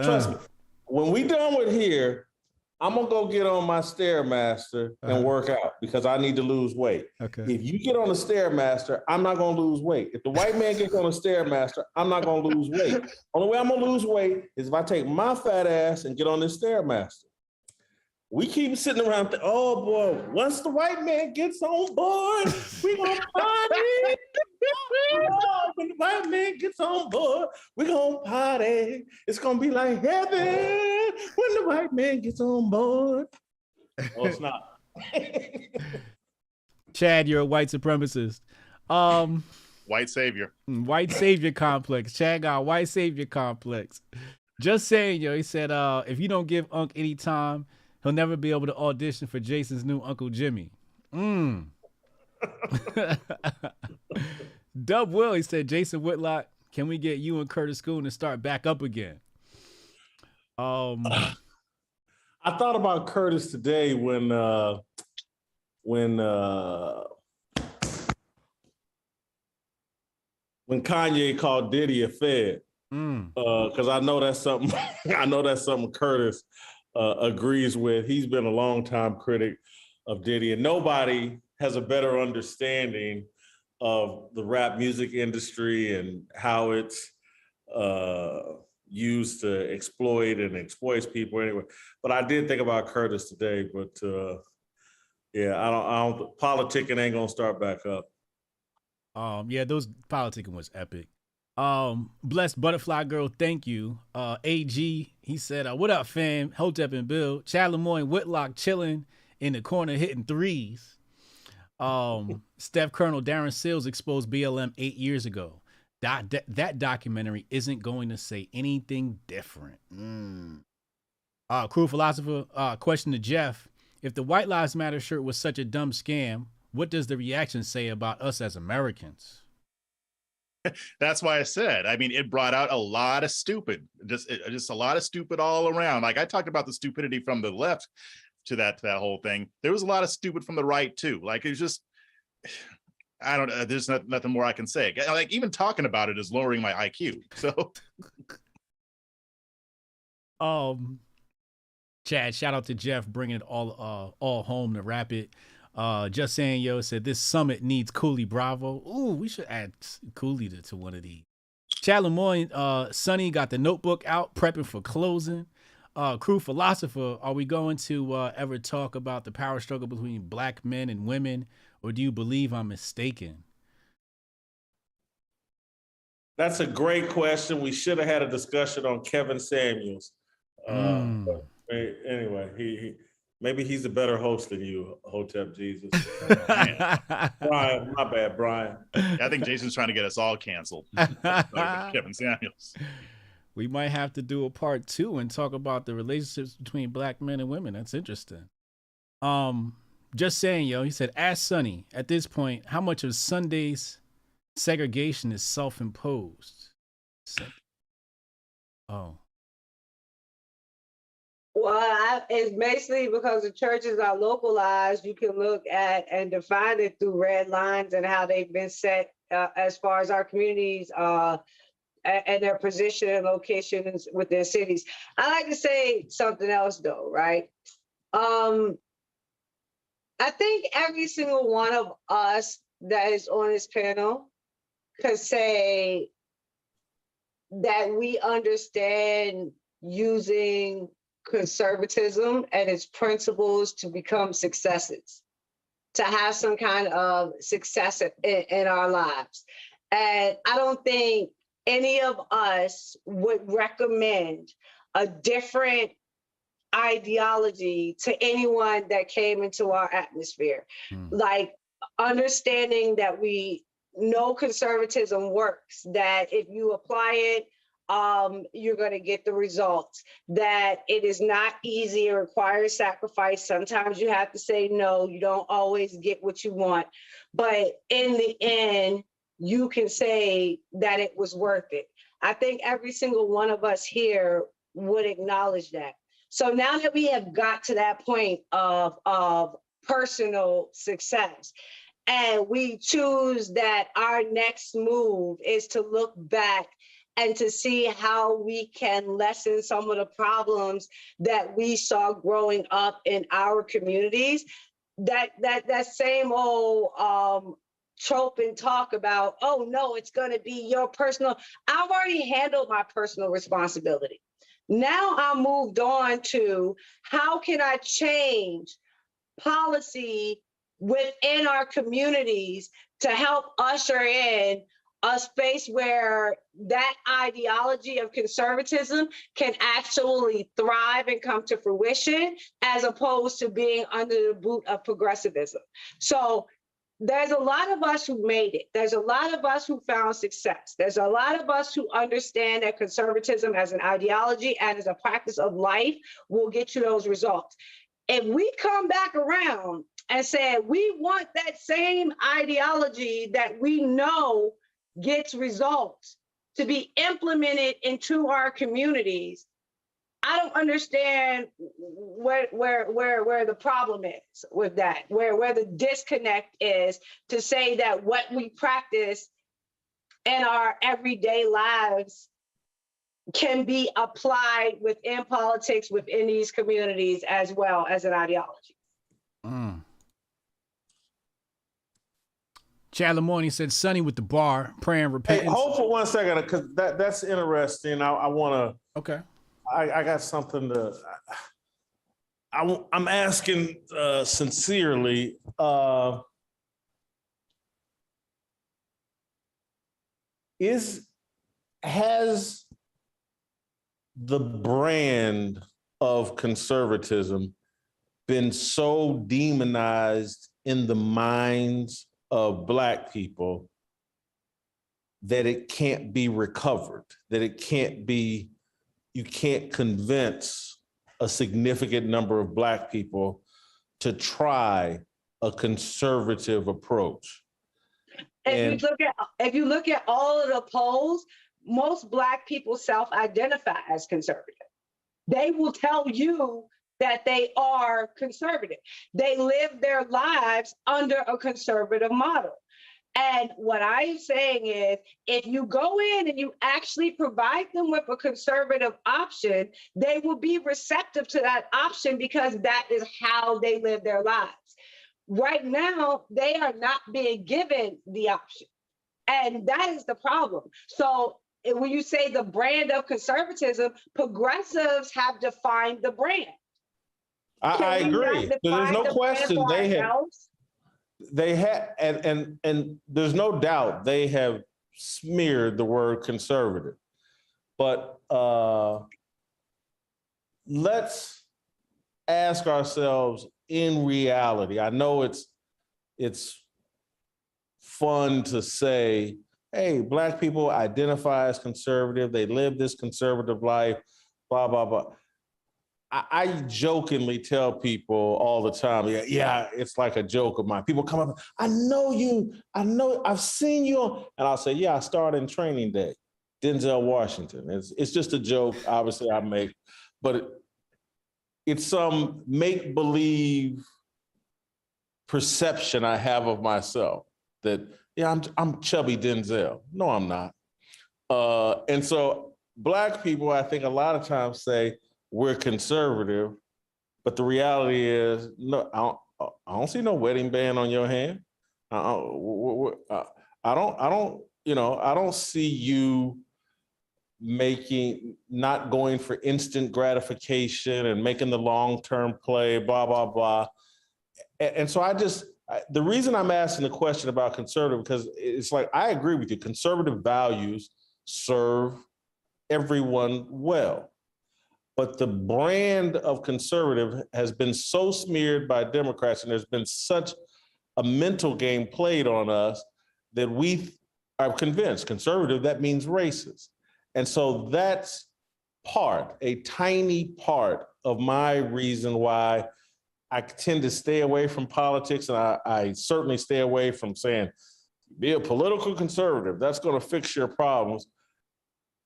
Trust me. When we done with here, I'm gonna go get on my Stairmaster and work out because I need to lose weight. Okay. If you get on the Stairmaster, I'm not gonna lose weight. If the white man gets on the Stairmaster, I'm not gonna lose weight. Only way I'm gonna lose weight is if I take my fat ass and get on this Stairmaster. We keep sitting around, oh boy, once the white man gets on board, we gonna party. Oh, when the white man gets on board, we gonna party. It's gonna be like heaven when the white man gets on board. Oh, it's not. Chad, you're a white supremacist. White savior. White savior complex. Chad got a white savior complex. Just saying, yo, he said, if you don't give Unc any time, he'll never be able to audition for Jason's new Uncle Jimmy. Dub Will, he said, Jason Whitlock, can we get you and Curtis Schoon to start back up again? I thought about Curtis today when Kanye called Diddy a fed. Because I know that's something Curtis agrees with. He's been a longtime critic of Diddy, and nobody has a better understanding of the rap music industry and how it's used to exploit and exploits people anyway. But I did think about Curtis today, but yeah, I don't politicking ain't gonna start back up. Yeah, those politicking was epic. Blessed Butterfly Girl, thank you. AG, he said, what up, fam? Hotep and Bill. Chad Lemoyne Whitlock chilling in the corner hitting threes. Steph Colonel Darren Sills exposed BLM 8 years ago. That documentary isn't going to say anything different. Cruel Philosopher, question to Jeff. If the White Lives Matter shirt was such a dumb scam, what does the reaction say about us as Americans? That's why I said, I mean, it brought out a lot of stupid, just a lot of stupid all around. Like I talked about the stupidity from the left to that whole thing. There was a lot of stupid from the right too. Like it's just, I don't know. There's nothing more I can say. Like even talking about it is lowering my IQ. So, Chad, shout out to Jeff bringing it all home to wrap it. Just saying, yo, said this summit needs Cooley Bravo. Ooh, we should add Cooley to one of these. Chad Lemoyne, Sonnie got the notebook out, prepping for closing. Crew philosopher, are we going to ever talk about the power struggle between black men and women, or do you believe I'm mistaken? That's a great question. We should have had a discussion on Kevin Samuels. But anyway, he maybe he's a better host than you, Hotep Jesus. Brian, my bad, Brian. I think Jason's trying to get us all canceled. Kevin Samuels. We might have to do a part 2 and talk about the relationships between black men and women. That's interesting. Just saying, yo, he said, ask Sonnie, at this point, how much of Sunday's segregation is self-imposed? Oh. Well, it's basically because the churches are localized. You can look at and define it through red lines and how they've been set as far as our communities and their position and locations within cities. I like to say something else though, right? I think every single one of us that is on this panel could say that we understand using conservatism and its principles to become successes, to have some kind of success in our lives. And I don't think any of us would recommend a different ideology to anyone that came into our atmosphere. Like understanding that we know conservatism works, that if you apply it, you're going to get the results, that it is not easy, it requires sacrifice. Sometimes you have to say no, you don't always get what you want, but in the end, you can say that it was worth it. I think every single one of us here would acknowledge that. So now that we have got to that point of personal success, and we choose that our next move is to look back and to see how we can lessen some of the problems that we saw growing up in our communities, that same old trope and talk about, oh no, it's going to be your personal. I've already handled my personal responsibility. Now I'm moved on to how can I change policy within our communities to help usher in a space where that ideology of conservatism can actually thrive and come to fruition, as opposed to being under the boot of progressivism. So there's a lot of us who made it. There's a lot of us who found success. There's a lot of us who understand that conservatism as an ideology and as a practice of life will get you those results. If we come back around and say, we want that same ideology that we know gets results to be implemented into our communities, I don't understand where the problem is with that, where the disconnect is to say that what we practice in our everyday lives can be applied within politics, within these communities, as well as an ideology. Chad Lamorne said, Sonnie with the bar, praying repentance. Hey, hold for 1 second, because that's interesting. I want to. Okay. I got something to. I'm asking sincerely. Has the brand of conservatism been so demonized in the minds of Black people that it can't be recovered, that it can't be, you can't convince a significant number of Black people to try a conservative approach? If you look at all of the polls, most Black people self-identify as conservative. They will tell you that they are conservative. They live their lives under a conservative model. And what I'm saying is, if you go in and you actually provide them with a conservative option, they will be receptive to that option because that is how they live their lives. Right now, they are not being given the option. And that is the problem. So when you say the brand of conservatism, progressives have defined the brand. I agree. There's no question they have, and there's no doubt they have smeared the word conservative. But let's ask ourselves in reality. I know it's fun to say, hey, Black people identify as conservative, they live this conservative life, blah, blah, blah. I jokingly tell people all the time, yeah, it's like a joke of mine. People come up, I know you, I've seen you. And I'll say, yeah, I started in Training Day, Denzel Washington. It's just a joke, obviously I make, but it's some make-believe perception I have of myself that, yeah, I'm chubby Denzel. No, I'm not. And so Black people, I think a lot of times say, we're conservative, but the reality is, no, I don't see no wedding band on your hand. I don't see you not going for instant gratification and making the long-term play, blah, blah, blah. And so the reason I'm asking the question about conservative, because it's like, I agree with you, conservative values serve everyone well. But the brand of conservative has been so smeared by Democrats, and there's been such a mental game played on us that we are convinced conservative, that means racist. And so that's a tiny part of my reason why I tend to stay away from politics. And I certainly stay away from saying, be a political conservative, that's going to fix your problems.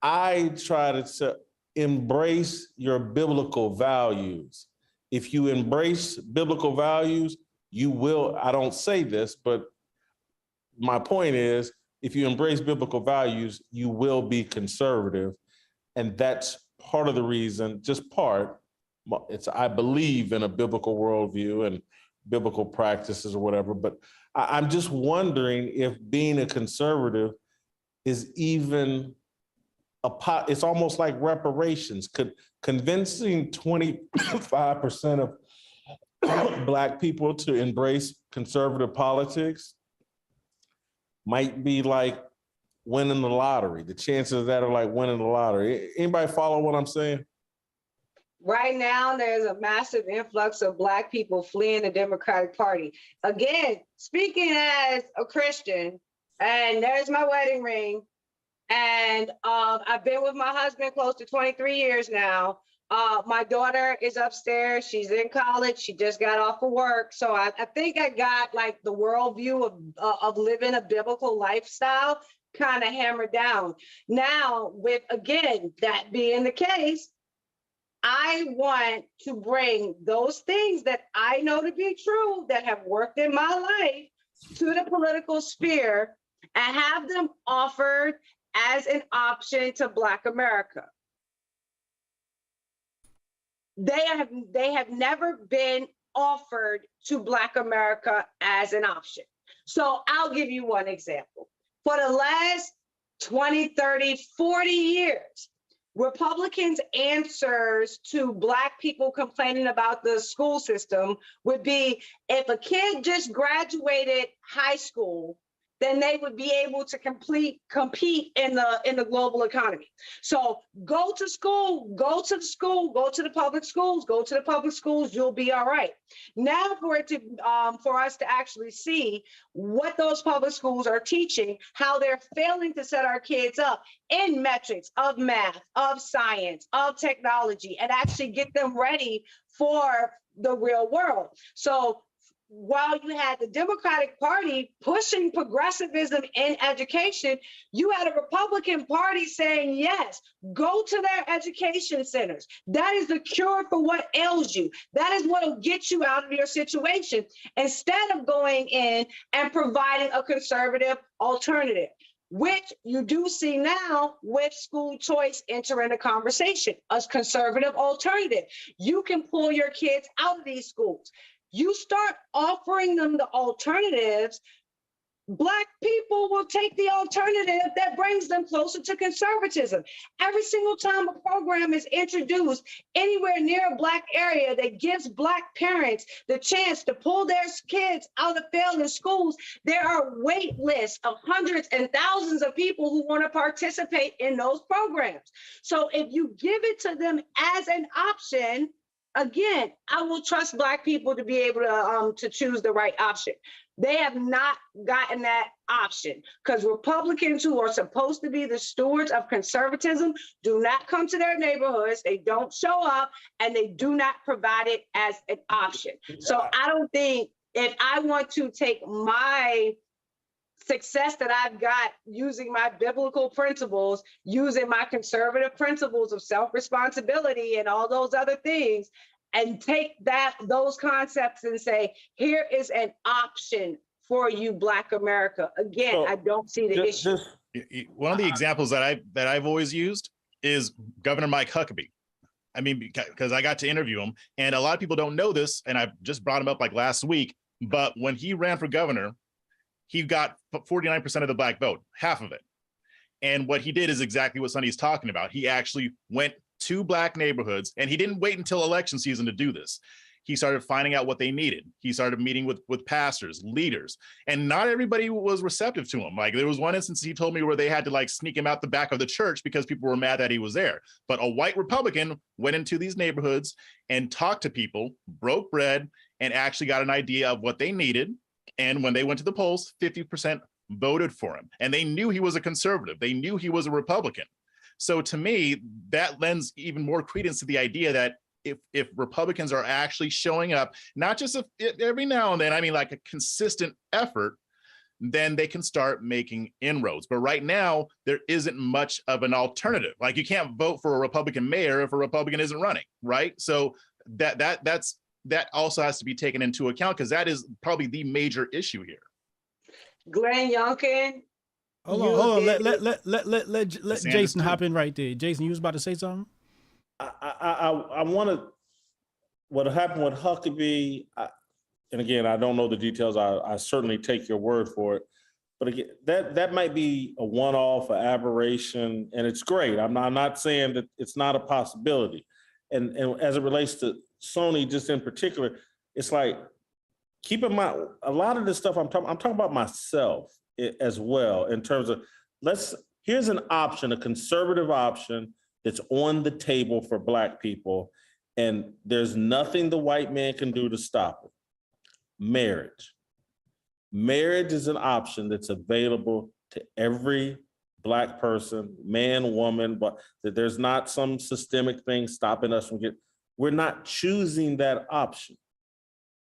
I try to embrace your biblical values. If you embrace biblical values, you will, I don't say this, but my point is, if you embrace biblical values, you will be conservative. And that's part of the reason, just part, I believe in a biblical worldview and biblical practices or whatever, but I'm just wondering if being a conservative is even it's almost like reparations. Convincing 25% of Black people to embrace conservative politics might be like winning the lottery. The chances of that are like winning the lottery. Anybody follow what I'm saying? Right now, there's a massive influx of Black people fleeing the Democratic Party. Again, speaking as a Christian, and there's my wedding ring, and I've been with my husband close to 23 years now. My daughter is upstairs. She's in college. She just got off of work. So I think I got like the worldview of living a biblical lifestyle kind of hammered down. Now, with, again, that being the case, I want to bring those things that I know to be true, that have worked in my life, to the political sphere and have them offered as an option to Black America. They have never been offered to Black America as an option. So I'll give you one example. For the last 20, 30, 40 years, Republicans' answers to Black people complaining about the school system would be, if a kid just graduated high school, then they would be able to compete in the global economy. So go to school, go to the school, go to the public schools, go to the public schools, you'll be all right. Now for us to actually see what those public schools are teaching, how they're failing to set our kids up in metrics of math, of science, of technology, and actually get them ready for the real world. So while you had the Democratic Party pushing progressivism in education, you had a Republican Party saying, yes, go to their education centers. That is the cure for what ails you. That is what will get you out of your situation, instead of going in and providing a conservative alternative, which you do see now with school choice entering the conversation, a conservative alternative. You can pull your kids out of these schools. You start offering them the alternatives, Black people will take the alternative that brings them closer to conservatism. Every single time a program is introduced anywhere near a Black area that gives Black parents the chance to pull their kids out of failing schools, there are wait lists of hundreds and thousands of people who want to participate in those programs. So if you give it to them as an option, again, I will trust Black people to be able to choose the right option. They have not gotten that option because Republicans who are supposed to be the stewards of conservatism do not come to their neighborhoods, they don't show up, and they do not provide it as an option. So I don't think if I want to take my success that I've got using my biblical principles, using my conservative principles of self-responsibility and all those other things, and take those concepts and say, here is an option for you, Black America. Again, So, I don't see the issue. One of the examples that I've always used is Governor Mike Huckabee. I mean, because I got to interview him, and a lot of people don't know this, and I just brought him up like last week, but when he ran for governor, he got 49% of the Black vote, half of it. And what he did is exactly what Sonnie's talking about. He actually went to Black neighborhoods, and he didn't wait until election season to do this. He started finding out what they needed. He started meeting with pastors, leaders, and not everybody was receptive to him. Like there was one instance he told me where they had to like sneak him out the back of the church because people were mad that he was there. But a white Republican went into these neighborhoods and talked to people, broke bread, and actually got an idea of what they needed. And when they went to the polls, 50% voted for him. And they knew he was a conservative. They knew he was a Republican. So to me, that lends even more credence to the idea that if Republicans are actually showing up, not just every now and then, I mean like a consistent effort, then they can start making inroads. But right now, there isn't much of an alternative. Like you can't vote for a Republican mayor if a Republican isn't running, right? So that also has to be taken into account because that is probably the major issue here. Glenn Youngkin. Hold on. Let Jason hop in right there. Jason, you was about to say something? I want to, what happened with Huckabee, and again, I don't know the details. I certainly take your word for it. But again, that might be a one-off, an aberration, and it's great. I'm not saying that it's not a possibility. And as it relates to Sonnie, just in particular, it's like, keep in mind, a lot of this stuff I'm talking about myself as well, in terms of, here's an option, a conservative option that's on the table for Black people, and there's nothing the white man can do to stop it. Marriage. Marriage is an option that's available to every Black person, man, woman, but that there's not some systemic thing stopping us from we're not choosing that option.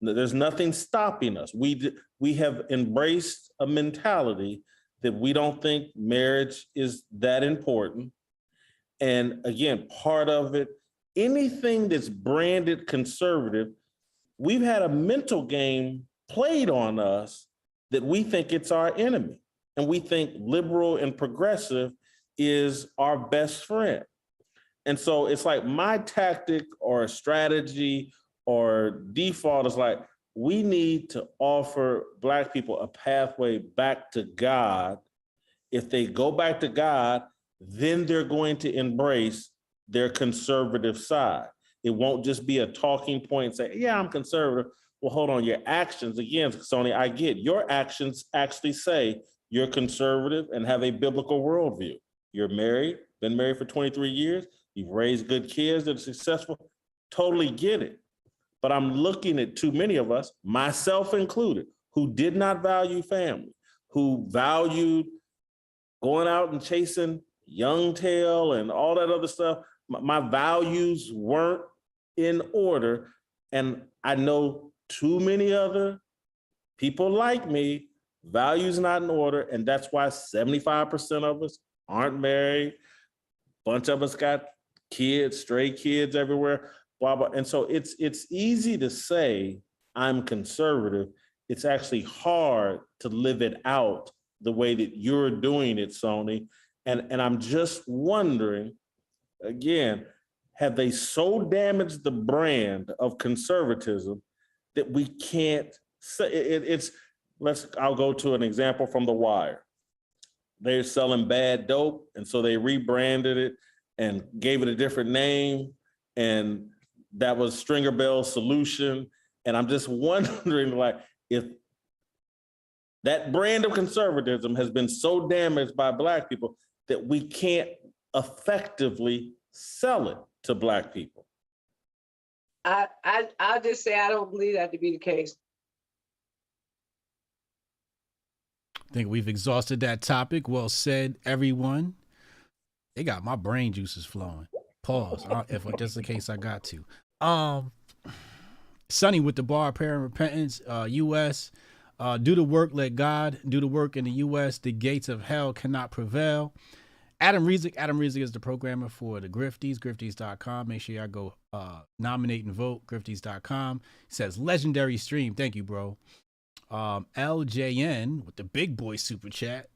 There's nothing stopping us. We have embraced a mentality that we don't think marriage is that important. And again, part of it, anything that's branded conservative, we've had a mental game played on us that we think it's our enemy. And we think liberal and progressive is our best friend. And so it's like my tactic or strategy or default is like, we need to offer Black people a pathway back to God. If they go back to God, then they're going to embrace their conservative side. It won't just be a talking point and say, yeah, I'm conservative. Well, hold on, your actions, again, Sonnie, I get your actions actually say you're conservative and have a biblical worldview. You're married, been married for 23 years. You've raised good kids that are successful. Totally get it. But I'm looking at too many of us, myself included, who did not value family, who valued going out and chasing young tail and all that other stuff. My values weren't in order. And I know too many other people like me, values not in order. And that's why 75% of us aren't married. A bunch of us got kids, stray kids everywhere. Blah, blah. And so it's easy to say I'm conservative. It's actually hard to live it out the way that you're doing it, Sonnie. And I'm just wondering, again, have they so damaged the brand of conservatism that we can't say it's I'll go to an example from The Wire. They're selling bad dope, and so they rebranded it and gave it a different name, and that was Stringer Bell's solution. And I'm just wondering, like, if that brand of conservatism has been so damaged by Black people that we can't effectively sell it to Black people. I'll just say I don't believe that to be the case. I think we've exhausted that topic. Well said, everyone. They got my brain juices flowing. Pause. If just in case I got to. Sonnie with the bar, prayer and repentance. U.S. Do the work, let God do the work in the U.S. The gates of hell cannot prevail. Adam Rezick is the programmer for the Grifties, grifties.com. Make sure y'all go nominate and vote, grifties.com. He says, legendary stream. Thank you, bro. LJN with the big boy super chat.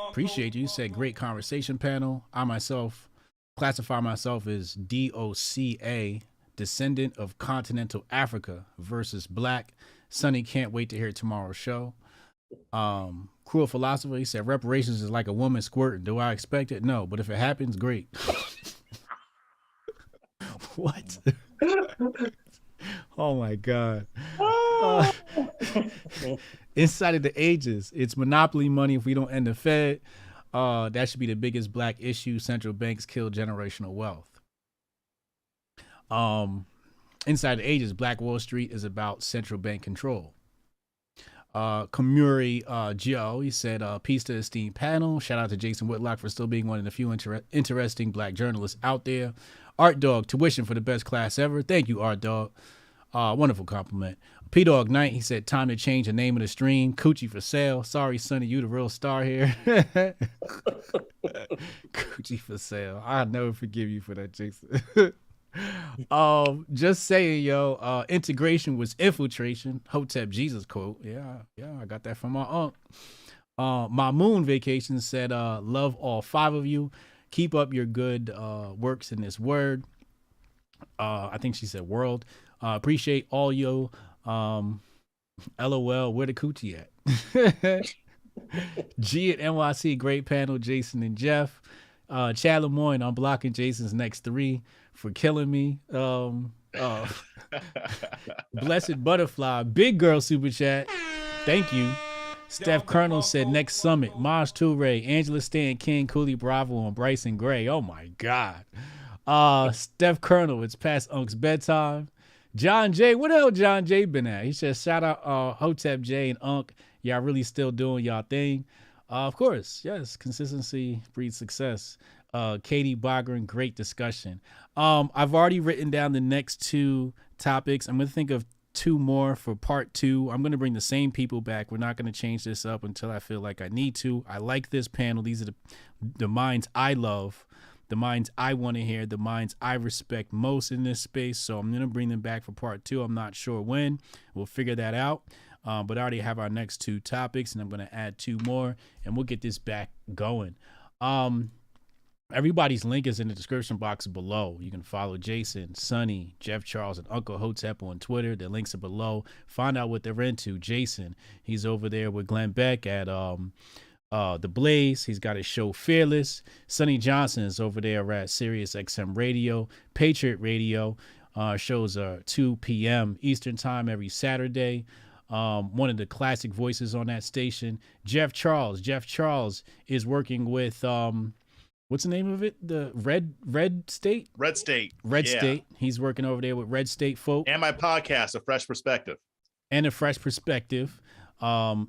Appreciate you. You said great conversation panel. I myself classify myself as DOCA, descendant of continental Africa versus Black. Sonnie can't wait to hear tomorrow's show. Cruel philosopher, he said reparations is like a woman squirting. Do I expect it? No, but if it happens, great. What? Oh my God. Inside of the ages, it's monopoly money if we don't end the Fed. That should be the biggest Black issue. Central banks kill generational wealth. Inside the ages, Black Wall Street is about central bank control. Kamuri Joe, he said, peace to the esteemed panel. Shout out to Jason Whitlock for still being one of the few interesting Black journalists out there. Art Dog, tuition for the best class ever. Thank you, Art Dog. Wonderful compliment. P-Dog Knight, he said, time to change the name of the stream. Coochie for sale. Sorry, Sonnie, you the real star here. Coochie for sale. I'll never forgive you for that, Jason. Just saying, yo, integration was infiltration. Hotep Jesus quote. Yeah, I got that from my aunt. My moon vacation said, love all 5 of you. Keep up your good works in this word. I think she said world. Appreciate all you. LOL, where the coochie at? G at NYC, great panel, Jason and Jeff. Chad Lemoyne, I'm blocking Jason's next 3 for killing me. Blessed Butterfly, big girl super chat. Thank you. Steph Colonel said next summit. Maj Toure, Angela Stan King, Cooley Bravo, and Bryson Gray. Oh my God. Steph Colonel, it's past Unc's bedtime. John J, what the hell John J been at? He says, shout out Hotep J and Unc. Y'all really still doing y'all thing. Of course, yes, consistency breeds success. Katie Bogren, great discussion. I've already written down the next 2 topics. I'm going to think of 2 more for part 2. I'm going to bring the same people back. We're not going to change this up until I feel like I need to. I like this panel. These are the minds I love, the minds I want to hear, the minds I respect most in this space. So I'm going to bring them back for part 2. I'm not sure when. We'll figure that out. But I already have our next 2 topics, and I'm going to add 2 more, and we'll get this back going. Everybody's link is in the description box below. You can follow Jason, Sonnie, Jeff Charles, and Uncle Hotep on Twitter. The links are below. Find out what they're into. Jason, he's over there with Glenn Beck at The Blaze. He's got his show Fearless. Sonnie Johnson is over there at Sirius XM Radio, Patriot Radio. Shows are 2 p.m. Eastern time every Saturday. One of the classic voices on that station. Jeff Charles is working with what's the name of it? The Red State? Red State. Red State. He's working over there with Red State folk. And my podcast, A Fresh Perspective.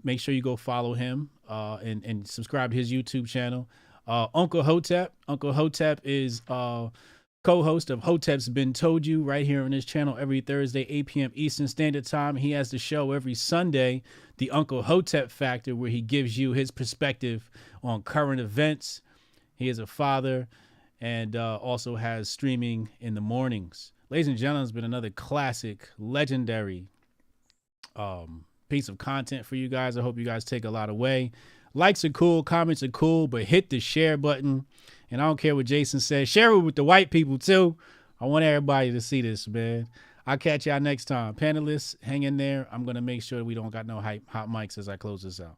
Make sure you go follow him and subscribe to his YouTube channel. Uncle Hotep. Uncle Hotep is co-host of Hotep's Been Told You right here on his channel every Thursday, 8 p.m. Eastern Standard Time. He has the show every Sunday, The Uncle Hotep Factor, where he gives you his perspective on current events. He is a father and also has streaming in the mornings. Ladies and gentlemen, it's been another classic, legendary piece of content for you guys. I hope you guys take a lot away. Likes are cool, comments are cool, but hit the share button. And I don't care what Jason says. Share it with the white people too. I want everybody to see this, man. I'll catch y'all next time. Panelists, hang in there. I'm going to make sure we don't got no hot mics as I close this out.